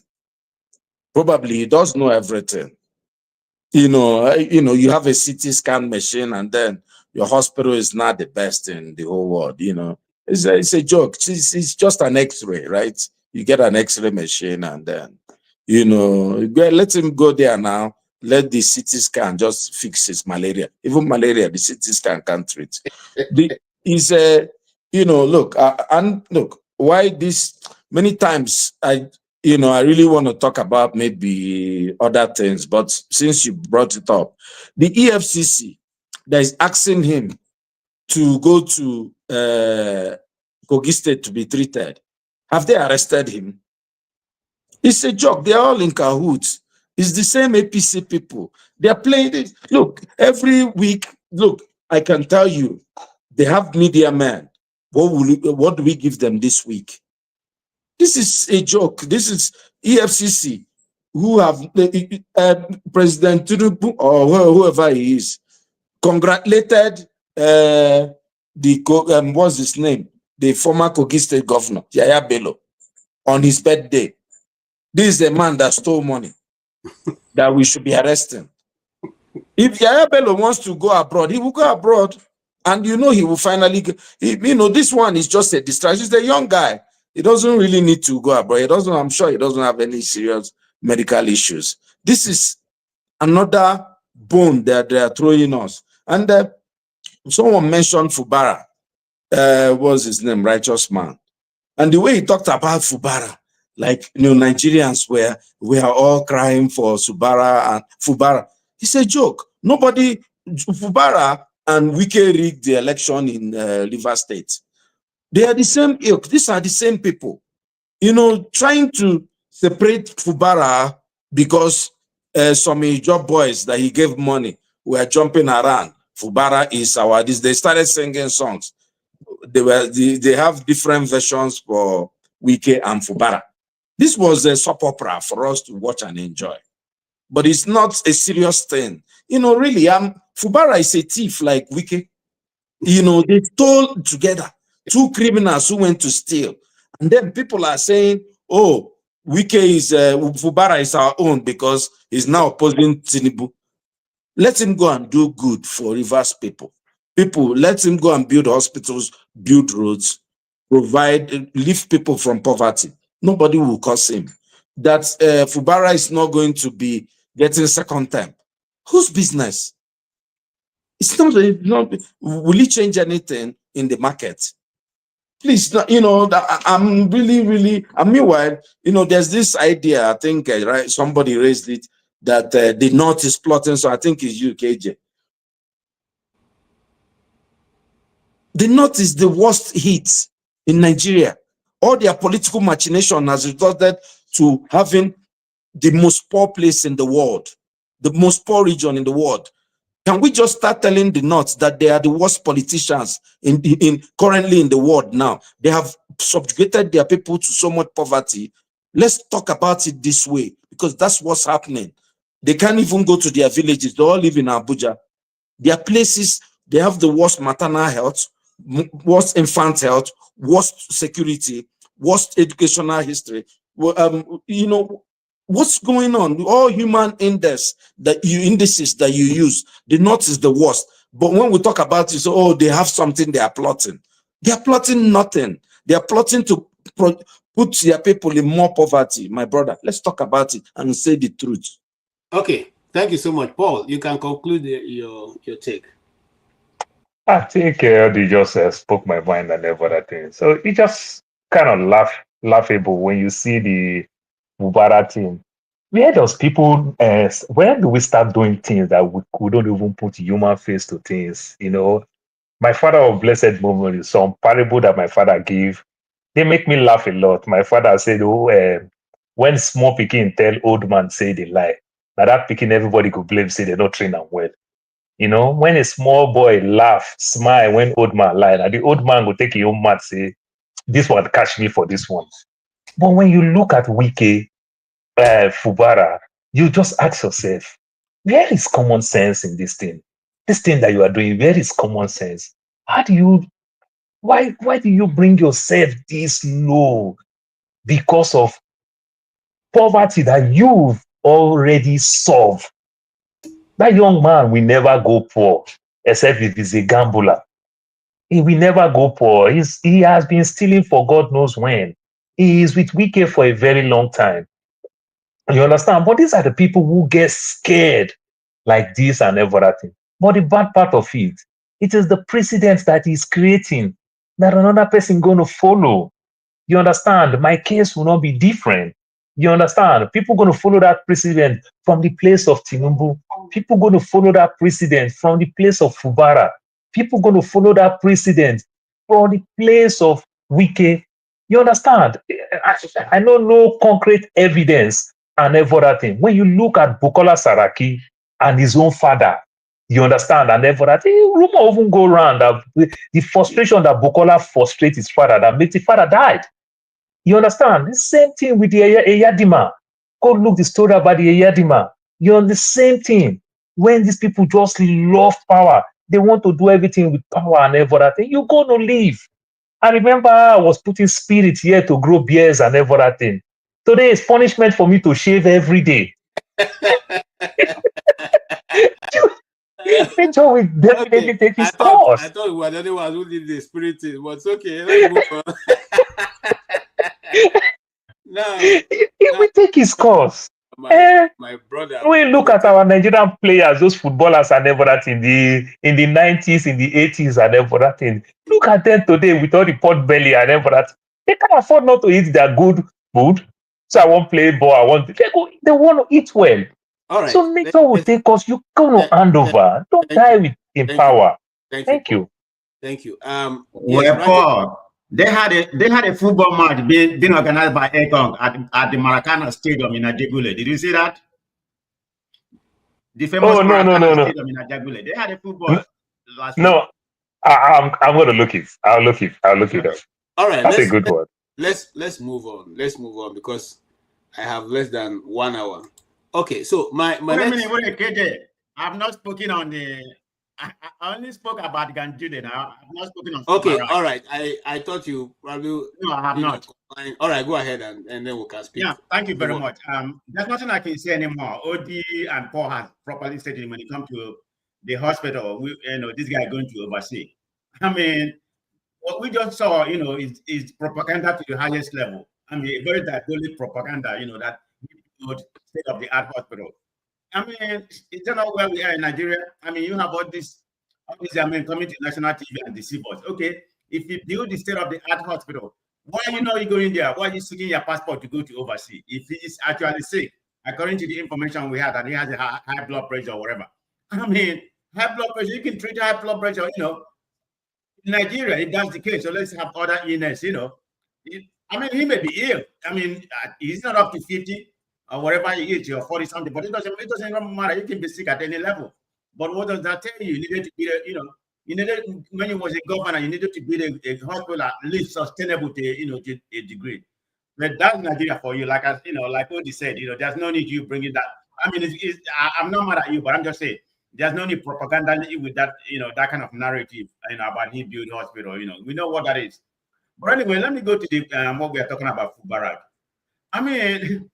Probably he does know everything. You have a CT scan machine, and then your hospital is not the best in the whole world. It's a joke. It's just an X-ray, right? You get an X-ray machine, and then, let him go there now. Let the CT scan just fix his malaria. Even malaria, the CT scan can't treat. Look, why this? Many times, I really want to talk about maybe other things, but since you brought it up, the EFCC that is asking him to go to Kogi State to be treated. Have they arrested him? It's a joke. They're all in cahoots. It's the same APC people. They're playing it. Look, every week, I can tell you, they have media men. What do we give them this week? This is a joke. This is EFCC, who have President Tinubu or whoever he is, congratulated what's his name? The former Kogi State governor, Yahya Bello, on his birthday. This is a man that stole money that we should be arresting. If Yahya Bello wants to go abroad, he will go abroad. And he will finally, this one is just a distraction. He's a young guy. He doesn't really need to go abroad. I'm sure he doesn't have any serious medical issues. This is another bone that they are throwing us. And someone mentioned Fubara. What's his name? Righteous Man. And the way he talked about Fubara, like Nigerians we are all crying for Fubara. It's a joke. Fubara and Wike rigged the election in Rivers State. They are the same ilk. These are the same people. Trying to separate Fubara because some job boys that he gave money were jumping around. Fubara is our this. They started singing songs. They have different versions for Wike and Fubara. This was a soap opera for us to watch and enjoy. But it's not a serious thing. Really, Fubara is a thief like Wike. They stole together. Two criminals who went to steal. And then people are saying, oh, Fubara is our own because he's now opposing Tinubu. Let him go and do good for Rivers people. Let him go and build hospitals, build roads, lift people from poverty. Nobody will curse him. That Fubara is not going to be getting second term. Whose business? It's not. Will it change anything in the market? Please, I'm really. And meanwhile, there's this idea. I think right, somebody raised it that the North is plotting. So I think it's UKJ. The North is the worst hit in Nigeria. All their political machination has resulted to having the most poor place in the world, the most poor region in the world. Can we just start telling the North that they are the worst politicians currently in the world now? They have subjugated their people to so much poverty. Let's talk about it this way, because that's what's happening. They can't even go to their villages. They all live in Abuja. Their places, they have the worst maternal health, worst infant health, worst security, worst educational history. You know, what's going on? All human indices that you use, the North is the worst. But when we talk about it, oh, they have something they are plotting. They are plotting nothing. They are plotting to put their people in more poverty. My brother, let's talk about it and say the truth. Okay, thank you so much, Paul. You can conclude your take. I think they just spoke my mind and every other thing. So it just kind of laughable when you see the Fubara thing. Where does people, where do we start doing things that we don't even put human face to things? You know, my father of blessed memory, some parable that my father gave, they make me laugh a lot. My father said, oh, when small pikin tell old man say they lie, now that pikin everybody could blame, say they don't train them well. You know, when a small boy laugh, smile when old man lie, now the old man will take your own mouth, say, this one catch me for this one. But when you look at Wike-Fubara, you just ask yourself, where is common sense in this thing? This thing that you are doing, where is common sense? Why do you bring yourself this low because of poverty that you've already solved? That young man will never go poor, except if he's a gambler. He will never go poor. He has been stealing for God knows when. He is with Wike for a very long time. You understand? But these are the people who get scared like this and everything. But the bad part of it, it is the precedent that is creating that another person going to follow. You understand? My case will not be different. You understand? People going to follow that precedent from the place of Tinubu. People going to follow that precedent from the place of Fubara. People going to follow that precedent from the place of Wike. You understand? I know no concrete evidence and everything. When you look at Bukola Saraki and his own father, you understand, and everything, rumor even go around that the frustration that Bukola frustrates his father that makes his father died. You understand? The same thing with the Eyadima. Go look the story about the Eyadima. You're on the same thing. When these people just love power, they want to do everything with power and everything, you're going to leave. I remember I was putting spirit here to grow beers and everything. Today is punishment for me to shave every day. Victor will definitely take his course. I thought we were the only ones who did the spirit thing, but it's okay. Let's move on. Now, he will take his course. My brother. We look at our Nigerian players, those footballers and everything in the 90s, in the 80s and everything. Look at them today with all the pot belly and everything. They can afford not to eat their good food. So I won't play ball. They want to eat well. All right. So nature will take us. You're going to hand over. Don't die in power. Thank you. Thank you. Well, Paul, they had a football match being organized by Ekong at the Maracana Stadium in Ajegule. Did you see that? The famous Maracana Stadium in Ajegule. They had a football last week. No, I'm going to look it. I'll look it up. All right. That's a good one. Let's move on. Let's move on because I have less than 1 hour. Okay, so my wait a minute, KJ. I've not spoken on the. I only spoke about Ganjude now. I've not spoken on. Okay, all right. I thought you probably. No, I have not. All right, go ahead and then we can speak. Yeah, thank you very much. There's nothing I can say anymore. OD and Paul has properly stated when it comes to the hospital. This guy going to oversee. I mean, what we just saw, is propaganda to the highest level. I mean, a very diabolic propaganda. That state of the art hospital. I mean, it's not where we are in Nigeria. I mean, you have all this coming to national TV and deceive us. Okay, if you build the state of the art hospital, why are you going there? Why are you seeking your passport to go to overseas? If he is actually sick, according to the information we have, that he has a high blood pressure or whatever. I mean, high blood pressure, you can treat high blood pressure, in Nigeria, if that's the case. So let's have other illness, I mean, he may be ill. I mean, he's not up to 50 or whatever he is, or 40 something, but it doesn't even matter. You can be sick at any level. But what does that tell you? You needed to be, you needed, when you was a governor, you needed to build a hospital at least sustainable to, to a degree. But that's Nigeria for you. Like Odi said, there's no need you bringing that I mean, I'm not mad at you, but I'm just saying there's no need propaganda with that, that kind of narrative, about he built hospital. We know what that is. But anyway, let me go to the what we are talking about, Fubara. I mean,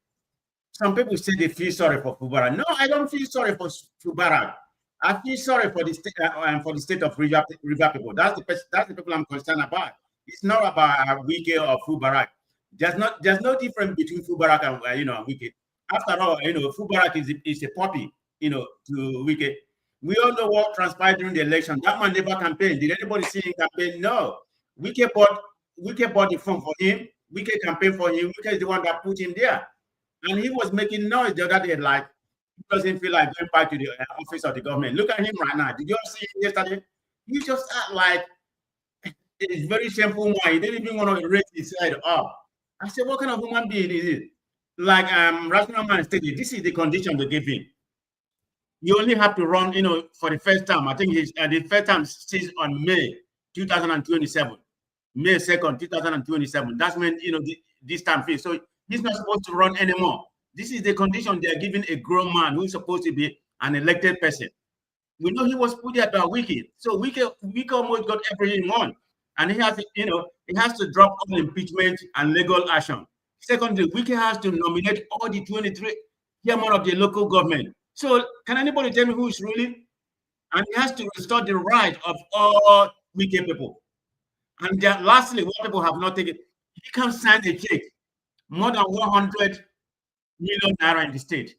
some people say they feel sorry for Fubara. No, I don't feel sorry for Fubara. I feel sorry for the state of River people. That's the people I'm concerned about. It's not about Wike or Fubara. There's no difference between Fubara and Wike. After all, Fubara is a puppy, to Wike. We all know what transpired during the election. That man never campaigned. Did anybody see him campaign? No. Wike bought the phone for him. Wike campaigned for him. Wike is the one that put him there. And he was making noise the other day, like he doesn't feel like going back to the office of the government. Look at him right now. Did you all see him yesterday? He just act like it's very shameful man. He didn't even want to raise his head up. I said, what kind of human being is it? Like Rational Man stated, this is the condition they gave him. You only have to run, for the first time. I think the first time is on May 2027. May 2nd, 2027. That's when, this time phase. So he's not supposed to run anymore. This is the condition they are giving a grown man who's supposed to be an elected person. We know he was put there by Wike. So Wike almost got everything he won. And he has to, he has to drop all impeachment and legal action. Secondly, Wike has to nominate all the 23 chairmen of the local government. So can anybody tell me who is ruling? And he has to restore the right of all Wike people. And lastly, what people have not taken, he can sign a check more than 100 million naira in the state.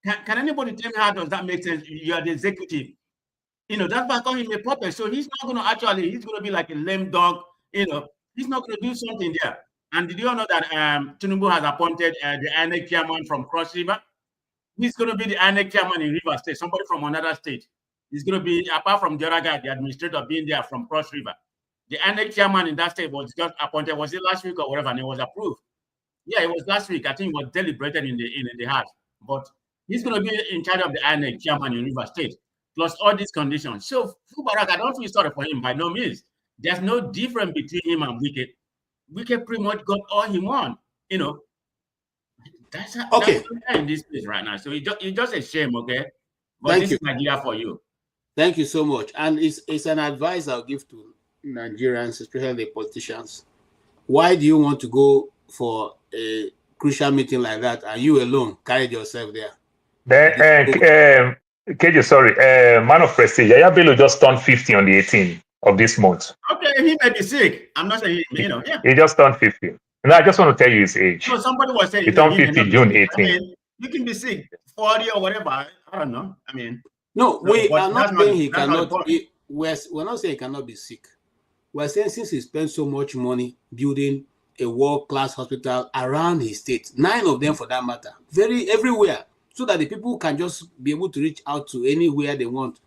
Can anybody tell me how does that make sense? You are the executive. That's by calling him a puppet. So he's not going to he's going to be like a lame dog. He's not going to do something there. And did you all know that Tinubu has appointed the INEC chairman from Cross River? He's going to be the INEC chairman in River State, somebody from another state. He's going to be, apart from the other guy, the administrator being there from Cross River. The INEC chairman in that state was just appointed, was it last week or whatever, and it was approved. Yeah, it was last week. I think it was deliberated in the House. But he's going to be in charge of the INEC chairman in River State, plus all these conditions. So Fubara, I don't feel sorry for him by no means. There's no difference between him and Wike. Wike pretty much got all he wants. That's in this place right now. So it's just a shame, okay? But this is Nigeria for you. Thank you so much. And it's an advice I'll give to Nigerians, especially the politicians. Why do you want to go for a crucial meeting like that and you alone carried yourself there? KJ, sorry, man of prestige, Yaya Bello just turned 50 on the 18th of this month. Okay, he may be sick. I'm not saying, yeah. He just turned 50. No, I just want to tell you his age. So somebody was saying he turned 50 June 18th. I mean, you can be sick, 40 or whatever. I don't know. I mean, no, we are not saying he cannot. We're not saying he cannot be sick. We're saying since he spent so much money building a world-class hospital around his state, 9 of them for that matter, everywhere, so that the people can just be able to reach out to anywhere they want.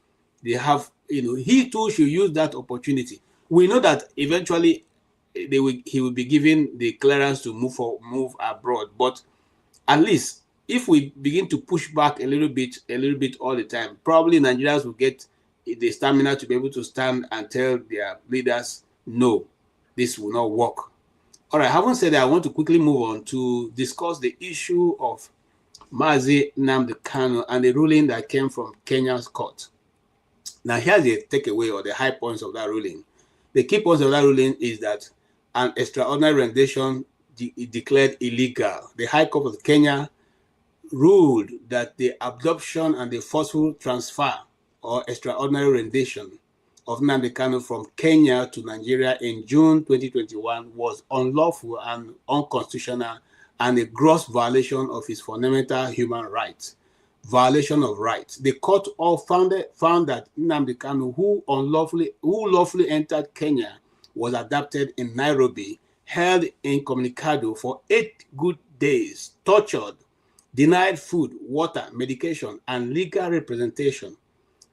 They have, he too should use that opportunity. We know that eventually he will be given the clearance to move abroad, but at least if we begin to push back a little bit all the time, probably Nigerians will get the stamina to be able to stand and tell their leaders, no, this will not work. All right, having said that, I want to quickly move on to discuss the issue of Mazi Nnamdi Kanu and the ruling that came from Kenya's court. Now, here's the takeaway or the high points of that ruling. The key points of that ruling is that an extraordinary rendition declared illegal. The High Court of Kenya ruled that the adoption and the forceful transfer or extraordinary rendition of Nnamdi Kanu from Kenya to Nigeria in June 2021 was unlawful and unconstitutional and a gross violation of his fundamental human rights. Violation of rights. The court all found that Nnamdi Kanu, who lawfully entered Kenya, was adopted in Nairobi, held incommunicado for 8 good days, tortured, denied food, water, medication, and legal representation.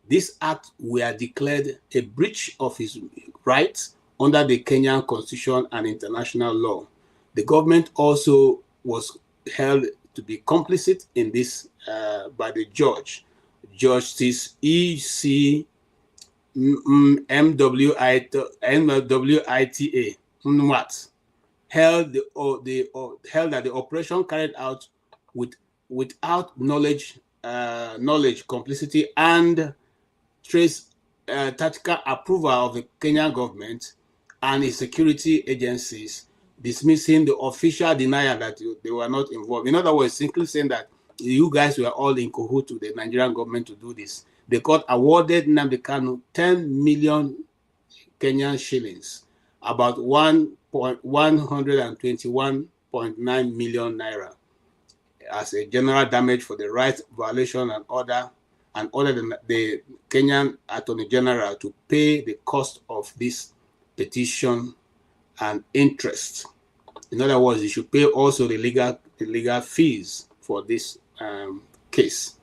This act were declared a breach of his rights under the Kenyan Constitution and international law. The government also was held to be complicit in this by the judge, Justice E.C. MWITA, held that the operation carried out without knowledge knowledge, complicity, and trace tactical approval of the Kenyan government and its security agencies, dismissing the official denial that they were not involved. In other words, simply saying that you guys were all in cahoots with the Nigerian government to do this. The court awarded Nnamdi Kanu 10 million Kenyan shillings, about 121.9 million naira, as a general damage for the rights violation and ordered the Kenyan Attorney General to pay the cost of this petition and interest. In other words, he should pay also the legal fees for this case.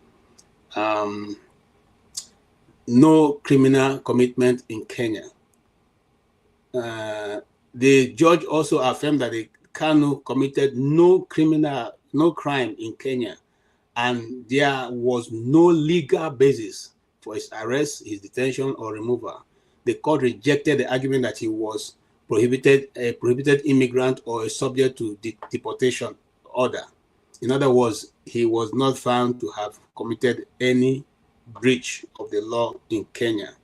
No criminal commitment in Kenya. The judge also affirmed that the Kanu committed no crime in Kenya, and there was no legal basis for his arrest, his detention, or removal. The court rejected the argument that he was a prohibited immigrant or a subject to deportation order. In other words, he was not found to have committed any breach of the law in Kenya,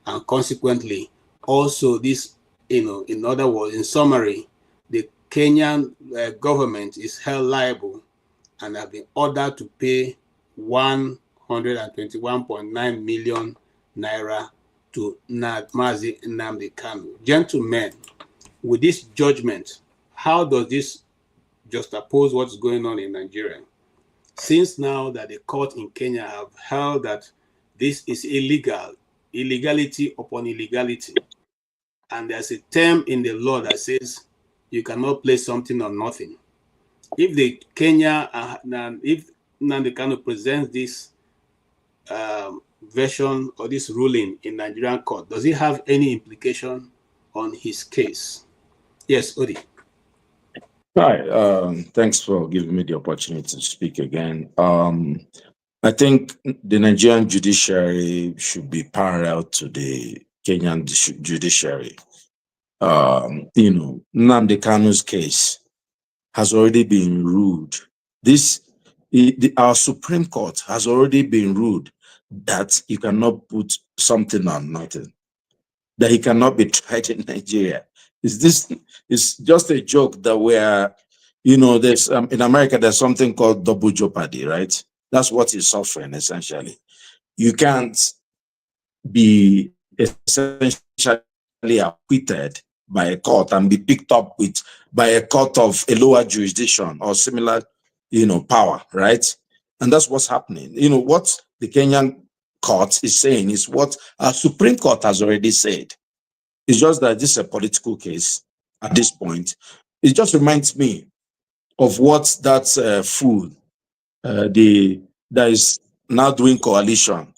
and consequently, also this, in other words, in summary, the Kenyan government is held liable and have been ordered to pay 121.9 million naira to Mazi Nnamdi Kanu. Gentlemen, with this judgment, how does this juxtapose what's going on in Nigeria? Since now that the court in Kenya have held that this is illegal, illegality upon illegality, and there's a term in the law that says you cannot place something on nothing. If the Kenya, if Nnamdi Kanu presents this version or this ruling in Nigerian court, does it have any implication on his case? Yes, Odi. Hi, thanks for giving me the opportunity to speak again. I think the Nigerian judiciary should be parallel to the Kenyan judiciary. Nnamdi Kanu's case has already been ruled. Our Supreme Court has already been ruled that you cannot put something on nothing, that he cannot be tried in Nigeria. It's just a joke that there's in America, there's something called double jeopardy, right? That's what he's suffering, essentially. You can't be essentially acquitted by a court and be picked up by a court of a lower jurisdiction or similar, power, right? And that's what's happening. What the Kenyan court is saying is what our Supreme Court has already said. It's just that this is a political case at this point. It just reminds me of what that fool, that is now doing coalition.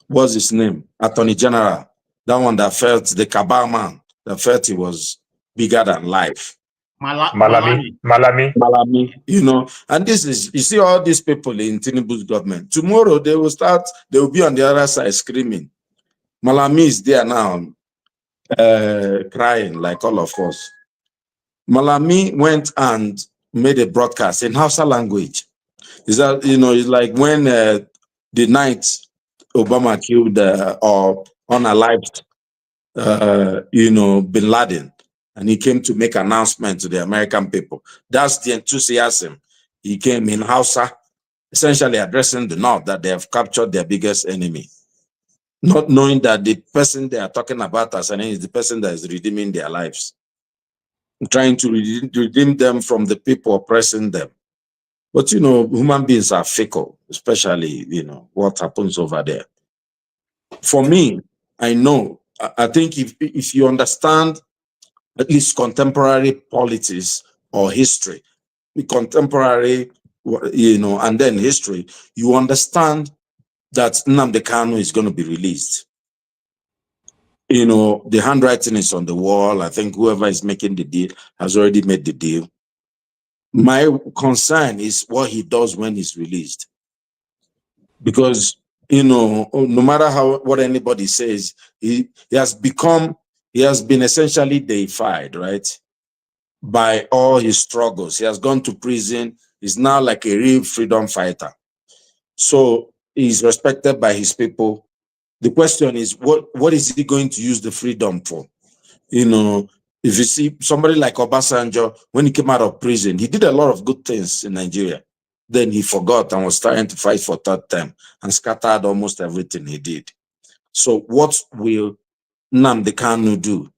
What's his name? Attorney General. That one that felt, the cabal man, that felt he was bigger than life. Malami. And this is, you see all these people in Tinubu's government. Tomorrow they will be on the other side screaming. Malami is there now, crying like all of us. Malami went and made a broadcast in Hausa language. Is that, it's like when the night Obama killed or unalived, Bin Laden, and he came to make announcement to the American people. That's the enthusiasm. He came in Hausa, essentially addressing the North that they have captured their biggest enemy, not knowing that the person they are talking about as an enemy is the person that is redeeming their lives, trying to redeem them from the people oppressing them. But, human beings are fickle, especially, what happens over there. For me, I think if you understand at least contemporary politics or history, contemporary, and then history, you understand that Nnamdi Kanu is going to be released. The handwriting is on the wall. I think whoever is making the deal has already made the deal. My concern is what he does when he's released. Because, no matter what anybody says, he has been essentially deified, right? By all his struggles. He has gone to prison. He's now like a real freedom fighter. So he's respected by his people. The question is, what is he going to use the freedom for? You know, if you see somebody like Obasanjo, when he came out of prison, he did a lot of good things in Nigeria. Then he forgot and was trying to fight for third term and scattered almost everything he did. So what will Nnamdi Kanu do?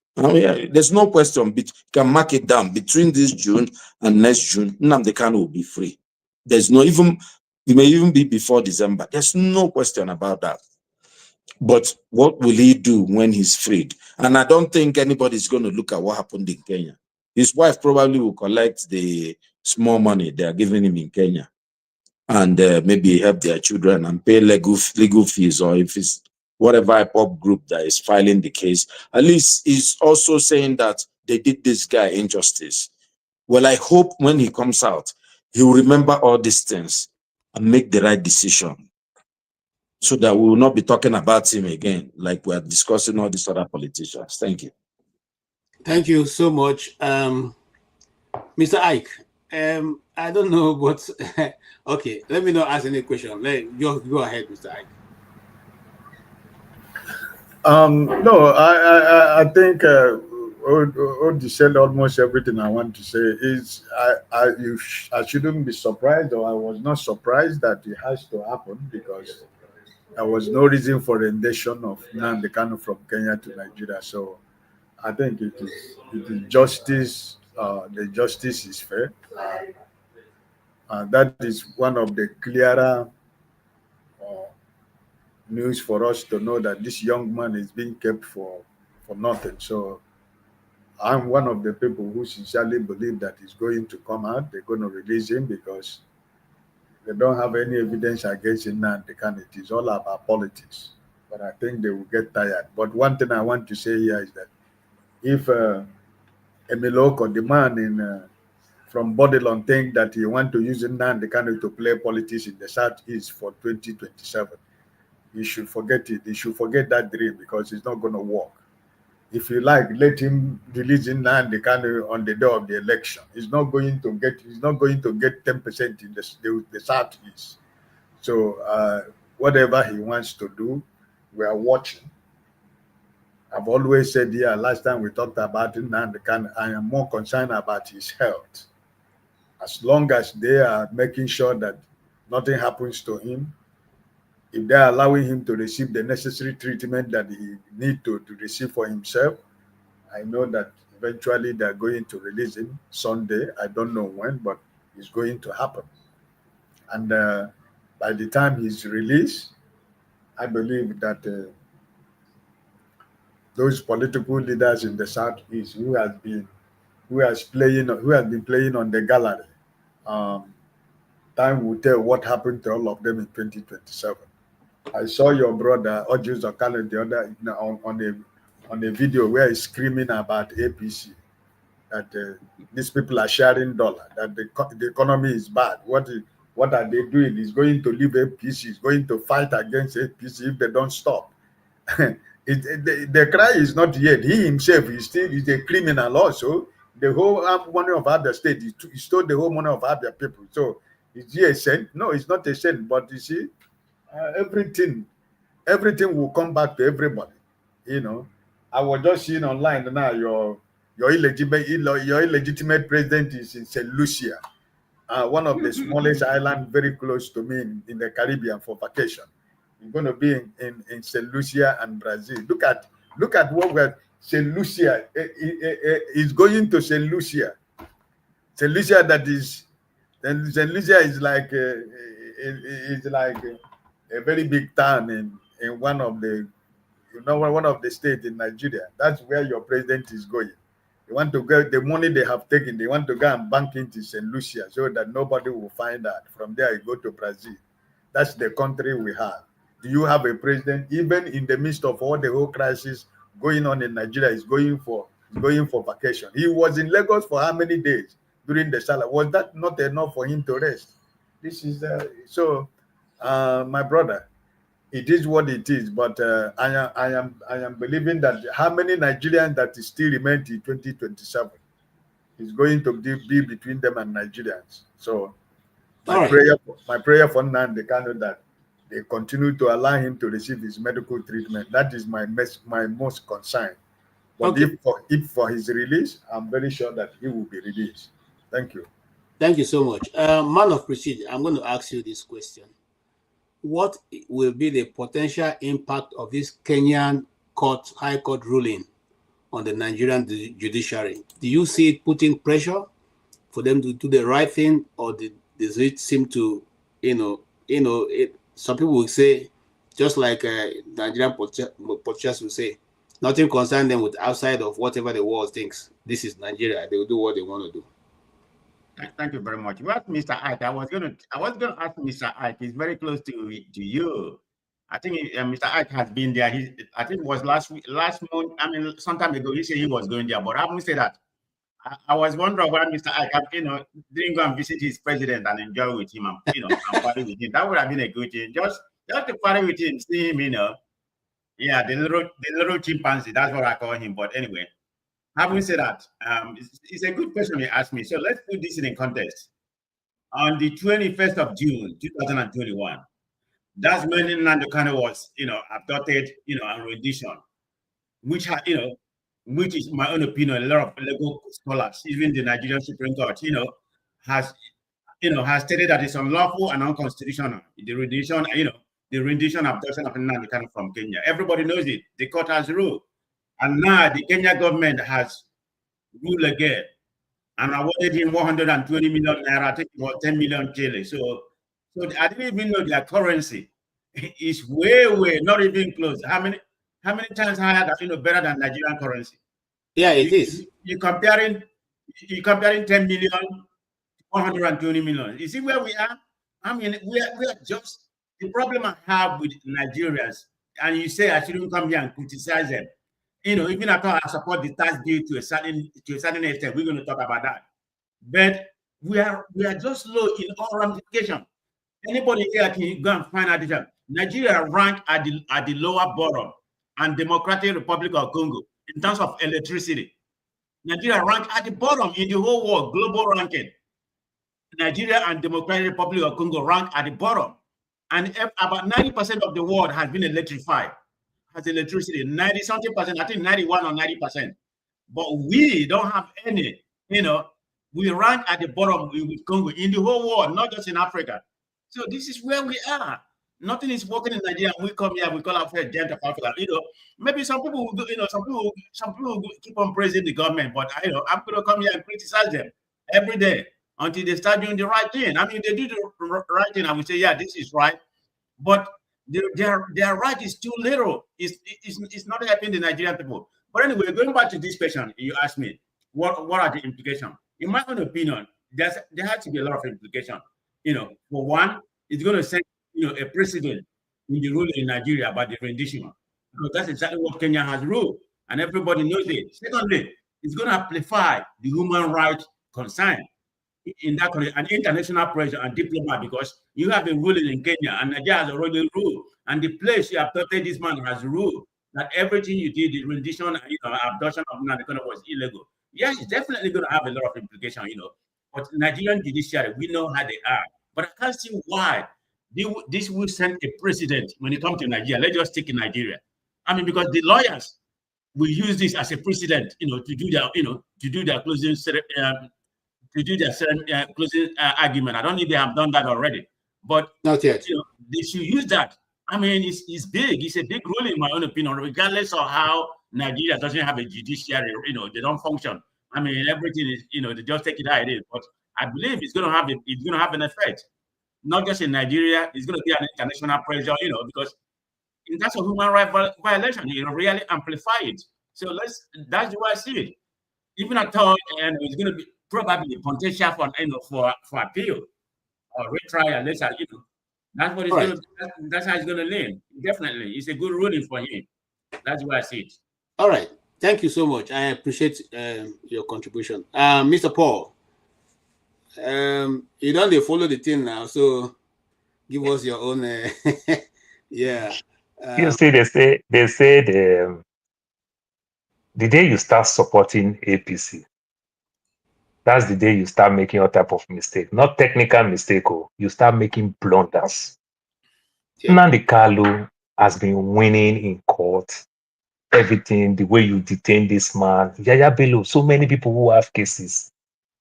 There's no question. You can mark it down. Between this June and next June, Nnamdi Kanu will be free. There's no even, it may even be before December. There's no question about that. But what will he do when he's freed? And I don't think anybody's going to look at what happened in Kenya. His wife probably will collect the small money they are giving him in Kenya and maybe help their children and pay legal fees, or if it's whatever IPOP group that is filing the case. At least he's also saying that they did this guy injustice. Well, I hope when he comes out, he will remember all these things and make the right decision, so that we will not be talking about him again, like we are discussing all these other politicians. Thank you. Thank you so much. Mr. Ike, I don't know, but okay, let me not ask any question. Go ahead, Mr. Ike. No, I think Odi said almost everything I want to say. Is I shouldn't be surprised, or I was not surprised that it has to happen, because there was no reason for rendition of Nnamdi Kanu from Kenya to Nigeria. So I think it is justice. The justice is fair. That is one of the clearer news for us to know that this young man is being kept for nothing. So I'm one of the people who sincerely believe that he's going to come out. They're going to release him because they don't have any evidence against him now. It is all about politics. But I think they will get tired. But one thing I want to say here is that if Emiloko, the man from Bodilon, think that he want to use Nnamdi Kanu to play politics in the Southeast for 2027, he should forget it. He should forget that dream, because it's not going to work. If you like, let him release Nnamdi Kanu on the day of the election. He's not going to get 10% in the Southeast. So whatever he wants to do, we are watching. I've always said here, last time we talked about Nnamdi Kanu, I am more concerned about his health. As long as they are making sure that nothing happens to him, if they're allowing him to receive the necessary treatment that he needs to receive for himself, I know that eventually they're going to release him Sunday. I don't know when, but it's going to happen. And by the time he's released, I believe that those political leaders in the Southeast who have been playing on the gallery, time will tell what happened to all of them in 2027. I saw your brother Ojus Okale the other on a video where he's screaming about APC, that these people are sharing dollar, that the economy is bad. What are they doing? He's going to leave APC. He's going to fight against APC if they don't stop. The cry is not yet. He himself is a criminal also. The whole money of other state, he stole the whole money of other people. So is he a saint? No, it's not a saint. But you see, everything will come back to everybody. You know, I was just seeing online now your illegitimate president is in St. Lucia, one of the smallest islands very close to me in the Caribbean for vacation. You're going to be in St. Lucia and Brazil. Look at what we're St. Lucia is going to St. Lucia. St. Lucia St. Lucia is like a very big town in one of the states in Nigeria. That's where your president is going. They want to go, the money they have taken, they want to go and bank into St. Lucia so that nobody will find out. From there, you go to Brazil. That's the country we have. Do you have a president, even in the midst of all the whole crisis going on in Nigeria, is going for vacation? He was in Lagos for how many days during the Salah? Was that not enough for him to rest? This is my brother. It is what it is, but I am believing that how many Nigerians that still remain in 2027 is going to be between them and Nigerians. So my prayer for Nnamdi Kanu that they continue to allow him to receive his medical treatment. That is my most concern. But Okay. if for his release, I'm very sure that he will be released. Thank you. Thank you so much. Man of procedure, I'm going to ask you this question. What will be the potential impact of this Kenyan High Court ruling on the Nigerian judiciary? Do you see it putting pressure for them to do the right thing, or does it seem to, some people will say, just like Nigerian politicians will say, nothing concerns them with outside of whatever the world thinks. This is Nigeria. They will do what they want to do. Thank you very much. Well, Mr. Ike, I was gonna ask Mr. Ike. He's very close to you. I think Mr. Ike has been there. I think it was last month. I mean, some time ago, he said he was going there, but I haven't said that. I was wondering whether Mr. Ike, didn't go and visit his president and enjoy with him, and party with him. That would have been a good thing. Just to party with him, see him, yeah, the little chimpanzee. That's what I call him. But anyway. Having said that, it's a good question you asked me. So let's put this in context. On the 21st of June, 2021, that's when Nnamdi Kanu was, abducted, and rendition, which is my own opinion. A lot of legal scholars, even the Nigerian Supreme Court, has stated that it's unlawful and unconstitutional. The rendition abduction of Nnamdi Kanu from Kenya. Everybody knows it. The court has ruled. And now the Kenya government has ruled again and awarded him 120 million naira, I think it was 10 million Chile. So I didn't even know their currency is way not even close. How many times higher than better than Nigerian currency? Yeah, it is. You're comparing 10 million to 120 million. You see where we are? I mean, we are just the problem I have with Nigerians, and you say I shouldn't come here and criticize them. Even after I support the tax bill to a certain extent, we're going to talk about that. But we are just low in all ramifications. Anybody here can go and find out. Nigeria ranked at the lower bottom, and Democratic Republic of Congo in terms of electricity. Nigeria ranked at the bottom in the whole world, global ranking. Nigeria and Democratic Republic of Congo ranked at the bottom, and about 90% of the world has been electrified. Has electricity, 90-something%, I think 91 or 90%. But we don't have any, we rank at the bottom with Congo in the whole world, not just in Africa. So this is where we are. Nothing is working in Nigeria. We come here, we call ourselves giant of Africa. Maybe some people will do, some people will keep on praising the government, but I'm going to come here and criticize them every day until they start doing the right thing. I mean, they do the right thing, I would say, yeah, this is right. But their right is too little. It's not helping the Nigerian people. But anyway, going back to this question you asked me, what are the implications? In my own opinion, there has to be a lot of implications. For one, it's going to send a precedent in the ruling in Nigeria about the rendition, because that's exactly what Kenya has ruled, and everybody knows it. Secondly, it's going to amplify the human rights concern in that country, and international pressure and diplomat, because you have a ruling in Kenya and Nigeria has already ruled, and the place you abducted this man has ruled that everything you did, the rendition, abduction of Nnamdi Kanu was illegal. Yes, it's definitely going to have a lot of implications, But Nigerian judiciary, we know how they are. But I can't see why this will send a precedent when it comes to Nigeria. Let's just stick in Nigeria. I mean, because the lawyers will use this as a precedent, to do their closing closing argument. I don't know if they have done that already, but not yet. They should use that. I mean, it's big. It's a big ruling, in my own opinion, regardless of how Nigeria doesn't have a judiciary. They don't function. I mean, everything is, they just take it how it is. But I believe it's going to have an effect, not just in Nigeria. It's going to be an international pressure, because in terms of human rights violation, really amplify it. So that's the way I see it. Even at all, and it's going to be probably potential for appeal or retrial later. That's what it's going to. That's how it's going to lean. Definitely, it's a good ruling for him. That's why I see it. All right. Thank you so much. I appreciate your contribution, Mr. Paul. You don't follow the thing now, so give us your own. Yeah. You see, they say the day you start supporting APC, that's the day you start making all type of mistake. Not technical mistake, you start making blunders. Nnamdi Kanu has been winning in court. Everything, the way you detain this man, Yaya Bello, so many people who have cases.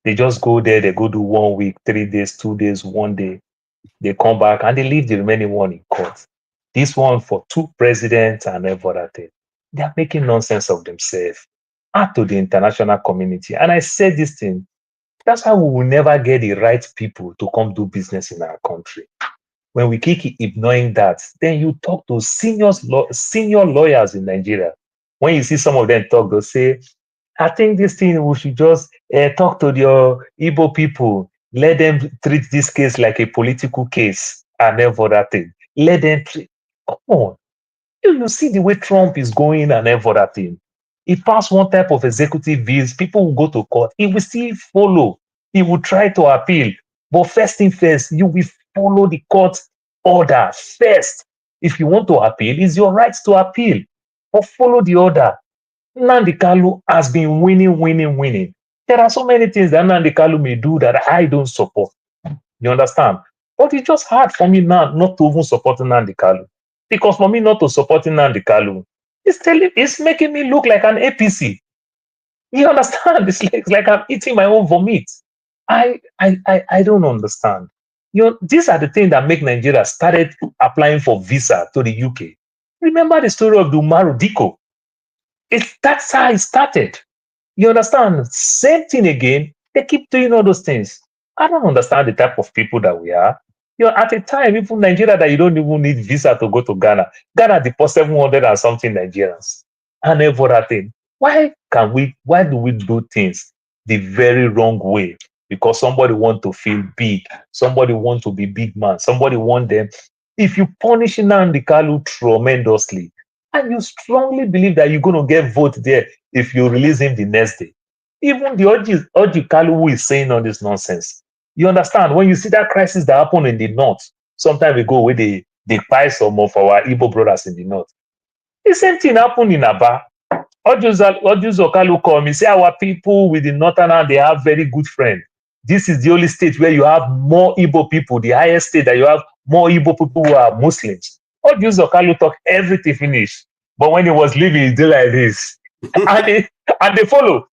They just go there, they go do 1 week, 3 days, 2 days, 1 day. They come back and they leave the remaining one in court. This one for 2 presidents and everything. They are making nonsense of themselves. Add to the international community. And I said this thing, that's why we will never get the right people to come do business in our country. When we keep ignoring that, then you talk to senior lawyers in Nigeria. When you see some of them talk, they'll say, I think this thing we should just talk to your Igbo people. Let them treat this case like a political case and everything. Let them treat. Come on. You see the way Trump is going and everything. He passed one type of executive bills. People will go to court. He will still follow. He will try to appeal. But first thing first, you will follow the court order first. If you want to appeal, it's your right to appeal. But follow the order. Nnamdi Kanu has been winning. There are so many things that Nnamdi Kanu may do that I don't support. You understand? But it's just hard for me now not to even support Nnamdi Kanu. Because for me not to support Nnamdi Kanu, it's making me look like an APC. You understand? It's like I'm eating my own vomit. I don't understand. These are the things that make Nigeria started applying for visa to the UK. Remember the story of the Umaru Diko? That's how it started. You understand? Same thing again. They keep doing all those things. I don't understand the type of people that we are. At a time, even Nigeria, that you don't even need visa to go to Ghana. Ghana deports 700 and something Nigerians. And everything. Why do we do things the very wrong way? Because somebody want to feel big. Somebody want to be big man. Somebody want them. If you punish Nnamdi Kanu tremendously, and you strongly believe that you're going to get vote there if you release him the next day. Even the Orji Kalu who is saying all this nonsense. You understand? When you see that crisis that happened in the north, some time ago where they buy some of our Igbo brothers in the north. The same thing happened in Aba. Orji Kalu come, he say our people with the northern, they have very good friends. This is the only state where you have more Igbo people, the highest state that you have more Igbo people who are Muslims. Orji Kalu talk everything finished. But when he was leaving, he did like this. and they follow.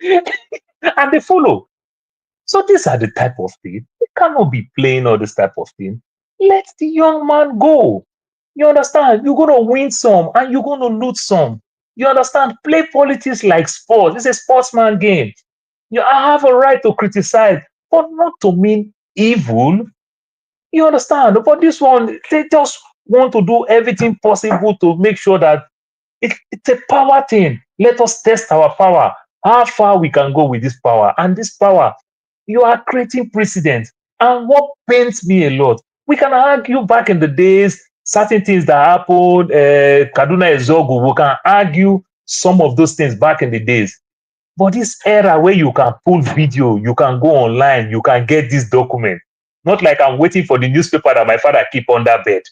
And they follow. So these are the type of thing. We cannot be playing all this type of thing. Let the young man go. You understand? You're going to win some and you're going to lose some. You understand? Play politics like sports. It's a sportsman game. I have a right to criticize, but not to mean evil. You understand? But this one, they just want to do everything possible to make sure that it's a power thing. Let us test our power, how far we can go with this power. And this power, you are creating precedent. And what pains me a lot, we can argue back in the days, certain things that happened, Kaduna Ezogu, we can argue some of those things back in the days. But this era where you can pull video, you can go online, you can get this document. Not like I'm waiting for the newspaper that my father keep under bed.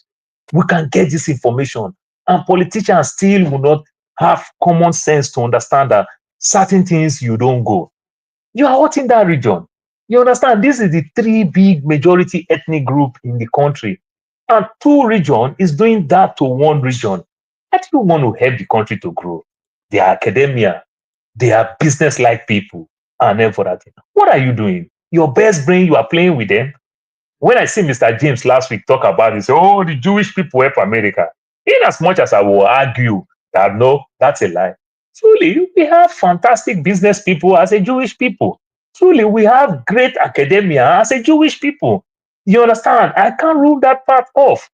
We can get this information. And politicians still will not have common sense to understand that certain things you don't go. You are hurting that region. You understand? This is the 3 big majority ethnic group in the country. And 2 regions is doing that to 1 region. I do want to help the country to grow. They are academia. They are business-like people and everything. What are you doing? Your best brain, you are playing with them. When I see Mr. James last week talk about this, the Jewish people help America. In as much as I will argue that no, that's a lie. Truly, we have fantastic business people as a Jewish people. Truly, we have great academia as a Jewish people. You understand? I can't rule that part off.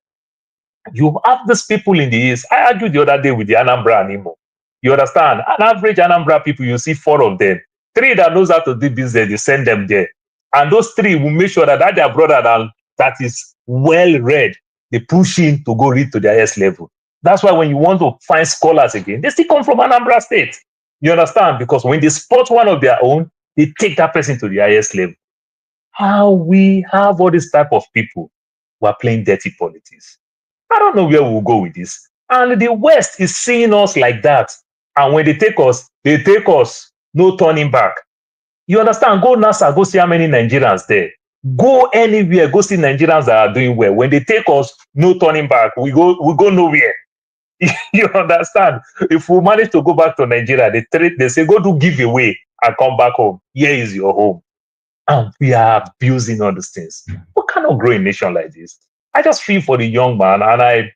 You have these people in the East. I argued the other day with the Anambra and Imo. You understand? An average Anambra people, you see 4 of them. 3 that knows how to do business, you send them there. And those 3 will make sure that their brother that is well-read, they push him to go read to the highest level. That's why when you want to find scholars again, they still come from Anambra State. You understand? Because when they spot one of their own, they take that person to the highest level. How we have all this type of people who are playing dirty politics. I don't know where we'll go with this. And the West is seeing us like that. And when they take us, no turning back. You understand? Go NASA, go see how many Nigerians there. Go anywhere, go see Nigerians that are doing well. When they take us, no turning back. We go nowhere. You understand? If we manage to go back to Nigeria, they say go do giveaway and come back home. Here is your home. And we are abusing all these things. We cannot grow a nation like this. I just feel for the young man, and I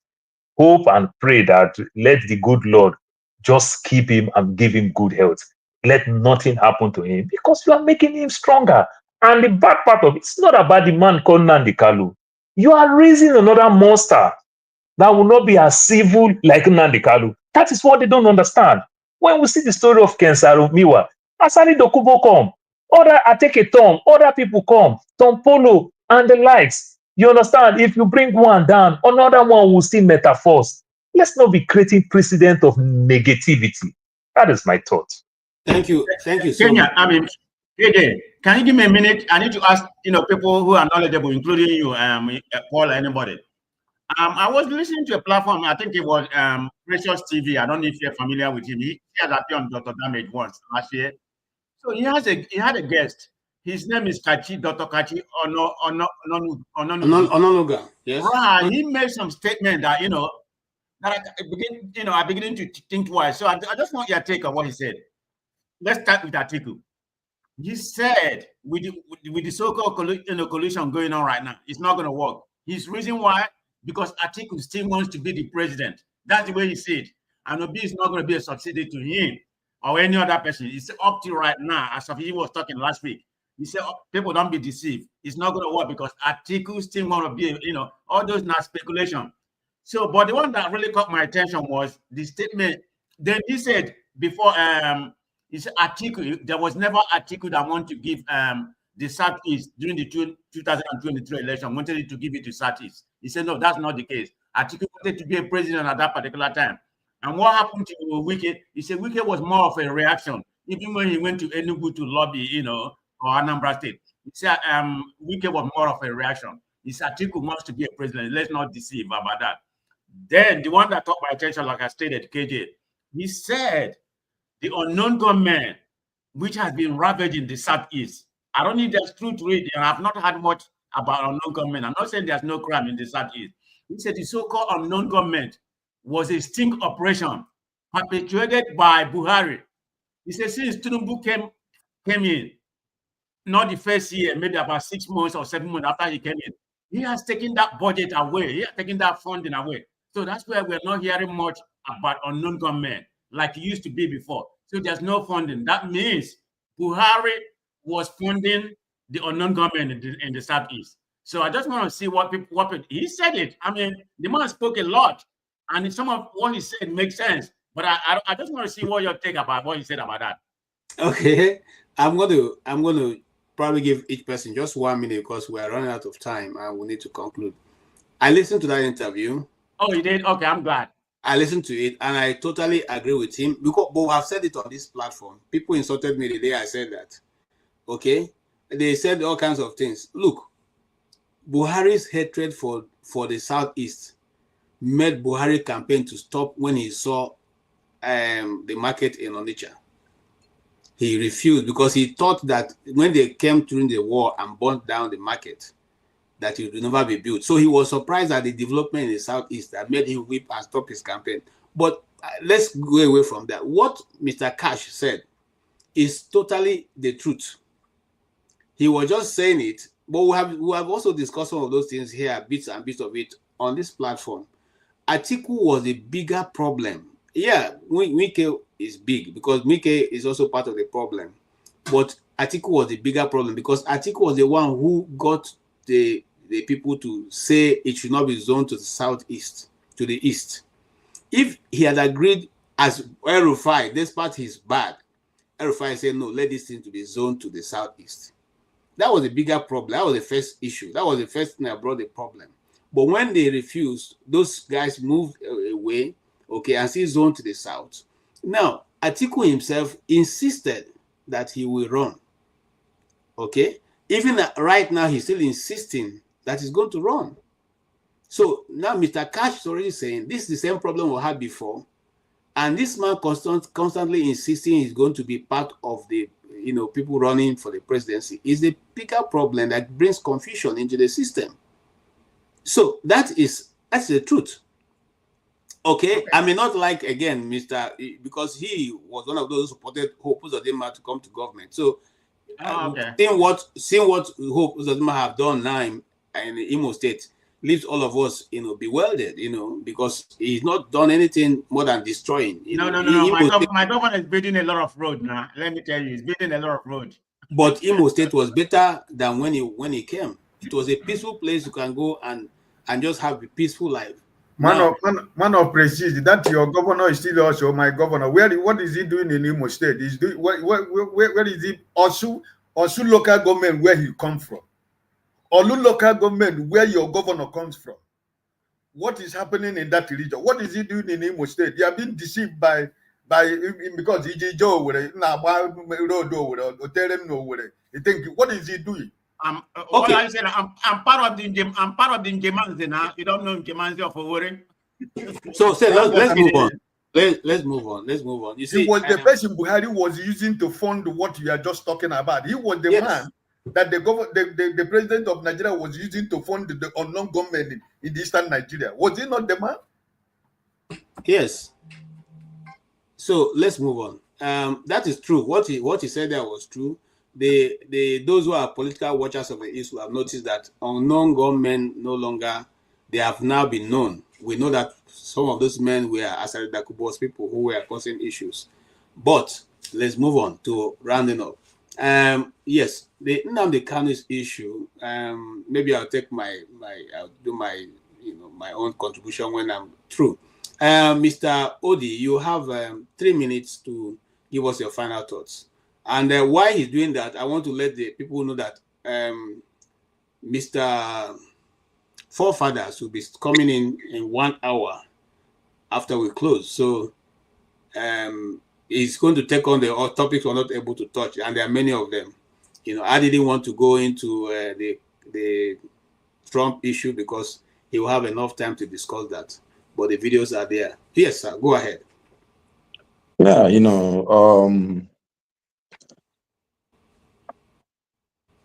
hope and pray that let the good Lord just keep him and give him good health. Let nothing happen to him, because you are making him stronger. And the bad part of it's not about the man called Nnamdi Kanu. You are raising another monster that will not be as civil like Nnamdi Kanu. That is what they don't understand. When we see the story of Kensaro Miwa, Asari Dokubo come, I take a Tom, other people come, Tom Polo and the likes. You understand? If you bring one down, another one will see metaphors. Let's not be creating precedent of negativity. That is my thought. Thank you so Kenya, much. I mean, KJ, can you give me a minute? I need to ask, people who are knowledgeable, including you, Paul, anybody. I was listening to a platform. I think it was Precious TV. I don't know if you're familiar with him. He had appeared on Dr. Damage once last year. So he had a guest. His name is Kachi, Dr. Kachi Ononuga. Yes. Right. He made some statement that that I beginning to think twice. So I just want your take on what he said. Let's start with Atiku. He said with the so-called coalition going on right now, it's not going to work. His reason why, because Atiku still wants to be the president. That's the way he said. And Obi is not going to be a subsidy to him or any other person. It's up to right now, as he was talking last week. He said, people don't be deceived. It's not going to work because Atiku still want to be, all those not speculation. So, but the one that really caught my attention was the statement. Then he said before, he said Atiku, there was never Atiku that wanted to give the Southeast during the 2023 election, wanted to give it to Southeast. He said, no, that's not the case. Atiku wanted to be a president at that particular time. And what happened to Wike? He said Wike was more of a reaction. Even when he went to Enugu to lobby, or Anambra State, he said Wike was more of a reaction. He said Atiku wants to be a president. Let's not deceive about that. Then the one that caught my attention, like I stated, KJ, he said the unknown gunmen, which has been ravaging the Southeast. I don't need there's truth to it. I have not heard much about unknown gunmen. I'm not saying there's no crime in the Southeast. He said the so-called unknown government was a sting operation perpetuated by Buhari. He said since Tinubu came in, not the first year, maybe about 6 months or 7 months after he came in, he has taken that budget away. He has taken that funding away. So that's why we're not hearing much about unknown government like it used to be before. So there's no funding. That means Buhari was funding the unknown government in the Southeast. So I just want to see what he said it. I mean, the man spoke a lot, and some of what he said makes sense. But I just want to see what your take about what he said about that. Okay, I'm going to probably give each person just 1 minute because we are running out of time and we need to conclude. I listened to that interview. Oh, you did? Okay, I'm glad. I listened to it and I totally agree with him because, but I've said it on this platform. People insulted me the day I said that. Okay, they said all kinds of things. Look, Buhari's hatred for the Southeast made Buhari campaign to stop when he saw the market in Onitsha. He refused because he thought that when they came during the war and burnt down the market, that it would never be built. So he was surprised at the development in the Southeast that made him weep and stop his campaign. But let's go away from that. What Mr. Cash said is totally the truth. He was just saying it, but we have also discussed some of those things here, bits and bits of it on this platform. Atiku was a bigger problem. Yeah, Wike is big because Wike is also part of the problem. But Atiku was the bigger problem because Atiku was the one who got the people to say it should not be zoned to the Southeast, to the East. If he had agreed as El-Rufai, this part is bad, El-Rufai said, no, let this thing to be zoned to the Southeast. That was a bigger problem. That was the first issue. That was the first thing that brought the problem. But when they refused, those guys moved away, okay, and still zoned to the South. Now, Atiku himself insisted that he will run, okay? Even right now, he's still insisting that he's going to run. So now Mr. Cash is already saying this is the same problem we had before. And this man constantly insisting he's going to be part of the, people running for the presidency is the bigger problem that brings confusion into the system. So that's the truth. Okay, I may not like, again, because he was one of those who supported Hope Uzodinma to come to government. So seeing what Hope Uzodinma have done now in Imo State leaves all of us, bewildered, because he's not done anything more than destroying. No. My government is building a lot of road now. Let me tell you, he's building a lot of road. But Imo State was better than when he came. It was a peaceful place you can go and just have a peaceful life. Man of prestige, that your governor is still also my governor. What is he doing in Imo State? He's doing where is he? Osu local government, where he come from? Olu local government, where your governor comes from? What is happening in that region? What is he doing in Imo State? They are being deceived by because he think what is he doing? What I said, I'm part of the Ngemanzi now. You don't know Ngemanzi of Owore. So let's move on. Let's move on. You see, it was the person Buhari was using to fund what you are just talking about. He was the man that the president of Nigeria was using to fund the unknown government in Eastern Nigeria. Was he not the man? Yes. So let's move on. That is true. What he said there was true. Those who are political watchers of the East will have noticed that unknown gunmen no longer, they have now been known. We know that some of those men were Asari Dakubo's people who were causing issues. But let's move on to rounding up. Yes, the Nnamdi Kanu's issue. Maybe I'll take I'll do my own contribution when I'm through. Mr. Odi, you have 3 minutes to give us your final thoughts. And why he's doing that, I want to let the people know that Mr. Forefathers will be coming in 1 hour after we close. So he's going to take on the topics we're not able to touch, and there are many of them. I didn't want to go into the Trump issue because he will have enough time to discuss that. But the videos are there. Yes, sir. Go ahead. Yeah,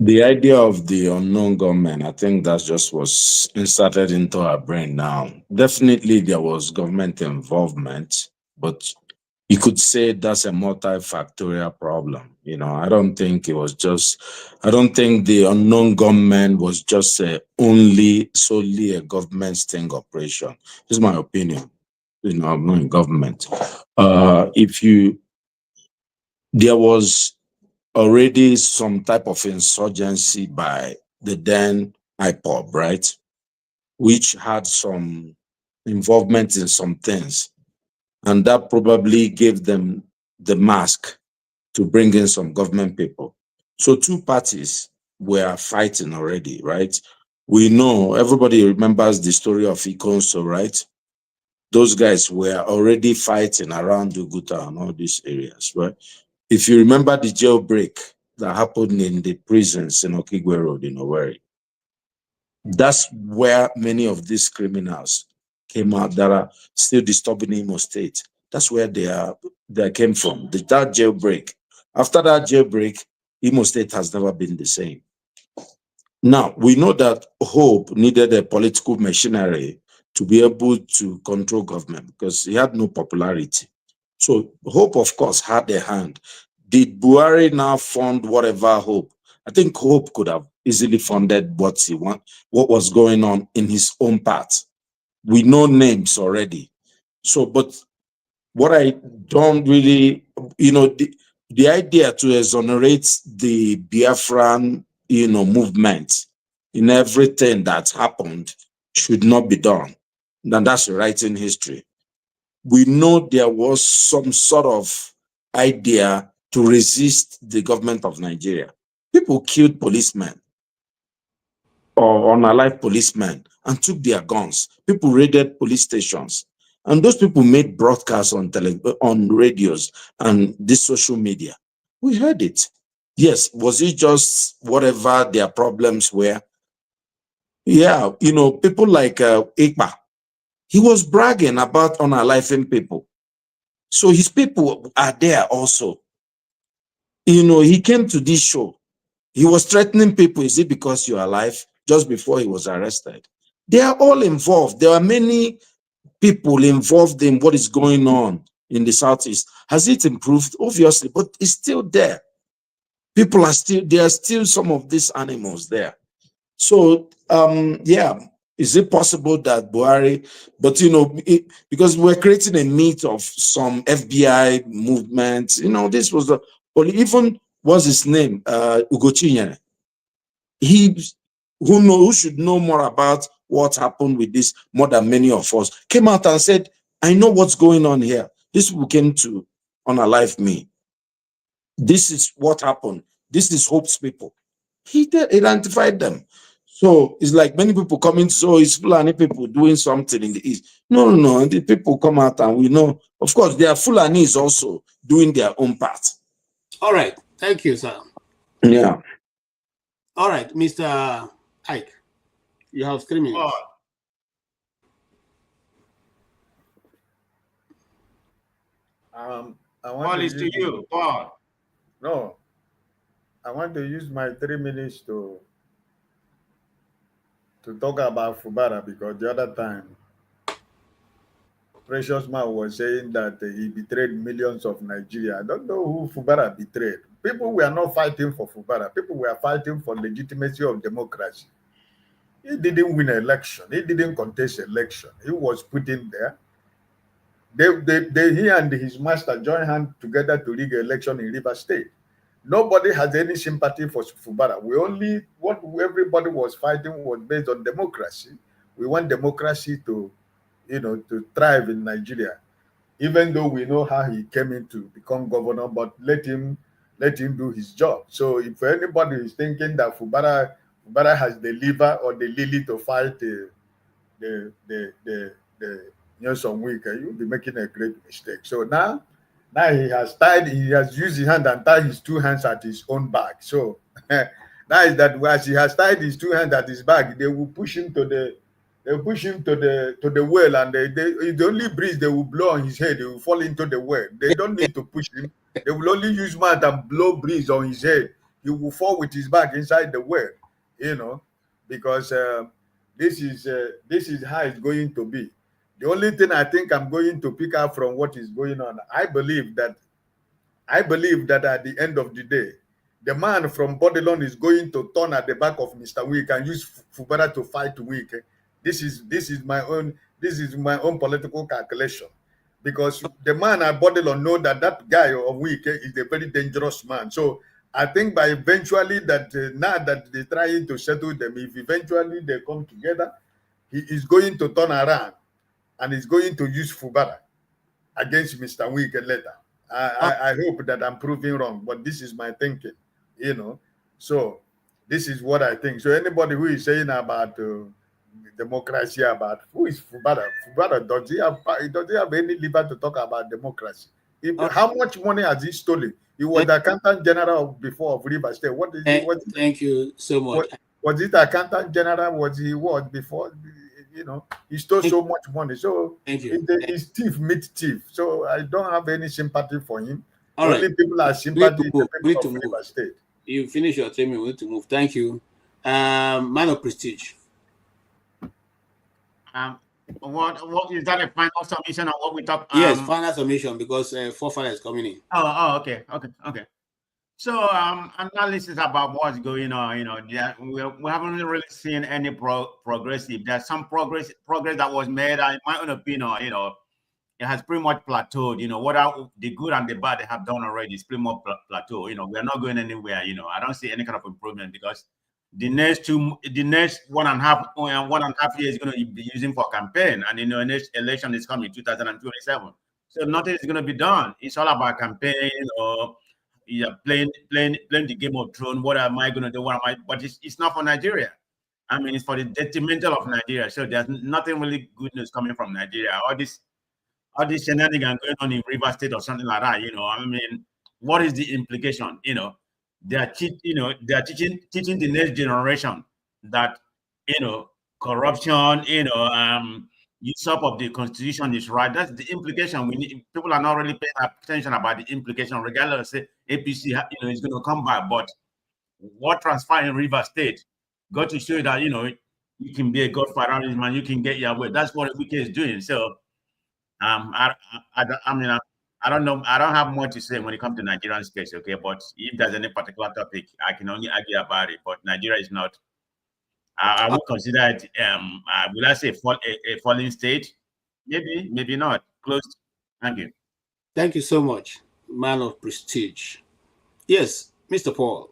the idea of the unknown gunmen, I think that just was inserted into our brain now. Definitely there was government involvement, but you could say that's a multifactorial problem. I don't think the unknown gunmen was just solely a government sting operation. This is my opinion. I'm not in government. There was already some type of insurgency by the then IPOB, right? Which had some involvement in some things. And that probably gave them the mask to bring in some government people. So 2 parties were fighting already, right? We know, everybody remembers the story of Ikonso, right? Those guys were already fighting around Uguta and all these areas, right? If you remember the jailbreak that happened in the prisons in Okigwe Road in Owerri, that's where many of these criminals came out that are still disturbing Imo State. That's where they came from, that jailbreak. After that jailbreak, Imo State has never been the same. Now, we know that Hope needed a political machinery to be able to control government because he had no popularity. So Hope, of course, had a hand. Did Buhari now fund whatever Hope? I think Hope could have easily funded what was going on in his own part. We know names already. So, but what I don't really, the idea to exonerate the Biafran, movement in everything that's happened should not be done. And that's writing history. We know there was some sort of idea to resist the government of Nigeria. People killed policemen or unalive policemen and took their guns. People raided police stations. And those people made broadcasts on radios and this social media. We heard it. Yes, was it just whatever their problems were? Yeah, people like Ikpa, he was bragging about unaliving people. So his people are there also. You know, he came to this show. He was threatening people. Is it because you're alive? Just before he was arrested. They are all involved. There are many people involved in what is going on in the Southeast. Has it improved? Obviously, but it's still there. People are still, there are still some of these animals there. So, yeah, is it possible that Buhari, but you know, because we're creating a myth of some FBI movement, you know, this was the, or even what's his name, Ugochinyere. He, who should know more about what happened with this more than many of us, came out and said, I know what's going on here. These people came to unalive me. This is what happened. This is Hope's people. He identified them. So it's like many people coming, so it's Fulani people doing something in the East. No, no, no. The people come out and we know. Of course, there are Fulanis also doing their own part. All right. Thank you, sir. Yeah. All right, Mr. Ike, you have 3 minutes. I want Paul is to you, Paul. No, I want to use my 3 minutes to talk about Fubara, because the other time Precious Man was saying that he betrayed millions of Nigeria. I don't know who Fubara betrayed. People were not fighting for Fubara. People were fighting for legitimacy of democracy. He didn't win an election. He didn't contest election. He was put in there. He and his master joined hands together to rig an election in River State. Nobody has any sympathy for Fubara. What everybody was fighting was based on democracy. We want democracy to, to thrive in Nigeria. Even though we know how he came in to become governor, but let him do his job. So if anybody is thinking that Fubara has the liver or the lily to fight some week, you'll be making a great mistake. So now he has used his hand and tied his 2 hands at his own back. So that is that as he has tied his 2 hands at his back, they will push him to the well, and the only breeze they will blow on his head, he will fall into the well. They don't need to push him. They will only use mouth and blow breeze on his head. He will fall with his back inside the well, because this is how it's going to be. The only thing I think I'm going to pick up from what is going on, I believe that at the end of the day, the man from Bodilon is going to turn at the back of Mr. Wike and use Fubara to fight Wike. This is my own political calculation, because the man at Bodilon know that guy of Wike is a very dangerous man. So I think by eventually that now that they're trying to settle them, if eventually they come together, he is going to turn around and is going to use Fubara against Mr. Wike later. I hope that I'm proving wrong, but this is my thinking, So this is what I think. So anybody who is saying about democracy, about who is Fubara? Fubara, does he have any liver to talk about democracy? How much money has he stolen? He was the accountant general before of River State. Thank you so much. Was it accountant general? Was he what before? He stole so much money. So he's thief meet thief. So I don't have any sympathy for him. All right. Only people are sympathy We need to of move. River State. You finish your 3 minutes. We need to move. Thank you. Man of prestige. What is that, a final submission on what we talked? Yes, final submission, because Fofana is coming in. Okay. So analysis about what's going on. We haven't really seen any progressive. There's some progress that was made. In my own opinion, it has pretty much plateaued. What are the good and the bad they have done already is pretty much plateau. We are not going anywhere. I don't see any kind of improvement, because the next 1.5 years is going to be using for campaign, and the next election is coming 2027. So nothing is going to be done. It's all about campaign, playing the Game of Thrones. What am I going to do? But it's not for Nigeria. I mean, it's for the detrimental of Nigeria. So there's nothing really good news coming from Nigeria. All this shenanigans going on in River State or something like that. I mean, what is the implication? They are teaching the next generation that corruption, usurp of the constitution is right. That's the implication. We need. People are not really paying attention about the implication, regardless. Say APC, is going to come back, but what transpired in River State got to show that you can be a godfather, man. You can get your way. That's what Wike is doing. So, I mean, I don't know. I don't have more to say when it comes to Nigerian space, okay? But if there's any particular topic, I can only argue about it. But Nigeria is not. I would consider it. Will I say a falling state? Maybe, maybe not. Close. Thank you. Thank you so much, man of prestige. Yes, Mr. Paul.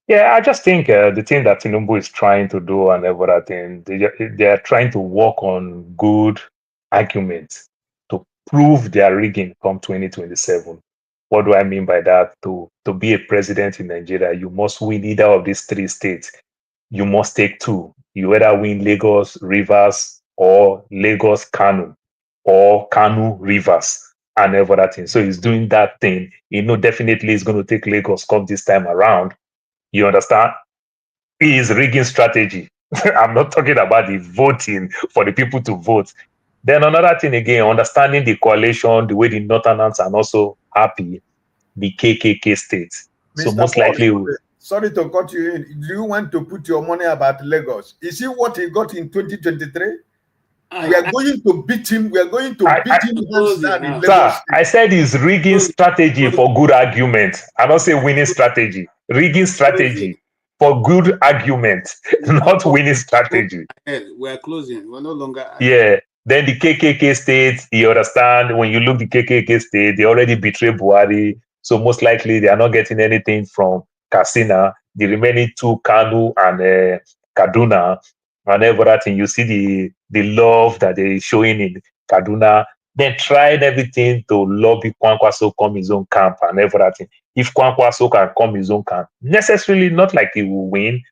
Yeah, I just think the thing that Tinubu is trying to do and everything, they are trying to work on good arguments to prove their rigging come 2027. What do I mean by that? To be a president in Nigeria, you must win either of these three states. You must take two. You either win Lagos, Rivers, or Lagos, Kanu, or Kanu, Rivers, and everything. So he's doing that thing. Definitely he's going to take Lagos come this time around. You understand? Is rigging strategy. I'm not talking about the voting for the people to vote. Then another thing again, understanding the coalition, the way the Northerners are also happy, the KKK states. So Mr. most Paul, likely... Sorry to cut you in. Do you want to put your money about Lagos? Is it what he got in 2023? We are going to beat him. We are going to beat him. Sir, I said it's rigging strategy for good argument. I don't say winning strategy. Rigging strategy for good argument, not winning strategy. We're closing. We're no longer. Yeah. Then the KKK states, you understand, when you look the KKK state, they already betrayed Buhari. So most likely they are not getting anything from Katsina. The remaining two, Kanu and Kaduna, and everything, you see the love that they're showing in Kaduna. They tried everything to lobby Kwankwaso come his own camp and everything. If Kwankwaso can come his own camp, necessarily not like he will win,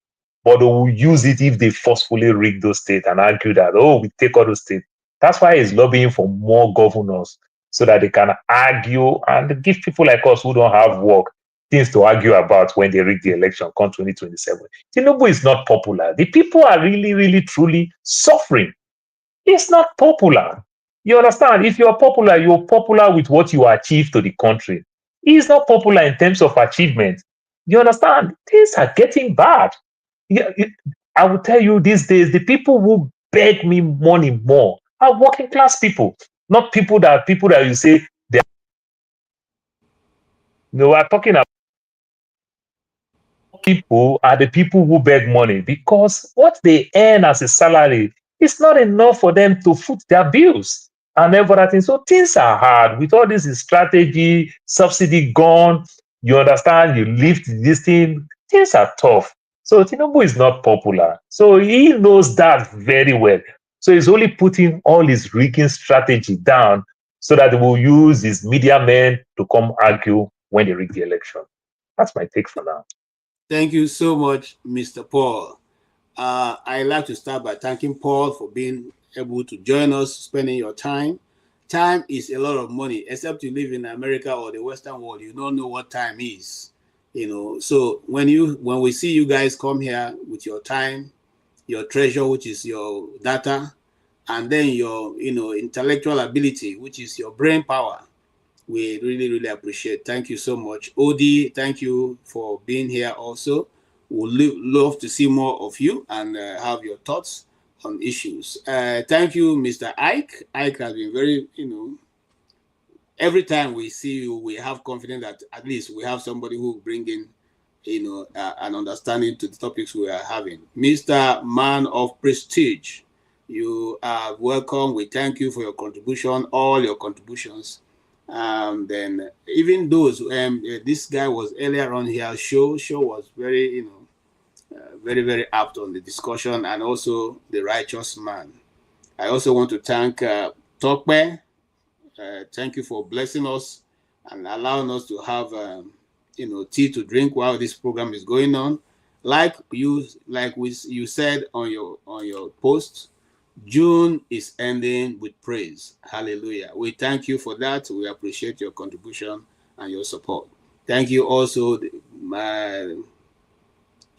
but they will use it if they forcefully rig those states and argue that, oh, we take all those states. That's why he's lobbying for more governors so that they can argue and give people like us who don't have work things to argue about when they rig the election come 2027. Tinubu is not popular. The people are really, really, truly suffering. It's not popular. You understand? If you're popular with what you achieve to the country. He's not popular in terms of achievement. You understand? Things are getting bad. I will tell you these days, the people who beg me money more are working class people, not people that you say they are. No, we're talking about people are the people who beg money because what they earn as a salary is not enough for them to foot their bills and everything. So things are hard with all this strategy, subsidy gone. You understand? You lift this thing. Things are tough. So Tinubu is not popular. So he knows that very well. So he's only putting all his rigging strategy down so that he will use his media men to come argue when they rig the election. That's my take for now. Thank you so much, Mr. Paul. I'd like to start by thanking Paul for being able to join us, spending your time. Time is a lot of money, except you live in America or the Western world, you don't know what time is. So when we see you guys come here with your time, your treasure, which is your data, and then your intellectual ability, which is your brain power, we really, really appreciate. Thank you so much. Odi, thank you for being here also. We'd love to see more of you and have your thoughts on issues. Thank you, Mr. Ike. Ike has been very, every time we see you, we have confidence that at least we have somebody who will bring in, an understanding to the topics we are having. Mr. Man of Prestige, you are welcome. We thank you for your contribution, all your contributions. Then even those this guy was earlier on here, show was very very, very apt on the discussion, and also the righteous man. I also want to thank Tokpe. Thank you for blessing us and allowing us to have tea to drink while this program is going on. Like you said on your post, June is ending with praise. Hallelujah. We thank you for that. We appreciate your contribution and your support. Thank you also,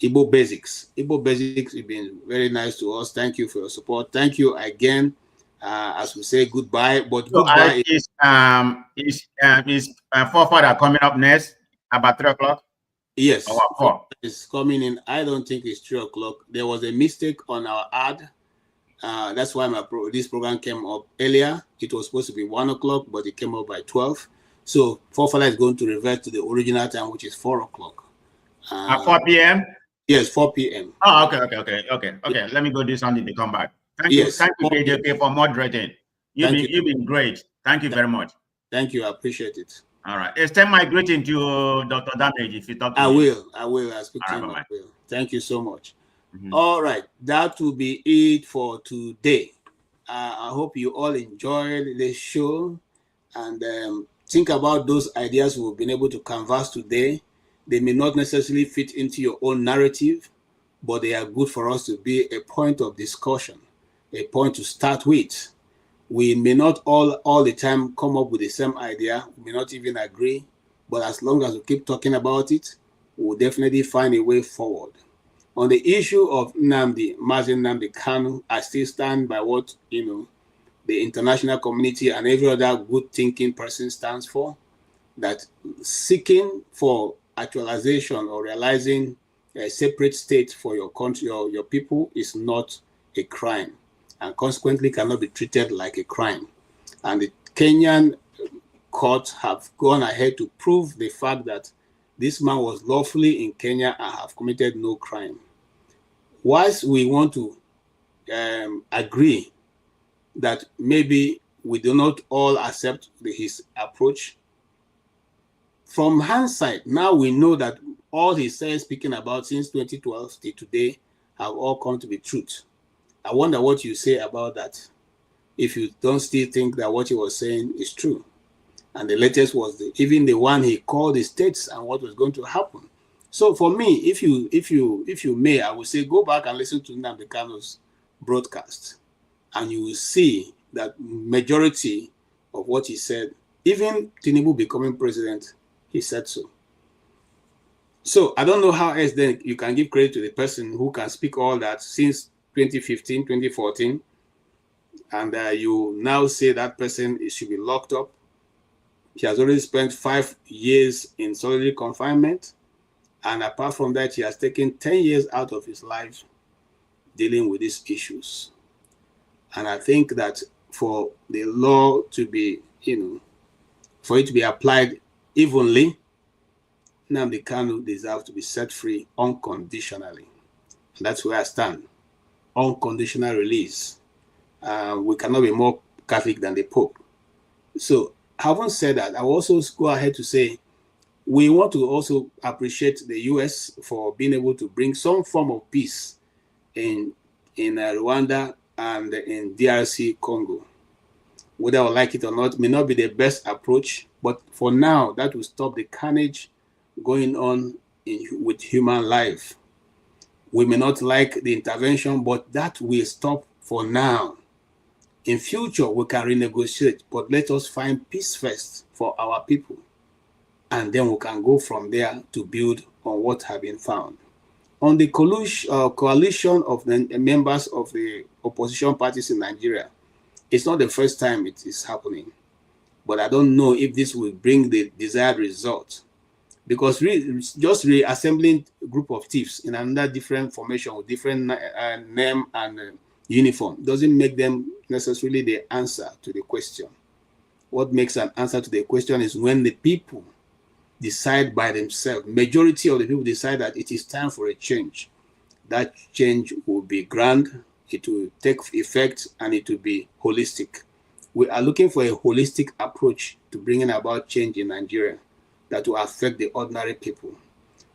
Igbo Basics. Igbo Basics, you've been very nice to us. Thank you for your support. Thank you again. As we say goodbye, but So goodbye is forefather coming up next about 3 o'clock? Yes, or 4? It's coming in. I don't think it's 3 o'clock. There was a mistake on our ad. That's why this program came up earlier. It was supposed to be 1 o'clock, but it came up by 12. So forefather is going to revert to the original time, which is 4 o'clock. At 4 p.m. Yes, 4 p.m. Oh, okay. Let me go do something to come back. Thank you, KJK, for moderating. You've been great. Thank you very much. Thank you. I appreciate it. All right. Extend my greeting to Dr. Damage if you talk to I me. will. I speak to him. I will. Thank you so much. All right. That will be it for today. I hope you all enjoyed the show and think about those ideas we've been able to canvass today. They may not necessarily fit into your own narrative, but they are good for us to be a point of discussion, a point to start with. We may not all the time come up with the same idea. We may not even agree, but as long as we keep talking about it, we'll definitely find a way forward. On the issue of Nnamdi Kanu, I still stand by what the international community and every other good thinking person stands for, that seeking for actualization or realizing a separate state for your country or your people is not a crime, and consequently cannot be treated like a crime. And the Kenyan courts have gone ahead to prove the fact that this man was lawfully in Kenya and have committed no crime. Whilst we want to agree that maybe we do not all accept his approach, from hindsight, now we know that all he said, speaking about since 2012 till today, have all come to be truth. I wonder what you say about that, if you don't still think that what he was saying is true. And the latest was even the one he called the states and what was going to happen. So for me, if you may, I would say go back and listen to Nnamdi Kanu's broadcast, and you will see that majority of what he said, even Tinubu becoming president, he said so. So I don't know how else then you can give credit to the person who can speak all that since 2015, 2014, and you now say that person should be locked up. He has already spent 5 years in solitary confinement, and apart from that, he has taken 10 years out of his life dealing with these issues. And I think that for the law to be, for it to be applied evenly, Nnamdi Kanu deserves to be set free unconditionally. And that's where I stand. Unconditional release. We cannot be more Catholic than the Pope. So, having said that, I will also go ahead to say we want to also appreciate the US for being able to bring some form of peace in Rwanda and in DRC Congo. Whether I like it or not, may not be the best approach, but for now, that will stop the carnage going on with human life. We may not like the intervention, but that will stop for now. In future, we can renegotiate, but let us find peace first for our people. And then we can go from there to build on what has been found. On the coalition of the members of the opposition parties in Nigeria, it's not the first time it is happening. But I don't know if this will bring the desired result. Because just reassembling a group of thieves in another different formation with different name and uniform doesn't make them necessarily the answer to the question. What makes an answer to the question is when the people decide by themselves, majority of the people decide that it is time for a change. That change will be grand, it will take effect, and it will be holistic. We are looking for a holistic approach to bringing about change in Nigeria that will affect the ordinary people.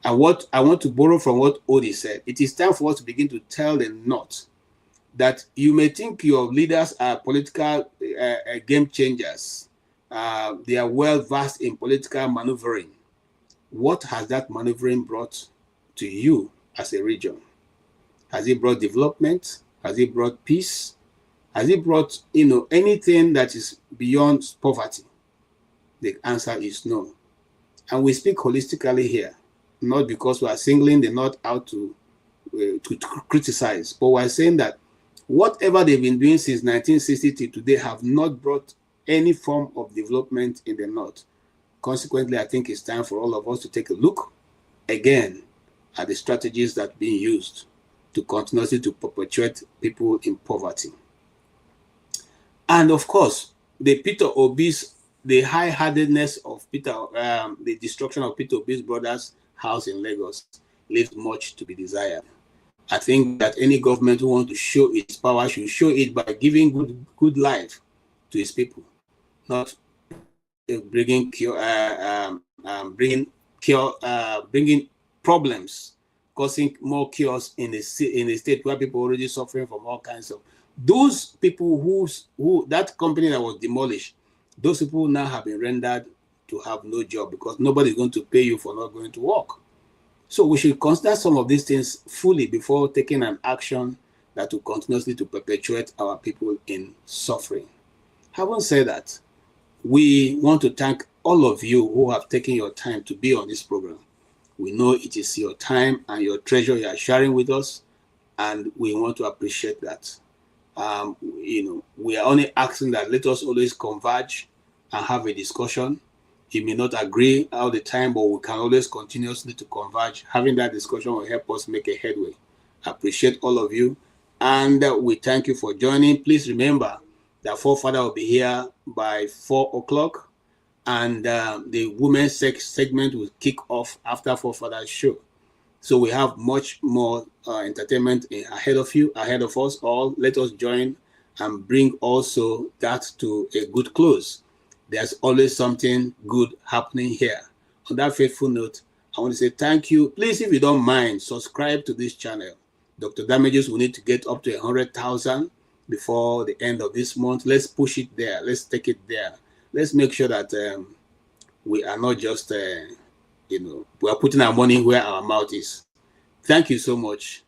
And what I want to borrow from what Odi said, it is time for us to begin to tell the North that you may think your leaders are political game changers. They are well versed in political maneuvering. What has that maneuvering brought to you as a region? Has it brought development? Has it brought peace? Has it brought, anything that is beyond poverty? The answer is no. And we speak holistically here. not because we are singling the North out to criticize, but we're saying that whatever they've been doing since 1960 to today have not brought any form of development in the North. Consequently, I think it's time for all of us to take a look again at the strategies that are being used to continuously to perpetuate people in poverty. And of course, the high-handedness of the destruction of Peter Obi's brother's house in Lagos leaves much to be desired. I think that any government who wants to show its power should show it by giving good life to its people, not bringing problems, causing more chaos in a state where people are already suffering from all kinds of. Those people who that company that was demolished, those people now have been rendered to have no job because nobody is going to pay you for not going to work. So we should consider some of these things fully before taking an action that will continuously to perpetuate our people in suffering. Having said that, we want to thank all of you who have taken your time to be on this program. We know it is your time and your treasure you are sharing with us, and we want to appreciate that. We are only asking that let us always converge and have a discussion. You may not agree all the time, but we can always continuously to converge. Having that discussion will help us make a headway. I appreciate all of you, and we thank you for joining. Please remember that Forefather will be here by 4 o'clock, and the women's segment will kick off after Forefather's show. So we have much more entertainment ahead of us all. Let us join and bring also that to a good close. There's always something good happening here. On that faithful note, I want to say thank you. Please, if you don't mind, subscribe to this channel. Dr. Damages will need to get up to 100,000 before the end of this month. Let's push it there. Let's take it there. Let's make sure that we are not just, we are putting our money where our mouth is. Thank you so much.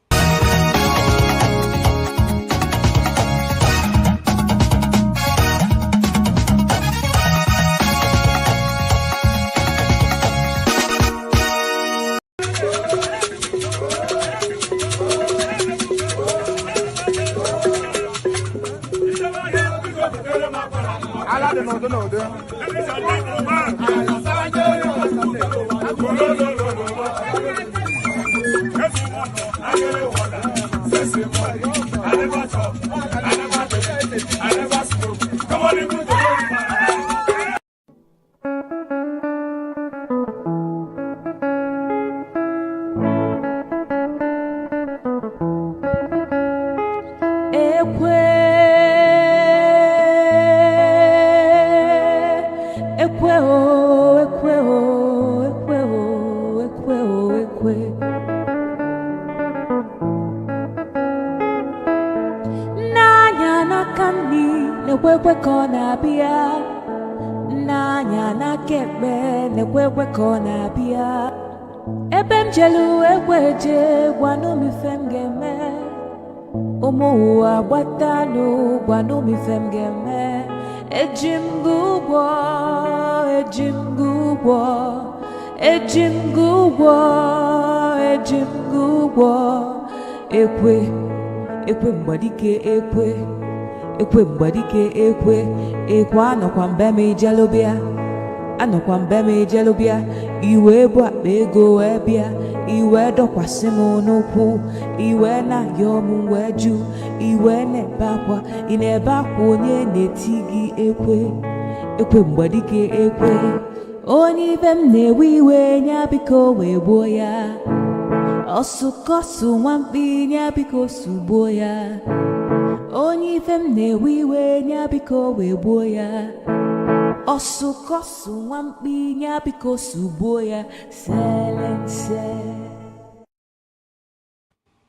Jelu ekweje gwanu mi femgeme Omo abatanu gwanu mi femgeme Ejimgugwo ekwe mbadike ekwe mbadike ekwe anokwa mbeme jalobia iwe bụ akpa ego ebia iwe dokwasị m n'ụkwụ iwe na-ayọ m wee jụ iwe na-ebe akwa ị na-ebe akwa onye na-eti gị ekwe mgbadike ekwe onye ibe m na-ewe iwe nya biko wee gbuo ya ọsụkọsụ nwamkpi nya biko sugbuo ya onye ibe m na-ewe iwe nya biko wee gbuo ya Osukosu nwamkpi nya biko sugbuo ya selense